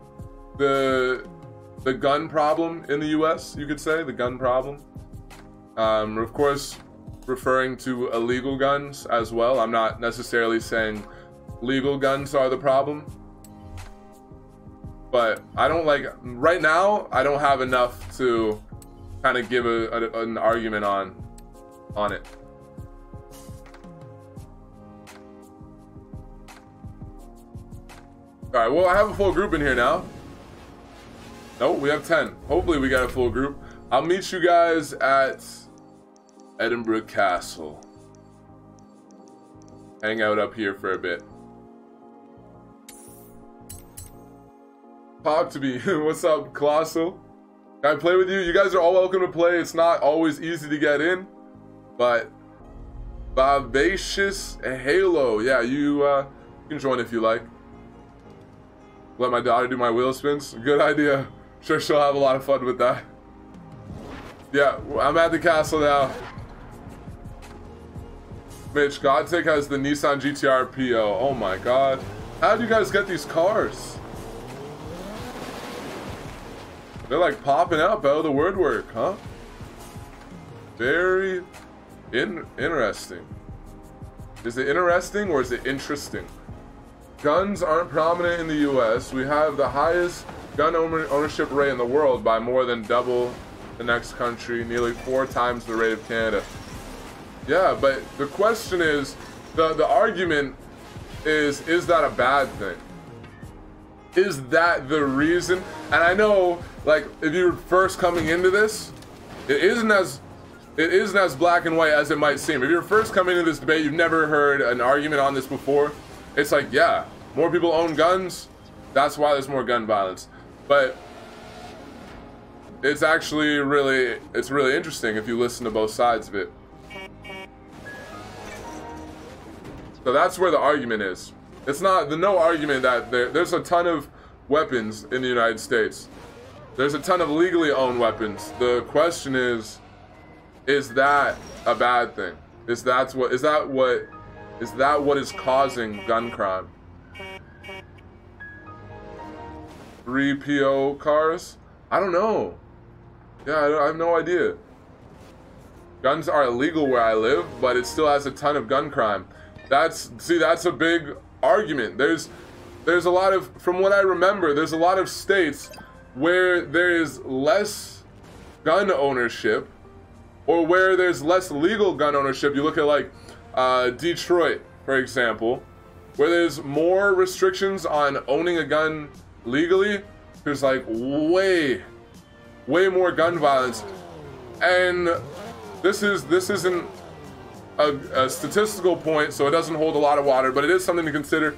the gun problem in the US, you could say, the gun problem. Of course, referring to illegal guns as well. I'm not necessarily saying legal guns are the problem. But I don't right now, I don't have enough to kind of give an argument on it. All right, well, I have a full group in here now. No, we have 10. Hopefully we got a full group. I'll meet you guys at Edinburgh Castle. Hang out up here for a bit. Talk to me. What's up, Colossal? Can I play with you? You guys are all welcome to play. It's not always easy to get in, but Vivacious Halo. Yeah, you can join if you like. Let my daughter do my wheel spins. Good idea. Sure, she'll have a lot of fun with that. Yeah, I'm at the castle now. Mitch, Godtake has the Nissan GTR PO. Oh my god. How do you guys get these cars? They're like popping up out of the woodwork, huh? Very interesting. Is it interesting or is it interesting? Guns aren't prominent in the US. We have the highest gun ownership rate in the world by more than double the next country, nearly 4 times the rate of Canada. Yeah, but the question is, the argument is that a bad thing? Is that the reason? And I know, like, if you're first coming into this, it isn't as black and white as it might seem. If you're first coming into this debate, you've never heard an argument on this before, it's like, yeah, more people own guns, that's why there's more gun violence. But it's actually really interesting if you listen to both sides of it. So that's where the argument is. It's not no argument that there's a ton of weapons in the United States. There's a ton of legally owned weapons. The question is that a bad thing? Is that what is causing gun crime? 3PO cars? I don't know. Yeah, I have no idea. Guns are illegal where I live, but it still has a ton of gun crime. That's a big argument. There's a lot of, from what I remember, there's a lot of states where there is less gun ownership, or where there's less legal gun ownership. You look at like Detroit, for example, where there's more restrictions on owning a gun legally. There's like way more gun violence, and this isn't a statistical point, so it doesn't hold a lot of water, but it is something to consider.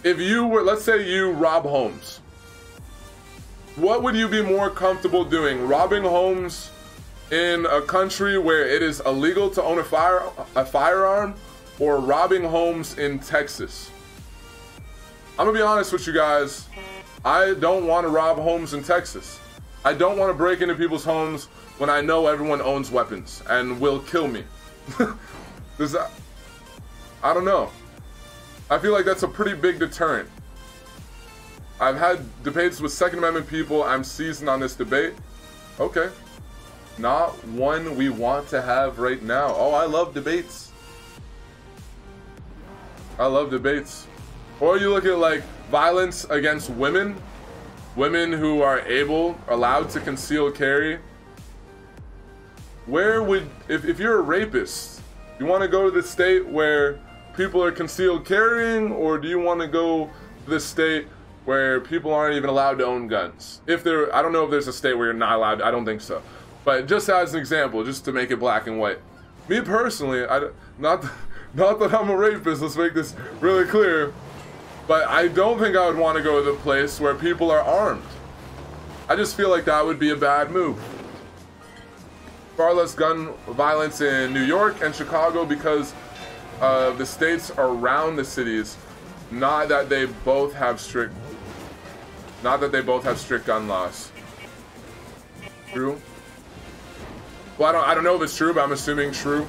If you were, let's say you rob homes, what would you be more comfortable doing? Robbing homes in a country where it is illegal to own a firearm, or robbing homes in Texas? I'm gonna be honest with you guys. I don't want to rob homes in Texas. I don't want to break into people's homes when I know everyone owns weapons and will kill me. I don't know. I feel like that's a pretty big deterrent. I've had debates with Second Amendment people. I'm seasoned on this debate. Okay. Not one we want to have right now. Oh, I love debates. I love debates. Or you look at like violence against women. Women who are allowed to conceal carry. Where would, if you're a rapist, you want to go to the state where people are concealed carrying, or do you want to go to the state where people aren't even allowed to own guns? I don't know if there's a state where you're not allowed. I don't think so. But just as an example, just to make it black and white. Me personally, not that I'm a rapist, let's make this really clear, but I don't think I would want to go to the place where people are armed. I just feel like that would be a bad move. Far less gun violence in New York and Chicago because of the states around the cities. Not that they both have strict gun laws. True. Well, I don't know if it's true, but I'm assuming true.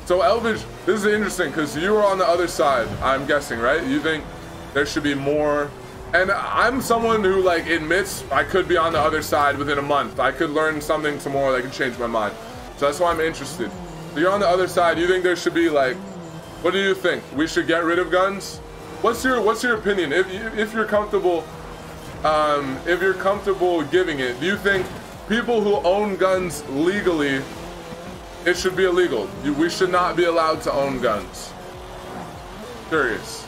So Elvidge, this is interesting because you are on the other side, I'm guessing, right? You think there should be more, and I'm someone who like admits I could be on the other side within a month. I could learn something tomorrow that could change my mind. So that's why I'm interested. So you're on the other side. You think there should be like, what do you think? We should get rid of guns? What's your opinion? If you're comfortable, giving it, do you think people who own guns legally, it should be illegal? We should not be allowed to own guns. Curious.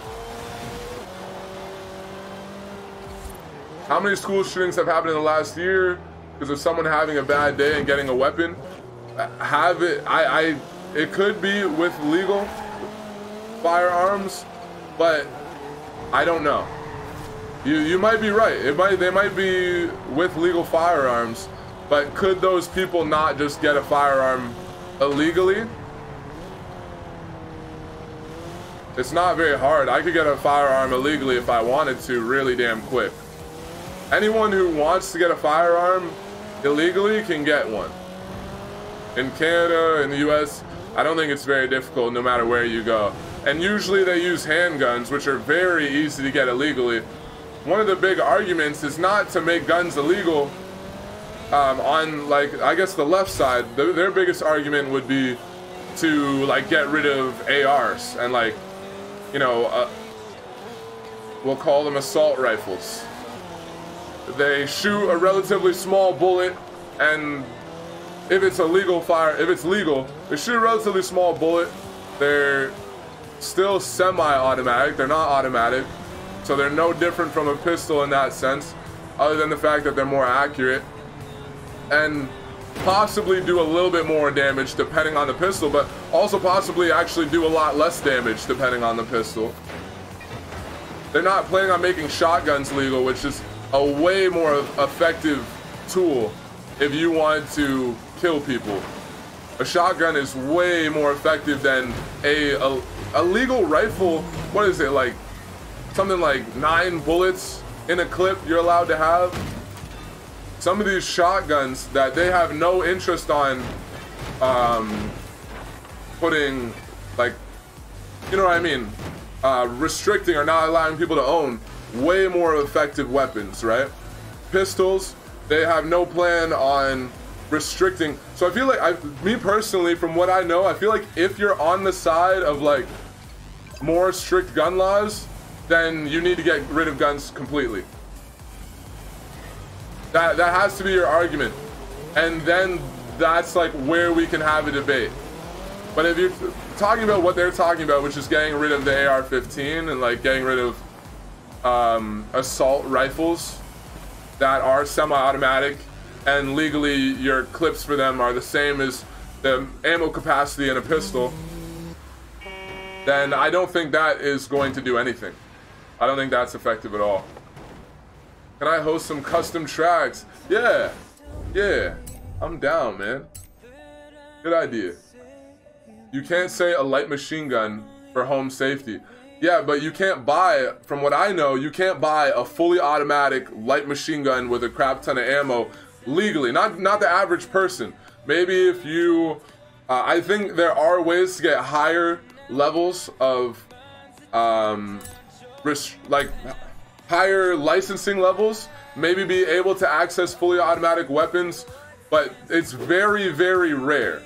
How many school shootings have happened in the last year because of someone having a bad day and getting a weapon? It could be with legal firearms, but I don't know. You might be right. They might be with legal firearms, but could those people not just get a firearm illegally? It's not very hard. I could get a firearm illegally if I wanted to, really damn quick. Anyone who wants to get a firearm illegally can get one. In Canada, in the US, I don't think it's very difficult no matter where you go. And usually they use handguns, which are very easy to get illegally. One of the big arguments is not to make guns illegal. On like, I guess the left side, their biggest argument would be to like get rid of ARs and like, you know, we'll call them assault rifles. They shoot a relatively small bullet, and if it's legal, they shoot a relatively small bullet. They're still semi-automatic. They're not automatic, so they're no different from a pistol in that sense, other than the fact that they're more accurate and possibly do a little bit more damage depending on the pistol, but also possibly actually do a lot less damage depending on the pistol. They're not planning on making shotguns legal, which is a way more effective tool if you want to kill people. A shotgun is way more effective than a legal rifle. What is it, like something like 9 bullets in a clip you're allowed to have? Some of these shotguns that they have no interest on putting, like, you know what I mean, restricting or not allowing people to own, way more effective weapons, right? Pistols, they have no plan on restricting. So I feel like, me personally, from what I know, I feel like if you're on the side of like more strict gun laws, then you need to get rid of guns completely. That has to be your argument, and then that's like where we can have a debate. But if you're talking about what they're talking about, which is getting rid of the AR-15 and like getting rid of assault rifles that are semi-automatic, and legally your clips for them are the same as the ammo capacity in a pistol, then I don't think that is going to do anything. I don't think that's effective at all. Can I host some custom tracks? Yeah, I'm down, man. Good idea. You can't say a light machine gun for home safety. Yeah, but you can't buy, from what I know, you can't buy a fully automatic light machine gun with a crap ton of ammo legally. Not the average person. Maybe if you, I think there are ways to get higher levels of, like higher licensing levels, maybe be able to access fully automatic weapons, but it's very, very rare.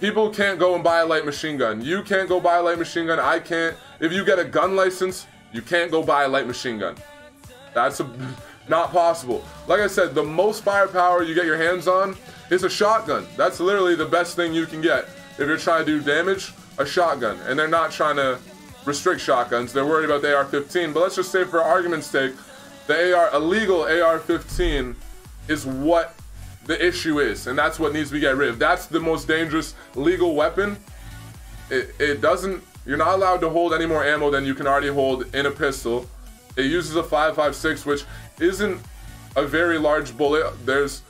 People can't go and buy a light machine gun. You can't go buy a light machine gun. I can't. If you get a gun license, you can't go buy a light machine gun. That's not possible. Like I said, the most firepower you get your hands on is a shotgun. That's literally the best thing you can get. If you're trying to do damage, a shotgun. And they're not trying to restrict shotguns. They're worried about the AR-15. But let's just say, for argument's sake, the illegal AR-15 is what the issue is, and that's what needs to be get rid of. That's the most dangerous legal weapon. It doesn't, you're not allowed to hold any more ammo than you can already hold in a pistol. It uses a 5.56, which isn't a very large bullet. There's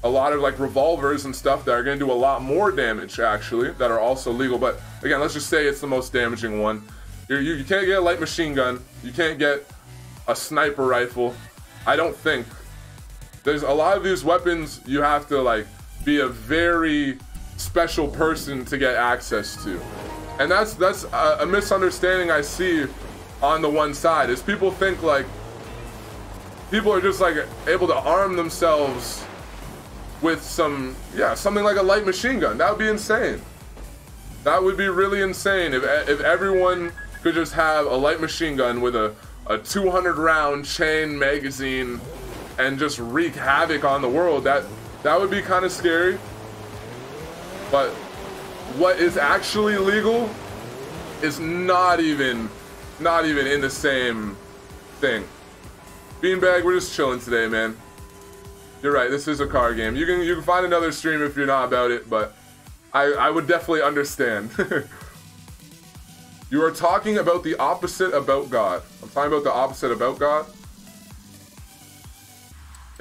a lot of like revolvers and stuff that are going to do a lot more damage, actually, that are also legal. But again, let's just say it's the most damaging one. You can't get a light machine gun. You can't get a sniper rifle. I don't think. There's a lot of these weapons you have to like be a very special person to get access to. And that's a misunderstanding I see on the one side, is people think like people are just like able to arm themselves with some, something like a light machine gun. That would be insane. That would be really insane if everyone could just have a light machine gun with a 200 round chain magazine and just wreak havoc on the world. That would be kind of scary. But what is actually legal is not even in the same thing. Beanbag, we're just chilling today, man. You're right, this is a car game. You can find another stream if you're not about it, but I would definitely understand. You are talking about the opposite about God. I'm talking about the opposite about God.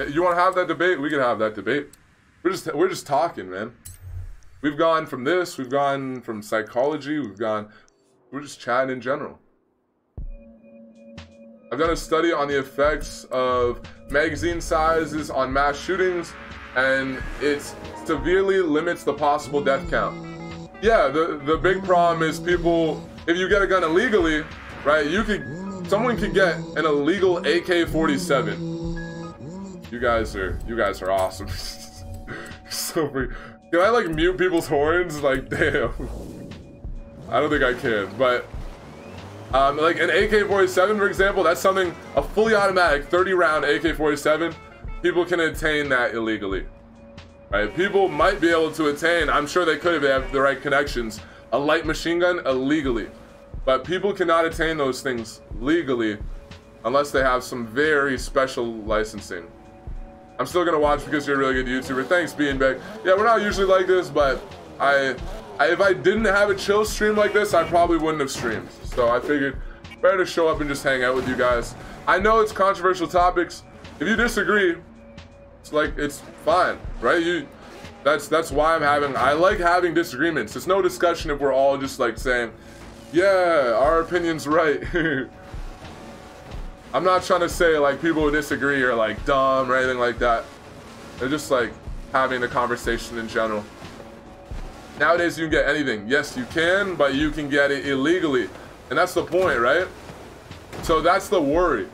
You want to have that debate? We can have that debate. We're just talking, man. We've gone from this, we've gone from psychology, we're just chatting in general. I've done a study on the effects of magazine sizes on mass shootings, and it severely limits the possible death count. Yeah, the big problem is people, if you get a gun illegally, right, someone could get an illegal AK-47. You guys are awesome. So free. Can I like mute people's horns? Like, damn. I don't think I can, but like an AK-47, for example, that's something, a fully automatic 30 round AK-47, people can attain that illegally, right? People might be able to attain, I'm sure they could if they have the right connections, a light machine gun illegally, but people cannot attain those things legally unless they have some very special licensing. I'm still gonna watch because you're a really good YouTuber. Thanks, Beanbag. Yeah, we're not usually like this, but if I didn't have a chill stream like this, I probably wouldn't have streamed. So I figured better to show up and just hang out with you guys. I know it's controversial topics. If you disagree, It's like, it's fine, right? That's why I like having disagreements. It's no discussion if we're all just like saying, yeah, our opinion's right. I'm not trying to say like people who disagree are like dumb or anything like that. They're just like having a conversation in general. Nowadays you can get anything. Yes, you can, but you can get it illegally. And that's the point, right? So that's the worry.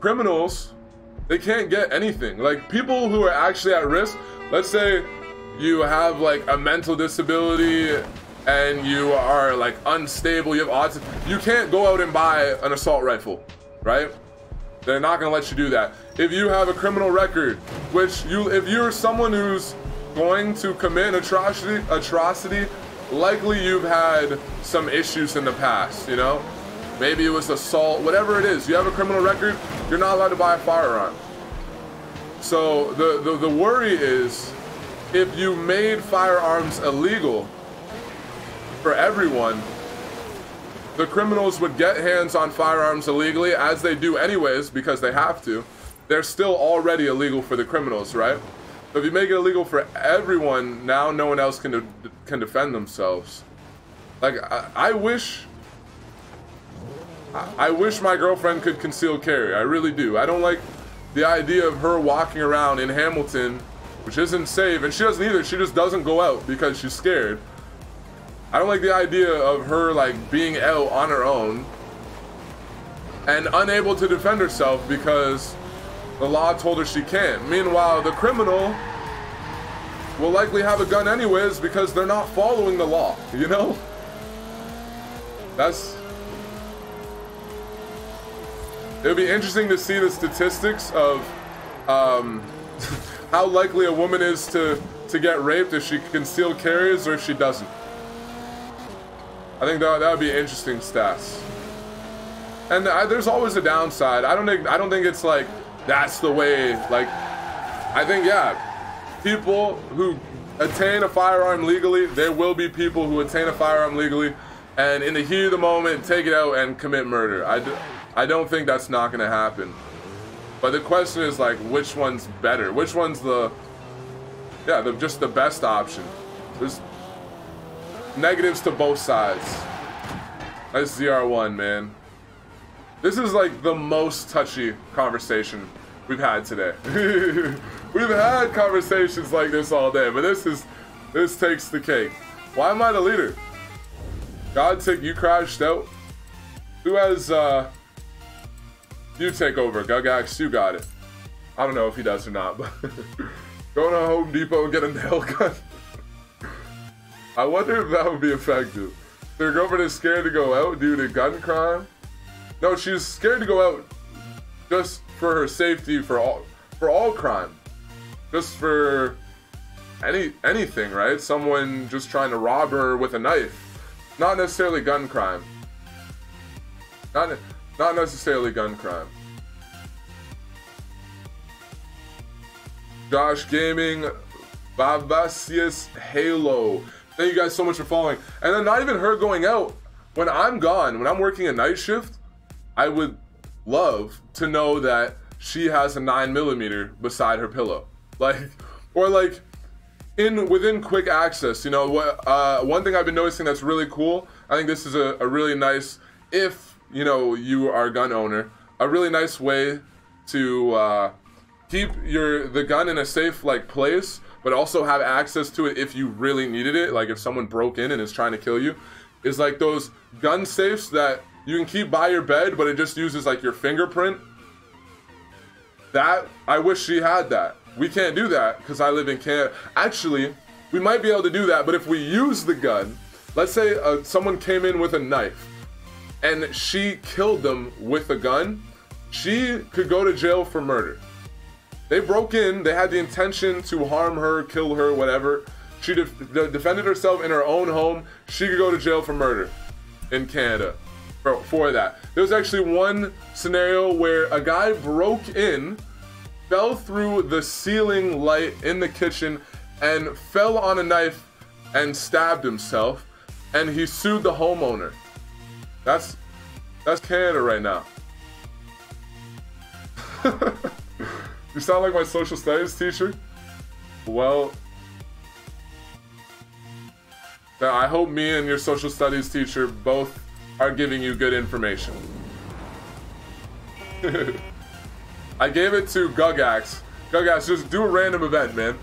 Criminals, they can't get anything. Like people who are actually at risk, let's say you have like a mental disability and you are like unstable, you have autism, you can't go out and buy an assault rifle, right? They're not gonna let you do that. If you have a criminal record, if you're someone who's going to commit an atrocity, likely you've had some issues in the past, you know? Maybe it was assault, whatever it is. You have a criminal record, you're not allowed to buy a firearm. So the worry is, if you made firearms illegal for everyone, the criminals would get hands on firearms illegally, as they do anyways, because they have to. They're still already illegal for the criminals, right? But if you make it illegal for everyone, now no one else can defend themselves. Like, I wish my girlfriend could conceal carry. I really do. I don't like the idea of her walking around in Hamilton, which isn't safe, and she doesn't either. She just doesn't go out because she's scared. I don't like the idea of her like being out on her own and unable to defend herself because the law told her she can't. Meanwhile, the criminal will likely have a gun anyways because they're not following the law, you know? It would be interesting to see the statistics of how likely a woman is to get raped if she concealed carries or if she doesn't. I think that would be interesting stats. And there's always a downside. I don't think it's like that's the way. Like, I think yeah, people who attain a firearm legally, there will be people who attain a firearm legally, and in the heat of the moment, take it out and commit murder. I don't think that's not gonna happen. But the question is like, which one's better? Which one's just the best option? There's negatives to both sides. That's ZR1, man. This is like the most touchy conversation we've had today. We've had conversations like this all day, but this takes the cake. Why am I the leader? God, you crashed out. Who has you take over, Gugax, you got it. I don't know if he does or not, but go to Home Depot and get a nail gun. I wonder if that would be effective. Their girlfriend is scared to go out due to gun crime. No, she's scared to go out just for her safety, for all crime, just for anything, right? Someone just trying to rob her with a knife, not necessarily gun crime. Not necessarily gun crime. Josh Gaming, Vavasius Halo. Thank you guys so much for following. And then not even her going out. When I'm gone, when I'm working a night shift, I would love to know that she has a 9mm beside her pillow. Like, or like within quick access, you know, one thing I've been noticing that's really cool, I think this is a really nice, if you know, you are a gun owner, a really nice way to keep the gun in a safe like place, but also have access to it if you really needed it. Like if someone broke in and is trying to kill you, is like those gun safes that you can keep by your bed, but it just uses like your fingerprint. That, I wish she had that. We can't do that because I live in Canada. Actually, we might be able to do that, but if we use the gun, let's say someone came in with a knife and she killed them with a gun, she could go to jail for murder. They broke in, they had the intention to harm her, kill her, whatever. She defended herself in her own home. She could go to jail for murder in Canada for that. There was actually one scenario where a guy broke in, fell through the ceiling light in the kitchen, and fell on a knife and stabbed himself, and he sued the homeowner. That's Canada right now. You sound like my social studies teacher. Well, I hope me and your social studies teacher both are giving you good information. I gave it to Gugax. Gugax, just do a random event, man.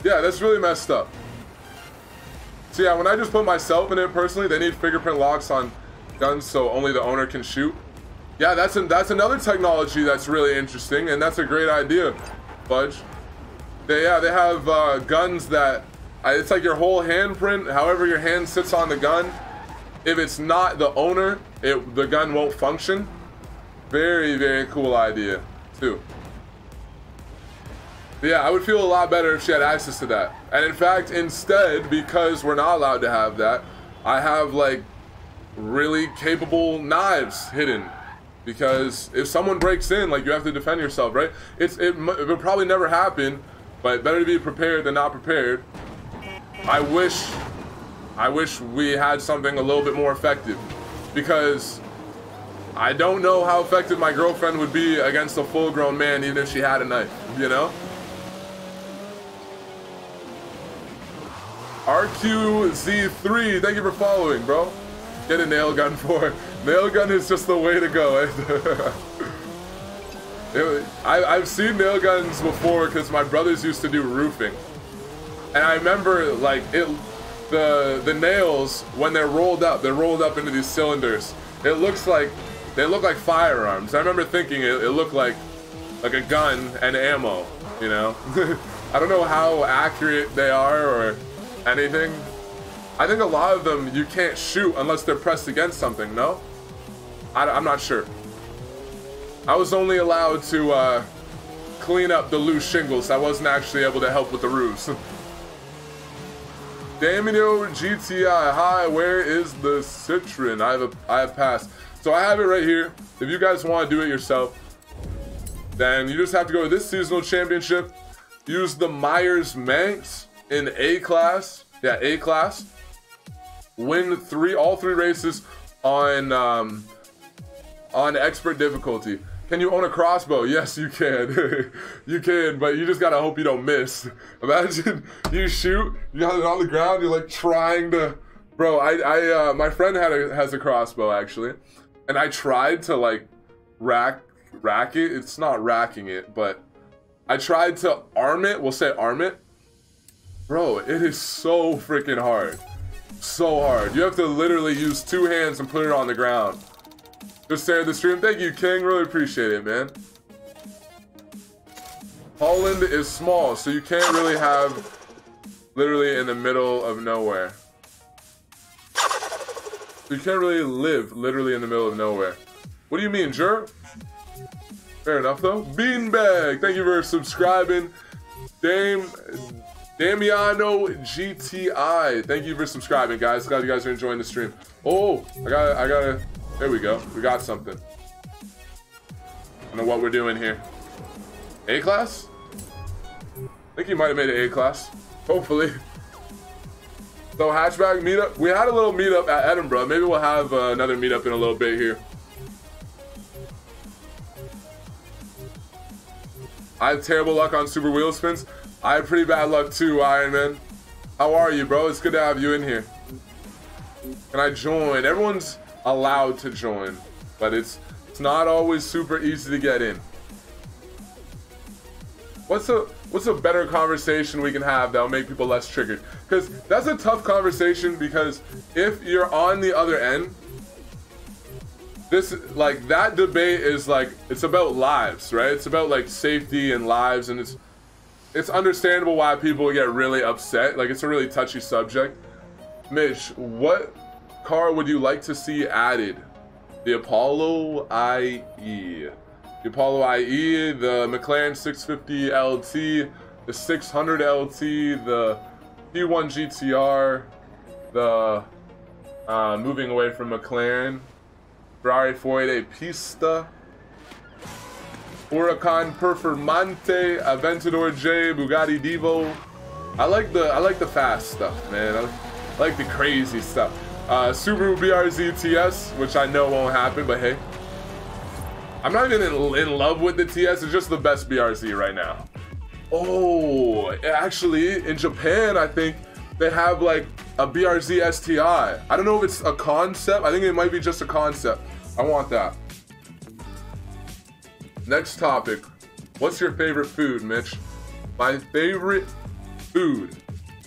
Yeah, that's really messed up. So yeah, when I just put myself in it personally, they need fingerprint locks on guns so only the owner can shoot. Yeah, that's another technology that's really interesting, and that's a great idea, Fudge. They have guns that it's like your whole handprint. However your hand sits on the gun, if it's not the owner, the gun won't function. Very, very cool idea too. But yeah, I would feel a lot better if she had access to that. And in fact, instead, because we're not allowed to have that, I have like really capable knives hidden. Because if someone breaks in, like, you have to defend yourself, right? It will probably never happen, but better to be prepared than not prepared. I wish we had something a little bit more effective, because I don't know how effective my girlfriend would be against a full-grown man, even if she had a knife, you know? RQZ3, thank you for following, bro. Get a nail gun for it. Nail gun is just the way to go. I've seen nail guns before because my brothers used to do roofing, and I remember like the nails when they're rolled up into these cylinders. They look like firearms. I remember thinking it looked like a gun and ammo. You know, I don't know how accurate they are or anything. I think a lot of them you can't shoot unless they're pressed against something, no? I'm not sure. I was only allowed to clean up the loose shingles. I wasn't actually able to help with the roofs. Damino GTI, hi, where is the Citroen? I have passed. So I have it right here. If you guys want to do it yourself, then you just have to go to this seasonal championship, use the Myers Manx in A class. Yeah, A class. Win all three races on expert difficulty. Can you own a crossbow? Yes, you can. You can, but you just gotta hope you don't miss. Imagine you shoot, you got it on the ground, you're like trying to, bro. My friend has a crossbow actually, and I tried to like rack it. It's not racking it, but I tried to arm it. We'll say arm it. Bro, it is so freaking hard. So hard. You have to literally use two hands and put it on the ground. Just stare at the stream. Thank you, King. Really appreciate it, man. Holland is small, so you can't really have literally in the middle of nowhere. So you can't really live literally in the middle of nowhere. What do you mean, Jur? Fair enough, though. Beanbag, thank you for subscribing. Damiano GTI, thank you for subscribing, guys. Glad you guys are enjoying the stream. Oh, I gotta, there we go. We got something. I don't know what we're doing here. A class? I think you might have made it A class. Hopefully. So Hatchback meetup. We had a little meetup at Edinburgh. Maybe we'll have another meetup in a little bit here. I have terrible luck on super wheel spins. I have pretty bad luck too, Iron Man. How are you, bro? It's good to have you in here. Can I join? Everyone's allowed to join, but it's not always super easy to get in. What's a better conversation we can have that'll make people less triggered? Because that's a tough conversation, because if you're on the other end, that debate is like, it's about lives, right? It's about like safety and lives, and it's understandable why people get really upset. Like, it's a really touchy subject. Mitch, what car would you like to see added? The Apollo IE. The Apollo IE, the McLaren 650 LT, the 600 LT, the P1 GTR, the moving away from McLaren, Ferrari 488 Pista, Huracan Performante, Aventador J, Bugatti Divo. I like the fast stuff, man. I like the crazy stuff. Subaru BRZ TS, which I know won't happen, but hey. I'm not even in love with the TS. It's just the best BRZ right now. Oh, actually, in Japan, I think they have like a BRZ STI. I don't know if it's a concept. I think it might be just a concept. I want that. Next topic. What's your favorite food, Mitch? My favorite food.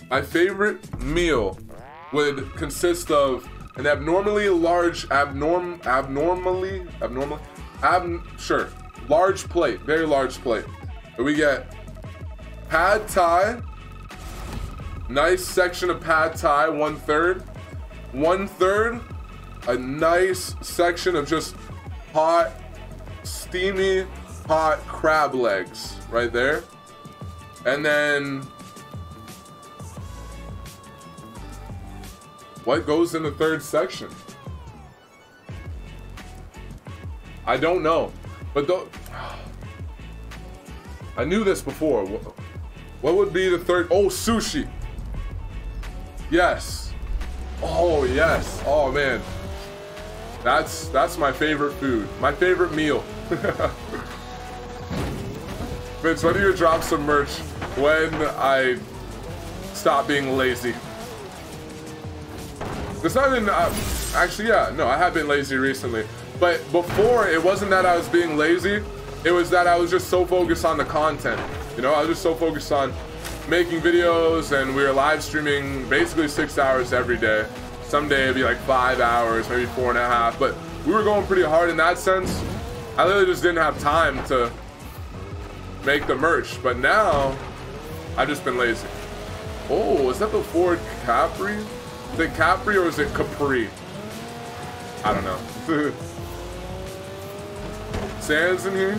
My favorite meal would consist of an abnormally large, sure, large plate, very large plate. But we get pad thai, nice section of pad thai, 1/3. 1/3, a nice section of just hot, steamy, hot crab legs right there. And then what goes in the third section? I don't know, but I knew this before. What would be the third? Oh, sushi. Yes. Oh, yes. Oh, man. That's my favorite food. My favorite meal. Vince, when do you drop some merch? When I stop being lazy. It's not even, actually, yeah, no, I have been lazy recently. But before, it wasn't that I was being lazy. It was that I was just so focused on the content. You know, I was just so focused on making videos, and we were live streaming basically 6 hours every day. Someday it'd be like 5 hours, maybe 4.5. But we were going pretty hard in that sense. I literally just didn't have time to make the merch. But now, I've just been lazy. Oh, is that the Ford Capri? Is it Capri or is it Capri? I don't know. Sands in here?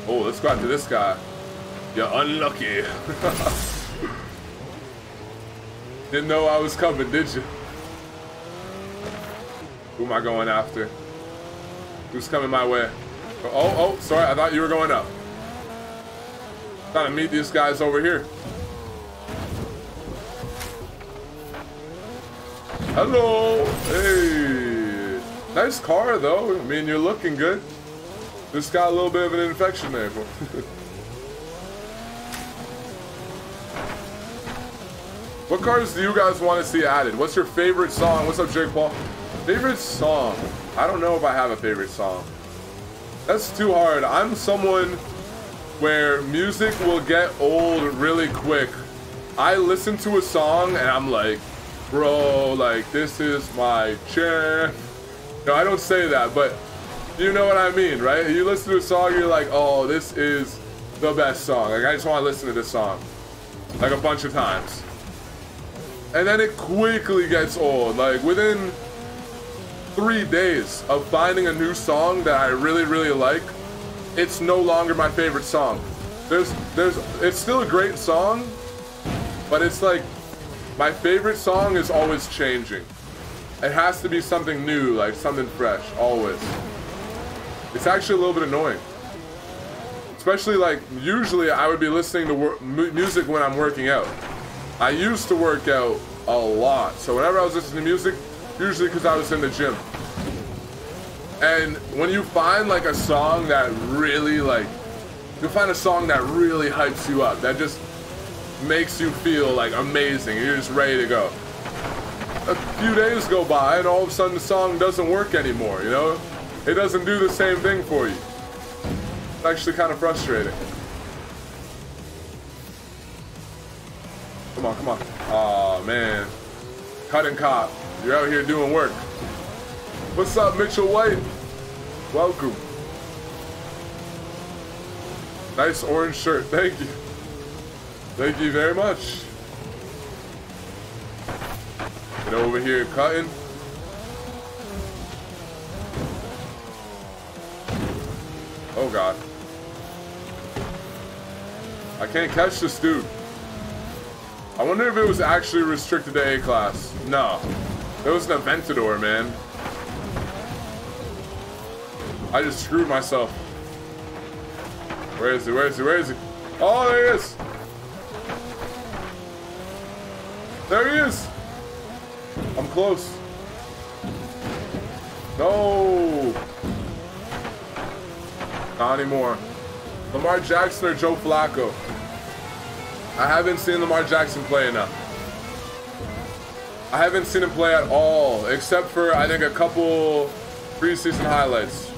Oh, let's go after this guy. You're unlucky. Didn't know I was coming, did you? Who am I going after? Who's coming my way? Oh, sorry, I thought you were going up. Trying to meet these guys over here. Hello. Hey. Nice car, though. I mean, you're looking good. Just got a little bit of an infection there. What cars do you guys want to see added? What's your favorite song? What's up, Jake Paul? Favorite song? I don't know if I have a favorite song. That's too hard. I'm someone where music will get old really quick. I listen to a song and I'm like, bro, like, this is my jam. No, I don't say that, but you know what I mean, right? You listen to a song, you're like, oh, this is the best song. Like, I just want to listen to this song, like, a bunch of times. And then it quickly gets old. Like, within 3 days of finding a new song that I really, really like, it's no longer my favorite song. It's still a great song, but it's like, my favorite song is always changing. It has to be something new, like something fresh, always. It's actually a little bit annoying. Especially like, usually I would be listening to music when I'm working out. I used to work out a lot. So whenever I was listening to music, usually because I was in the gym. And when you find like a song that really like, you find a song that really hypes you up, that just makes you feel like amazing, you're just ready to go. A few days go by and all of a sudden the song doesn't work anymore, you know? It doesn't do the same thing for you. It's actually kind of frustrating. Come on, come on. Aw, man. Cutting cop, you're out here doing work. What's up, Mitchell White? Welcome. Nice orange shirt, thank you. Thank you very much. Get over here cutting. Oh God. I can't catch this dude. I wonder if it was actually restricted to A class. No. It was an Aventador, man. I just screwed myself. Where is he? Where is he? Where is he? Oh, there he is. There he is. I'm close. No. Not anymore. Lamar Jackson or Joe Flacco? I haven't seen Lamar Jackson play enough. I haven't seen him play at all, except for, I think, a couple preseason highlights.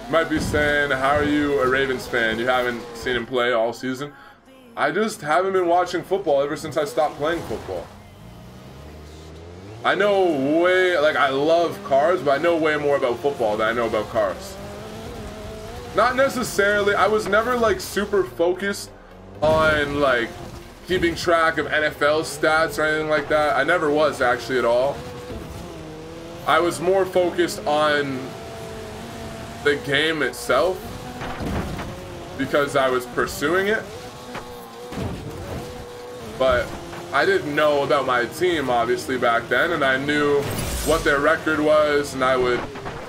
You might be saying, how are you a Ravens fan? You haven't seen him play all season? I just haven't been watching football ever since I stopped playing football. I know way, like, I love cars, but I know way more about football than I know about cars. Not necessarily, I was never, like, super focused on, like, keeping track of NFL stats or anything like that. I never was, actually, at all. I was more focused on the game itself because I was pursuing it. But I didn't know about my team, obviously, back then, and I knew what their record was, and I would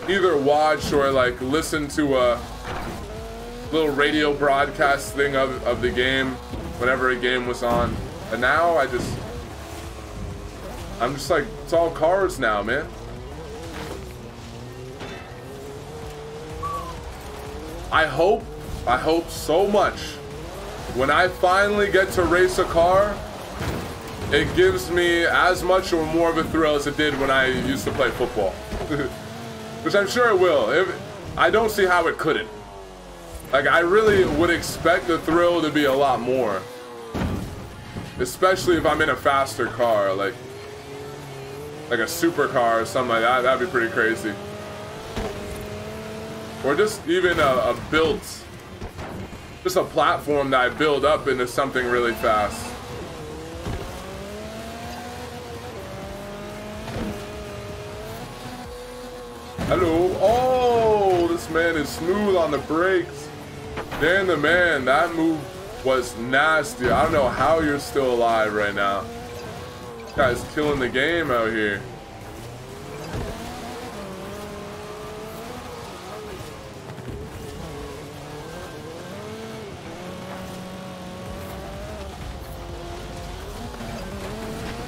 either watch or, like, listen to a little radio broadcast thing of the game whenever a game was on. And now I'm just like, it's all cars now, man. I hope so much when I finally get to race a car, it gives me as much or more of a thrill as it did when I used to play football. Which I'm sure it will. I don't see how it couldn't. Like, I really would expect the thrill to be a lot more. Especially if I'm in a faster car, like a supercar or something like that. That'd be pretty crazy. Or just even a platform that I build up into something really fast. Hello. Oh, this man is smooth on the brakes. Dan the man, that move was nasty. I don't know how you're still alive right now. This guy's killing the game out here.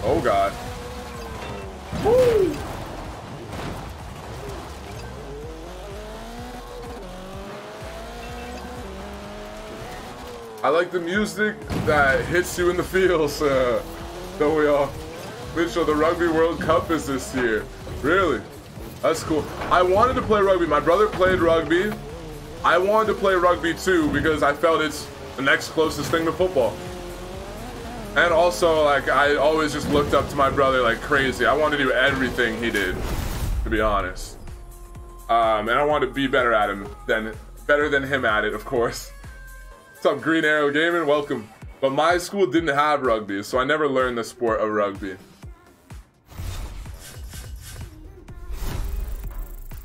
Oh God. Woo! I like the music that hits you in the feels, don't we all? Mitchell, the Rugby World Cup is this year. Really? That's cool. I wanted to play rugby. My brother played rugby. I wanted to play rugby too because I felt it's the next closest thing to football. And also, like, I always just looked up to my brother like crazy. I wanted to do everything he did, to be honest. And I wanted to be better than him at it, of course. What's up, Green Arrow Gaming? Welcome. But my school didn't have rugby, so I never learned the sport of rugby.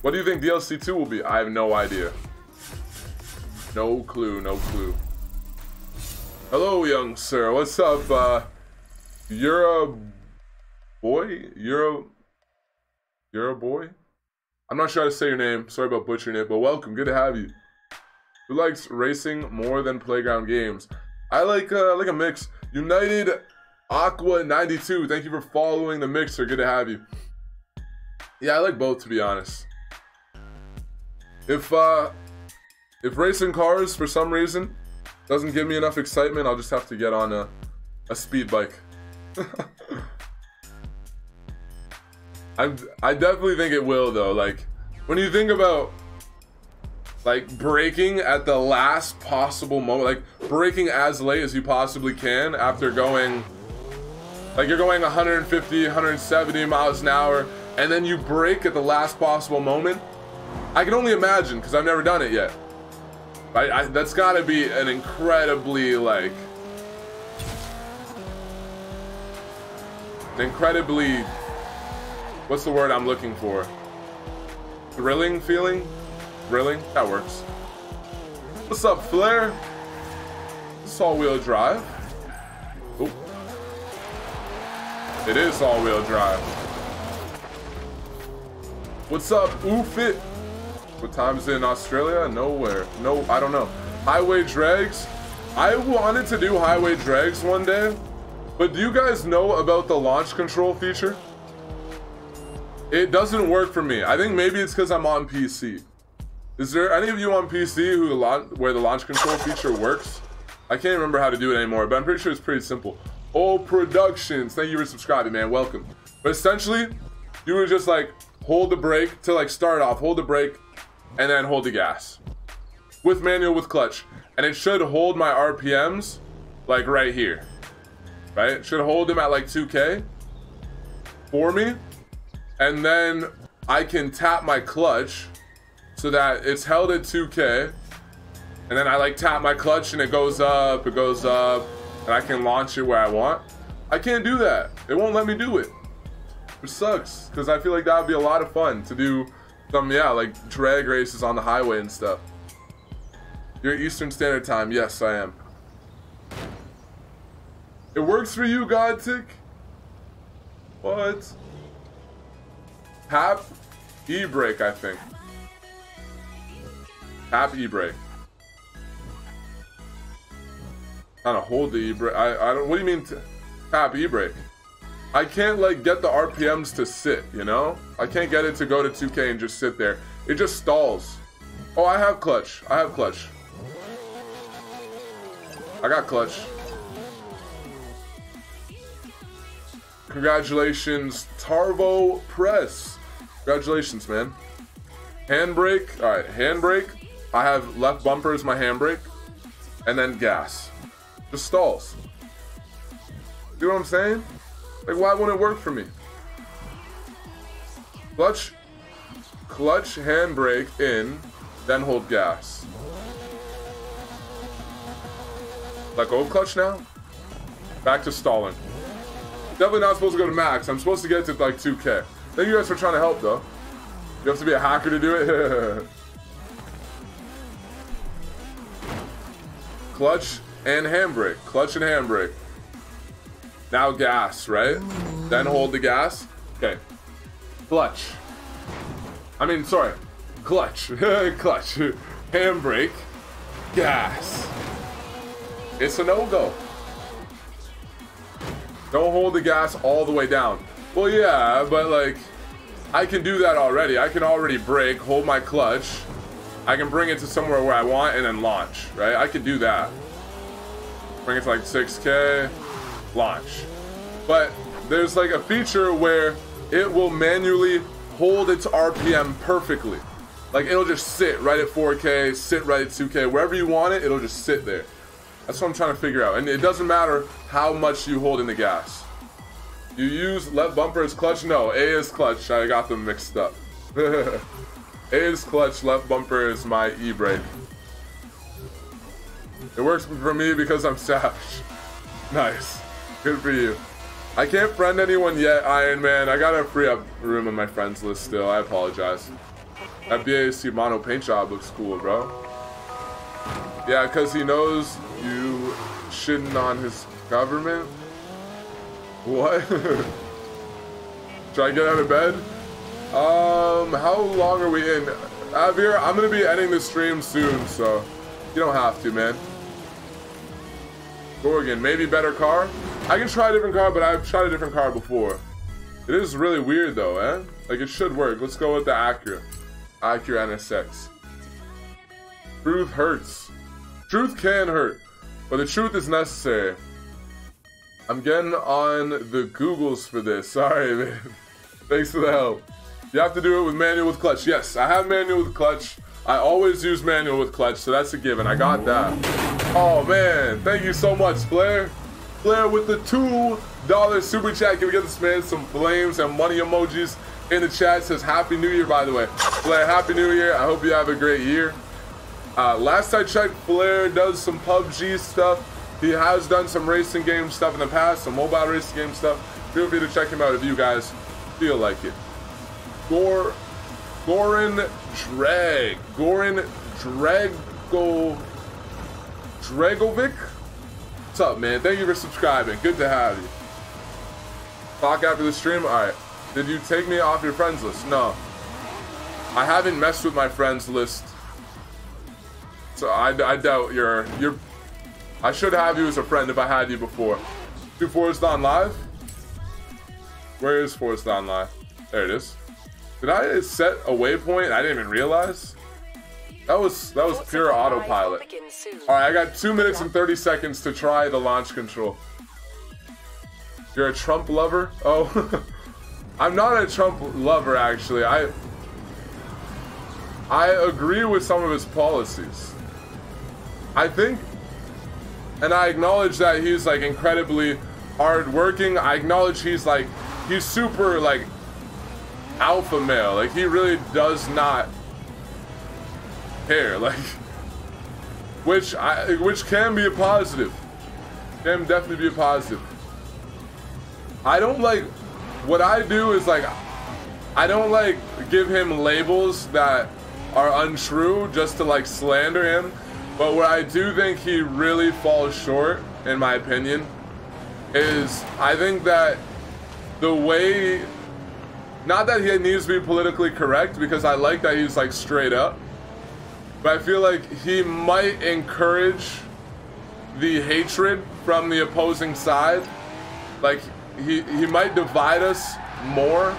What do you think DLC 2 will be? I have no idea. No clue, no clue. Hello, young sir. What's up? You're a boy? You're a boy? I'm not sure how to say your name. Sorry about butchering it, but welcome. Good to have you. Who likes racing more than playground games? I like a mix. United Aqua 92. Thank you for following the mixer. Good to have you. Yeah, I like both, to be honest. If racing cars for some reason doesn't give me enough excitement, I'll just have to get on a speed bike. I definitely think it will though. Like, when you think about like braking at the last possible moment, like braking as late as you possibly can after going, like you're going 150, 170 miles an hour, and then you brake at the last possible moment. I can only imagine, because I've never done it yet. That's gotta be an incredibly, like, what's the word I'm looking for? Thrilling feeling? Thrilling? That works. What's up, Flair? This is all-wheel drive. Oop. It is all-wheel drive. What's up, Oofit? What time's in Australia? Nowhere. No, I don't know. Highway Dregs? I wanted to do Highway Dregs one day, but do you guys know about the launch control feature? It doesn't work for me. I think maybe it's because I'm on PC. Is there any of you on PC where the launch control feature works? I can't remember how to do it anymore, but I'm pretty sure it's pretty simple. Oh, Productions, thank you for subscribing, man. Welcome. But essentially, you would just like hold the brake to like start off, hold the brake, and then hold the gas. With manual, with clutch. And it should hold my RPMs like right here. Right? It should hold them at like 2K for me. And then I can tap my clutch so that it's held at 2K. And then I like tap my clutch and it goes up, and I can launch it where I want. I can't do that. It won't let me do it. Which sucks, because I feel like that would be a lot of fun to do some, yeah, like drag races on the highway and stuff. You're Eastern Standard Time. Yes, I am. It works for you, Godtick? What? Tap e-brake, I think. Tap e-brake. Trying to hold the e-brake. I don't. What do you mean tap e-brake? I can't like get the RPMs to sit. You know? I can't get it to go to 2K and just sit there. It just stalls. Oh, I have clutch. I have clutch. I got clutch. Congratulations, Tarvo Press. Congratulations, man. Handbrake. All right, handbrake. I have left bumper as my handbrake, and then gas. Just stalls. You know what I'm saying? Like, why wouldn't it work for me? Clutch, handbrake in, then hold gas. Let go of clutch now. Back to stalling. Definitely not supposed to go to max. I'm supposed to get to like 2K. Thank you guys for trying to help though. You have to be a hacker to do it. Clutch and handbrake. Clutch and handbrake. Now gas, right? Then hold the gas. Okay. Clutch. I mean, sorry. Clutch. Clutch. Handbrake. Gas. It's a no-go. Don't hold the gas all the way down. Well, yeah, but like, I can do that already. I can already brake, hold my clutch. I can bring it to somewhere where I want and then launch, right? I can do that. Bring it to like 6K, launch. But there's like a feature where it will manually hold its RPM perfectly. Like it'll just sit right at 4K, sit right at 2K, wherever you want it, it'll just sit there. That's what I'm trying to figure out. And it doesn't matter how much you hold in the gas. You use left bumper as clutch? No, A is clutch. I got them mixed up. A is clutch, left bumper is my e-brake. It works for me because I'm savage. Nice. Good for you. I can't friend anyone yet, Iron Man. I gotta free up room on my friends list still. I apologize. That BAC mono paint job looks cool, bro. Yeah, because he knows you shitting on his government. What? Should I get out of bed? How long are we in? Javier, I'm gonna be ending the stream soon, so you don't have to, man. Oregon, maybe better car? I can try a different car, but I've tried a different car before. It is really weird though, eh? Like it should work. Let's go with the Acura. Acura NSX. Truth hurts. Truth can hurt, but the truth is necessary. I'm getting on the Googles for this. Sorry, man. Thanks for the help. You have to do it with manual with clutch. Yes, I have manual with clutch. I always use manual with clutch, so that's a given. I got that. Oh, man. Thank you so much, Flair. Flair with the $2 super chat. Can we get this man some flames and money emojis in the chat? It says Happy New Year, by the way. Flair, Happy New Year. I hope you have a great year. Last I checked, Flair does some PUBG stuff. He has done some racing game stuff in the past, some mobile racing game stuff. Feel free to check him out if you guys feel like it. Goran Dragovic? What's up, man? Thank you for subscribing. Good to have you. Talk after the stream? Alright. Did you take me off your friends list? No. I haven't messed with my friends list. So I doubt you're I should have you as a friend if I had you before. Do Forza on live? Where is Forza on live? There it is. Did I set a waypoint? I didn't even realize. That was pure autopilot. All right, I got 2 minutes and 30 seconds to try the launch control. You're a Trump lover? Oh, I'm not a Trump lover actually. I agree with some of his policies. I think, and I acknowledge that he's like incredibly hardworking. I acknowledge he's super like alpha male. Like he really does not care. Like, which can be a positive. Can definitely be a positive. I don't like, what I do is like, I don't like give him labels that are untrue just to like slander him. But where I do think he really falls short, in my opinion, is I think that the way, not that he needs to be politically correct, because I like that he's like straight up, but I feel like he might encourage the hatred from the opposing side. Like he might divide us more.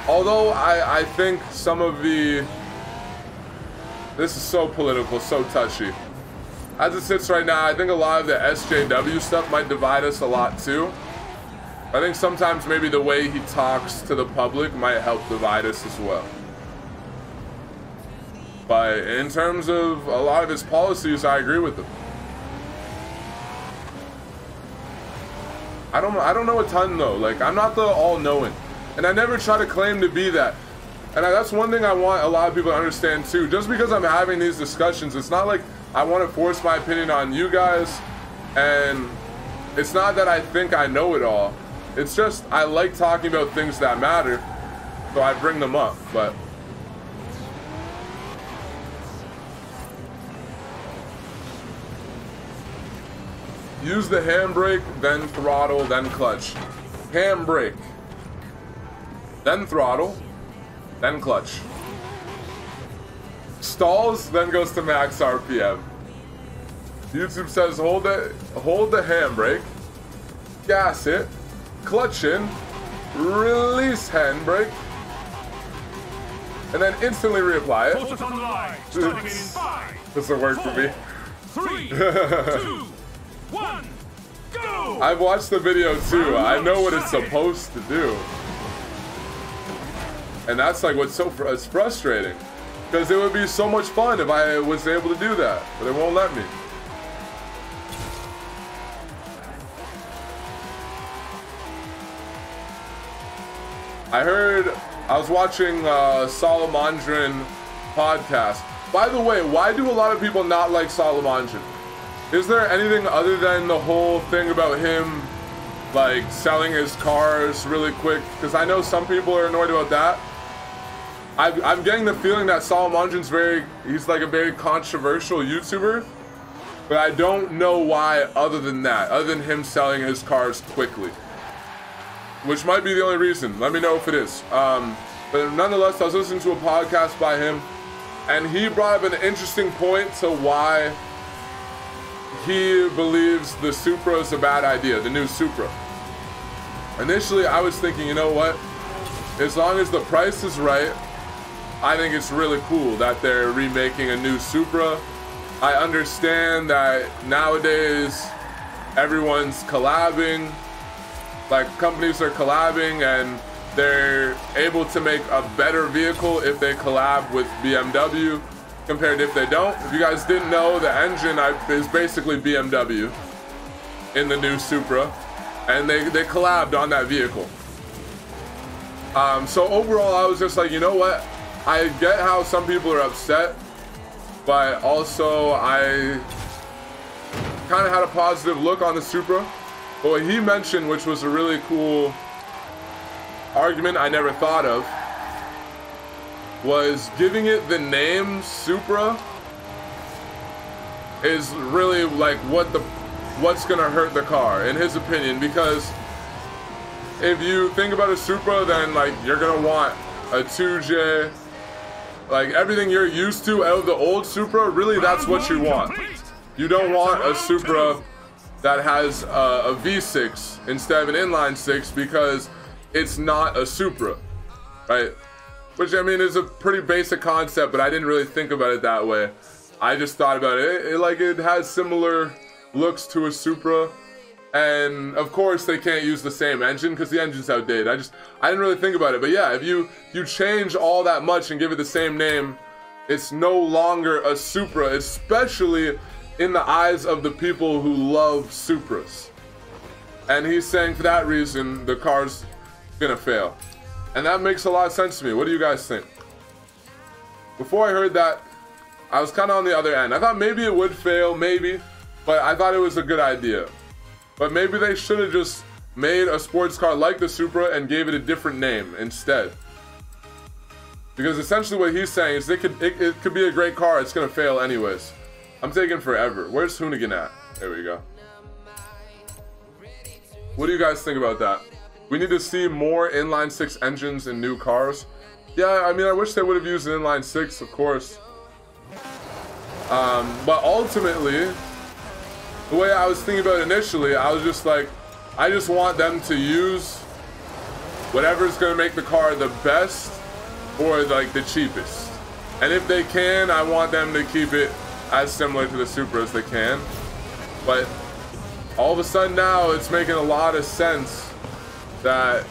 Although I think some of the, this is so political, so touchy. As it sits right now, I think a lot of the SJW stuff might divide us a lot too. I think sometimes maybe the way he talks to the public might help divide us as well. But in terms of a lot of his policies, I agree with them. I don't know a ton though. Like, I'm not the all-knowing, and I never try to claim to be that. And that's one thing I want a lot of people to understand too. Just because I'm having these discussions, it's not like I want to force my opinion on you guys, and it's not that I think I know it all. It's just I like talking about things that matter, so I bring them up. But use the handbrake, then throttle, then clutch. Handbrake, then throttle, then clutch. Stalls, then goes to max RPM. YouTube says hold the handbrake, gas it, clutch in, release handbrake, and then instantly reapply it. This will work for me. 3, 2, 1, go! I've watched the video too. I know what it's supposed to do. And that's like what's so it's frustrating. Because it would be so much fun if I was able to do that. But it won't let me. I was watching Salamandrin podcast. By the way, why do a lot of people not like Salamandrin? Is there anything other than the whole thing about him like selling his cars really quick? Because I know some people are annoyed about that. I'm getting the feeling that Salamandrin's he's like a very controversial YouTuber, but I don't know why other than that, other than him selling his cars quickly. Which might be the only reason. Let me know if it is. But nonetheless, I was listening to a podcast by him, and he brought up an interesting point to why he believes the Supra is a bad idea, the new Supra. Initially, I was thinking, you know what? As long as the price is right, I think it's really cool that they're remaking a new Supra. I understand that nowadays everyone's collabing, like companies are collabing, and they're able to make a better vehicle if they collab with BMW compared to if they don't. If you guys didn't know, the engine is basically BMW in the new Supra, and they collabed on that vehicle. So overall, I was just like, you know what? I get how some people are upset, but also I kind of had a positive look on the Supra. But what he mentioned, which was a really cool argument I never thought of, was giving it the name Supra is really like what's gonna hurt the car, in his opinion, because if you think about a Supra, then like you're gonna want a 2J, like everything you're used to out of the old Supra, really that's what you want. You don't want a Supra that has a V6 instead of an inline 6, because it's not a Supra, right? Which, I mean, is a pretty basic concept, but I didn't really think about it that way. I just thought about it. It has similar looks to a Supra. And, of course, they can't use the same engine because the engine's outdated. I didn't really think about it. But, yeah, if you change all that much and give it the same name, it's no longer a Supra, especially in the eyes of the people who love Supras. And he's saying for that reason, the car's gonna fail. And that makes a lot of sense to me. What do you guys think? Before I heard that, I was kind of on the other end. I thought maybe it would fail, maybe, but I thought it was a good idea. But maybe they should have just made a sports car like the Supra and gave it a different name instead. Because essentially what he's saying is it could be a great car, it's gonna fail anyways. I'm taking forever. Where's Hoonigan at? There we go. What do you guys think about that? We need to see more inline-six engines in new cars. Yeah, I mean, I wish they would have used an inline-six, of course. But ultimately, the way I was thinking about it initially, I was just like, I just want them to use whatever's going to make the car the best or like the cheapest. And if they can, I want them to keep it as similar to the Supra as they can. But all of a sudden now, it's making a lot of sense that,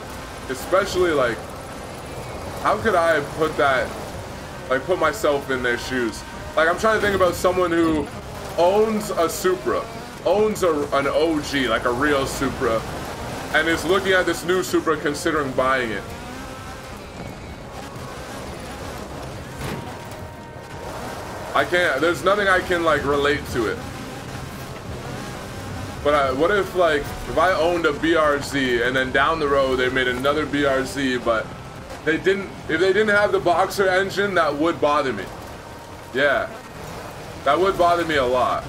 especially like, how could I put that, like put myself in their shoes? Like I'm trying to think about someone who owns a Supra, owns an OG, like a real Supra, and is looking at this new Supra considering buying it. I can't, there's nothing I can like relate to it. But what if like, if I owned a BRZ and then down the road they made another BRZ, but if they didn't have the Boxer engine, that would bother me. Yeah, that would bother me a lot.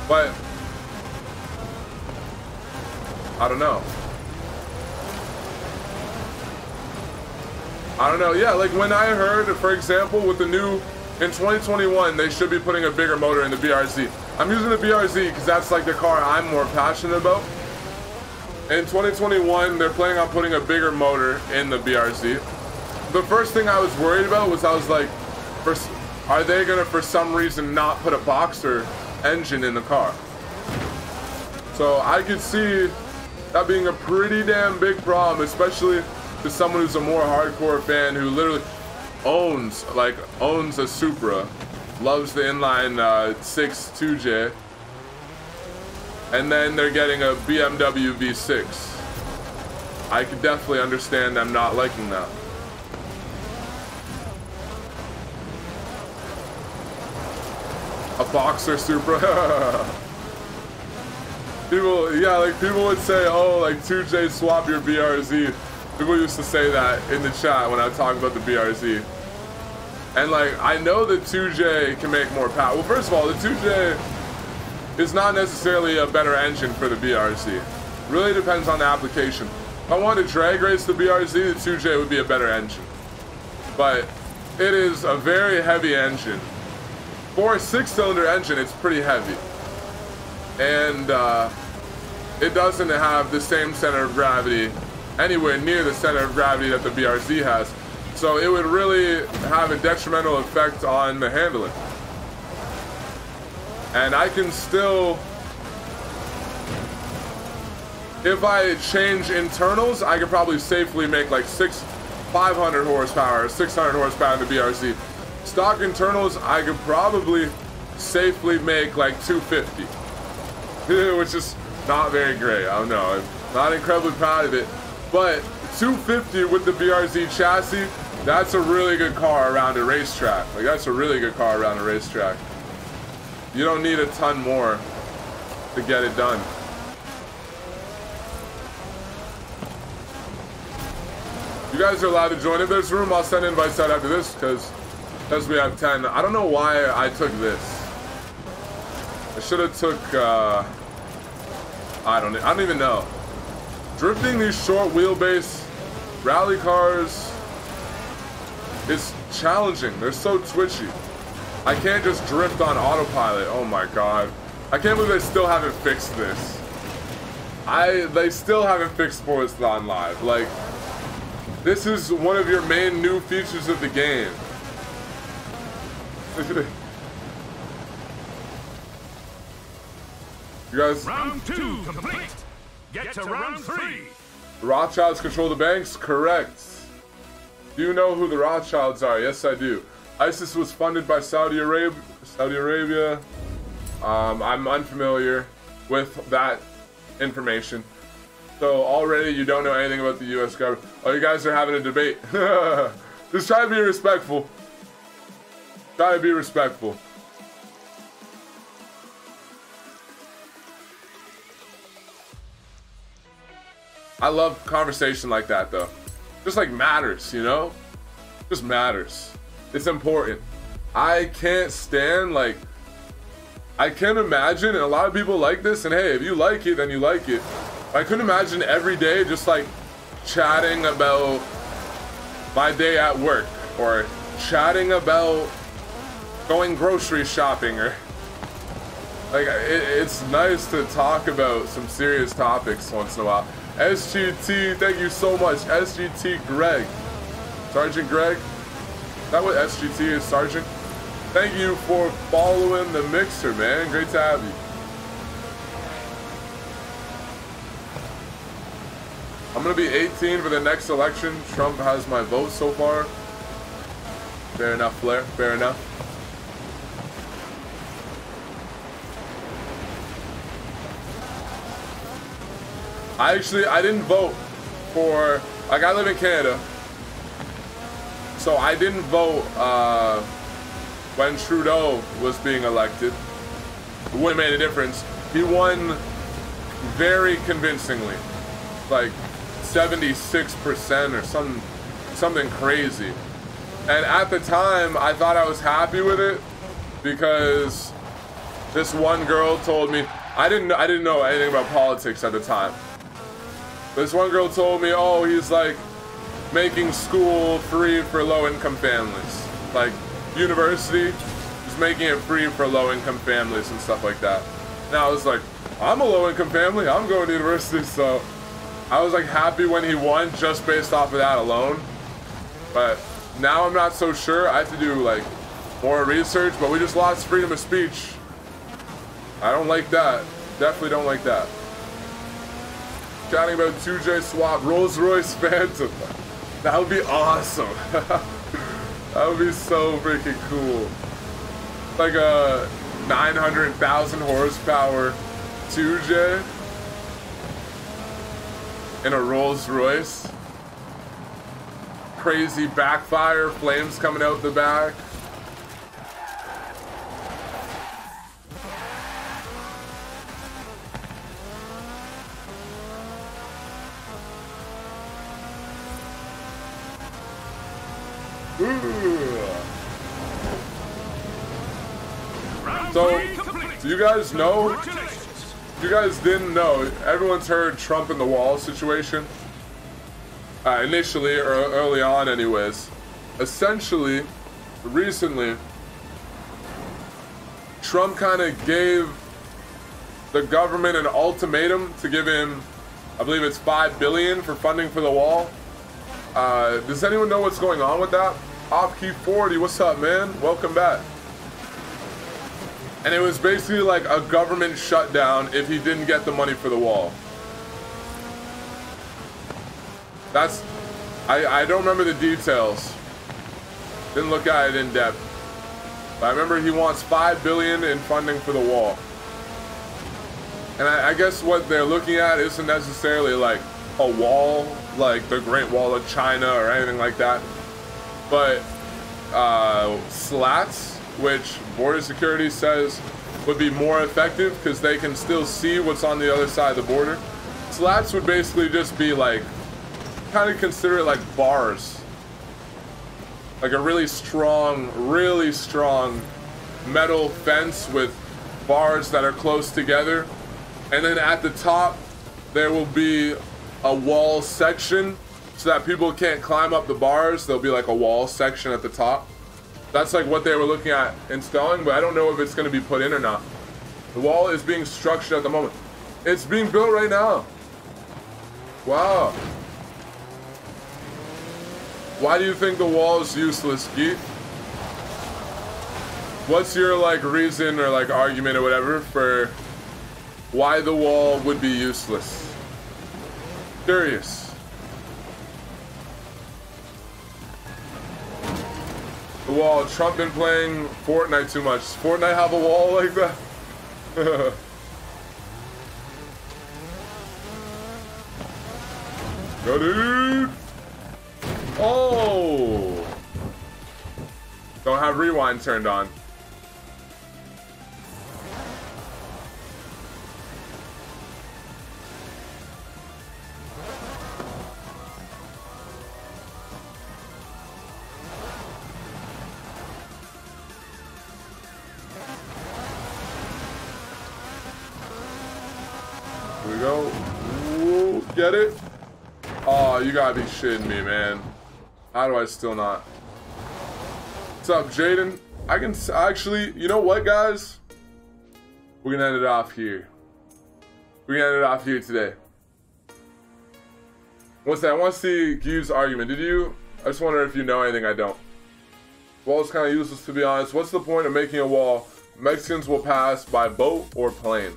But I don't know. Yeah, like when I heard, for example, with the new, in 2021, they should be putting a bigger motor in the BRZ. I'm using the BRZ because that's like the car I'm more passionate about. In 2021, they're planning on putting a bigger motor in the BRZ. The first thing I was worried about was I was like, are they gonna for some reason not put a Boxer engine in the car? So I could see that being a pretty damn big problem, especially to someone who's a more hardcore fan who literally owns a Supra, loves the inline 6 2J, and then they're getting a BMW V6. I could definitely understand them not liking that. A Boxer Supra. People would say, oh, like 2J swap your BRZ. People used to say that in the chat when I talk about the BRZ. And like, I know the 2J can make more power. Well, first of all, the 2J is not necessarily a better engine for the BRZ. Really depends on the application. If I wanted to drag race the BRZ, the 2J would be a better engine. But it is a very heavy engine. For a 6-cylinder engine, it's pretty heavy. And it doesn't have the same center of gravity, anywhere near the center of gravity that the BRZ has. So it would really have a detrimental effect on the handling. And I can still, if I change internals, I could probably safely make like 500 horsepower, 600 horsepower in the BRZ. Stock internals, I could probably safely make like 250, which is not very great. I don't know, I'm not incredibly proud of it, but 250 with the BRZ chassis, that's a really good car around a racetrack. Like that's a really good car around a racetrack. You don't need a ton more to get it done. You guys are allowed to join. If there's room, I'll send invites out after this because we have 10. I don't know why I took this. I should have took, I don't even know. Drifting these short wheelbase rally cars is challenging. They're so twitchy. I can't just drift on autopilot. Oh my god. I can't believe they still haven't fixed this. They still haven't fixed Forza Horizon Live. Like, This is one of your main new features of the game. You guys. Round 2 complete. Get to round 3. The Rothschilds control the banks? Correct. Do you know who the Rothschilds are? Yes, I do. ISIS was funded by Saudi Arabia. I'm unfamiliar with that information. So already you don't know anything about the U.S. government. Oh, you guys are having a debate. Just try to be respectful. Try to be respectful. I love conversation like that, though. Just like matters, you know? Just matters. It's important. I can't stand, like, I can't imagine, and a lot of people like this, and hey, if you like it, then you like it. I couldn't imagine every day just like chatting about my day at work, or chatting about going grocery shopping, or like, it's nice to talk about some serious topics once in a while. SGT, thank you so much. SGT Greg. Sergeant Greg? Is that what SGT is, Sergeant? Thank you for following the mixer, man. Great to have you. I'm gonna be 18 for the next election. Trump has my vote so far. Fair enough, Flair. Fair enough. I didn't vote for, like, I live in Canada, so I didn't vote when Trudeau was being elected. It wouldn't have made a difference. He won very convincingly, like 76% or something crazy. And at the time, I thought I was happy with it because this one girl told me, I didn't know anything about politics at the time. This one girl told me, oh, he's like making school free for low-income families. Like, university, he's making it free for low-income families and stuff like that. And I was like, I'm a low-income family, I'm going to university, so I was like happy when he won just based off of that alone. But now I'm not so sure. I have to do like more research, but we just lost freedom of speech. I don't like that. Definitely don't like that. Chatting about 2J swap Rolls-Royce Phantom. That would be awesome. That would be so freaking cool. Like a 900,000 horsepower 2J in a Rolls-Royce. Crazy backfire, flames coming out the back. So you guys know, you guys didn't know, everyone's heard Trump in the wall situation. Initially, or early on anyways. Essentially, recently, Trump kind of gave the government an ultimatum to give him, I believe it's $5 billion for funding for the wall. Does anyone know what's going on with that? Opkey 40, what's up, man? Welcome back. And it was basically like a government shutdown if he didn't get the money for the wall. That's, I don't remember the details. Didn't look at it in depth. But I remember he wants $5 billion in funding for the wall. And I guess what they're looking at isn't necessarily like a wall, like the Great Wall of China or anything like that. But slats, which border security says would be more effective because they can still see what's on the other side of the border. Slats would basically just be like, kind of consider it like bars. Like a really strong metal fence with bars that are close together. And then at the top, there will be a wall section so that people can't climb up the bars. There'll be like a wall section at the top. That's like what they were looking at installing, but I don't know if it's going to be put in or not. The wall is being structured at the moment. It's being built right now. Wow. Why do you think the wall is useless, Geet? What's your like reason or like argument or whatever for why the wall would be useless? Curious. The wall. Trump been playing Fortnite too much. Does Fortnite have a wall like that? Go, dude. Oh. Don't have rewind turned on. Here we go. Ooh, get it? Oh, you gotta be shitting me, man. How do I still not? What's up, Jaden? I can actually, you know what, guys? We're gonna end it off here. We're gonna end it off here today. What's that? I want to see Gu's argument. Did you? I just wonder if you know anything I don't. Wall is kind of useless, to be honest. What's the point of making a wall? Mexicans will pass by boat or plane.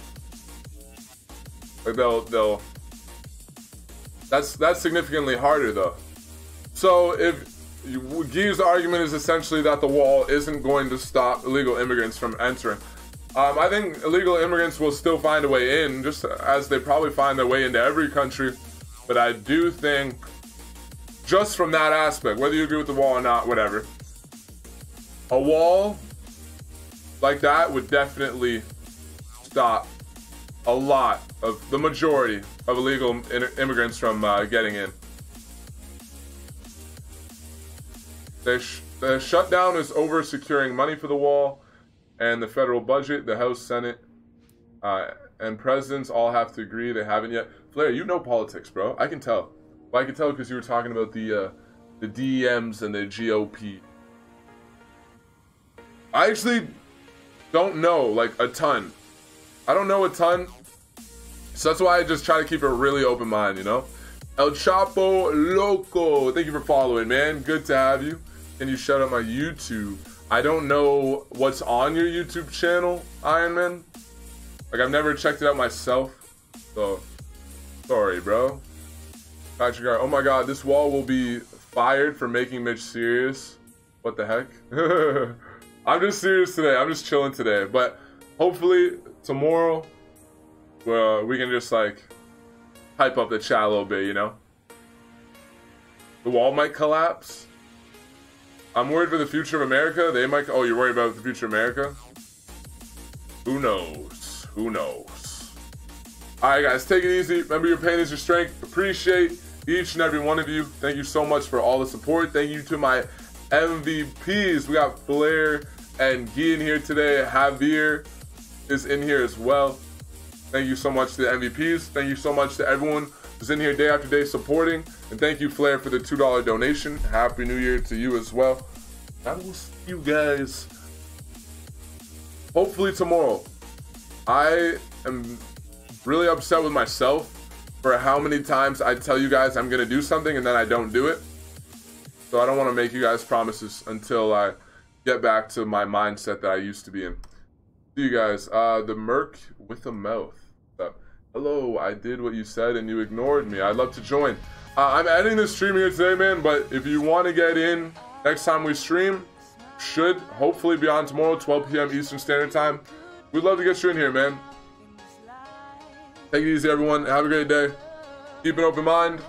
Like they'll. That's significantly harder though. So if Guy's argument is essentially that the wall isn't going to stop illegal immigrants from entering. I think illegal immigrants will still find a way in, just as they probably find their way into every country. But I do think, just from that aspect, whether you agree with the wall or not, whatever, a wall like that would definitely stop a lot of the majority of illegal immigrants from getting in. The shutdown is over securing money for the wall and the federal budget. The House, Senate, and presidents all have to agree. They haven't yet. Flair, you know politics, bro. I can tell. Well, I can tell because you were talking about the DMs and the GOP. I actually don't know, like, a ton. I don't know a ton. So that's why I just try to keep a really open mind, you know? El Chapo Loco. Thank you for following, man. Good to have you. Can you shout out my YouTube? I don't know what's on your YouTube channel, Iron Man. Like, I've never checked it out myself. So, sorry, bro. PapiGordo. Oh my god, this wall will be fired for making Mitch serious. What the heck? I'm just serious today. I'm just chilling today. But hopefully, tomorrow, we can just, like, hype up the chat a little bit, you know? The wall might collapse. I'm worried for the future of America. They might... Oh, you're worried about the future of America? Who knows? Who knows? Alright, guys. Take it easy. Remember, your pain is your strength. Appreciate each and every one of you. Thank you so much for all the support. Thank you to my MVPs. We got Flair and Guy in here today. Javier is in here as well. Thank you so much to the MVPs. Thank you so much to everyone who's in here day after day supporting. And thank you, Flair, for the $2 donation. Happy New Year to you as well. I will see you guys hopefully tomorrow. I am really upset with myself for how many times I tell you guys I'm going to do something and then I don't do it. So I don't want to make you guys promises until I get back to my mindset that I used to be in. See you guys. The Merc with a mouth. Hello, I did what you said and you ignored me. I'd love to join. I'm ending this stream here today, man, but if you want to get in next time we stream, should hopefully be on tomorrow, 12 p.m. Eastern Standard Time. We'd love to get you in here, man. Take it easy, everyone. Have a great day. Keep an open mind.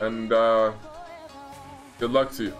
And good luck to you.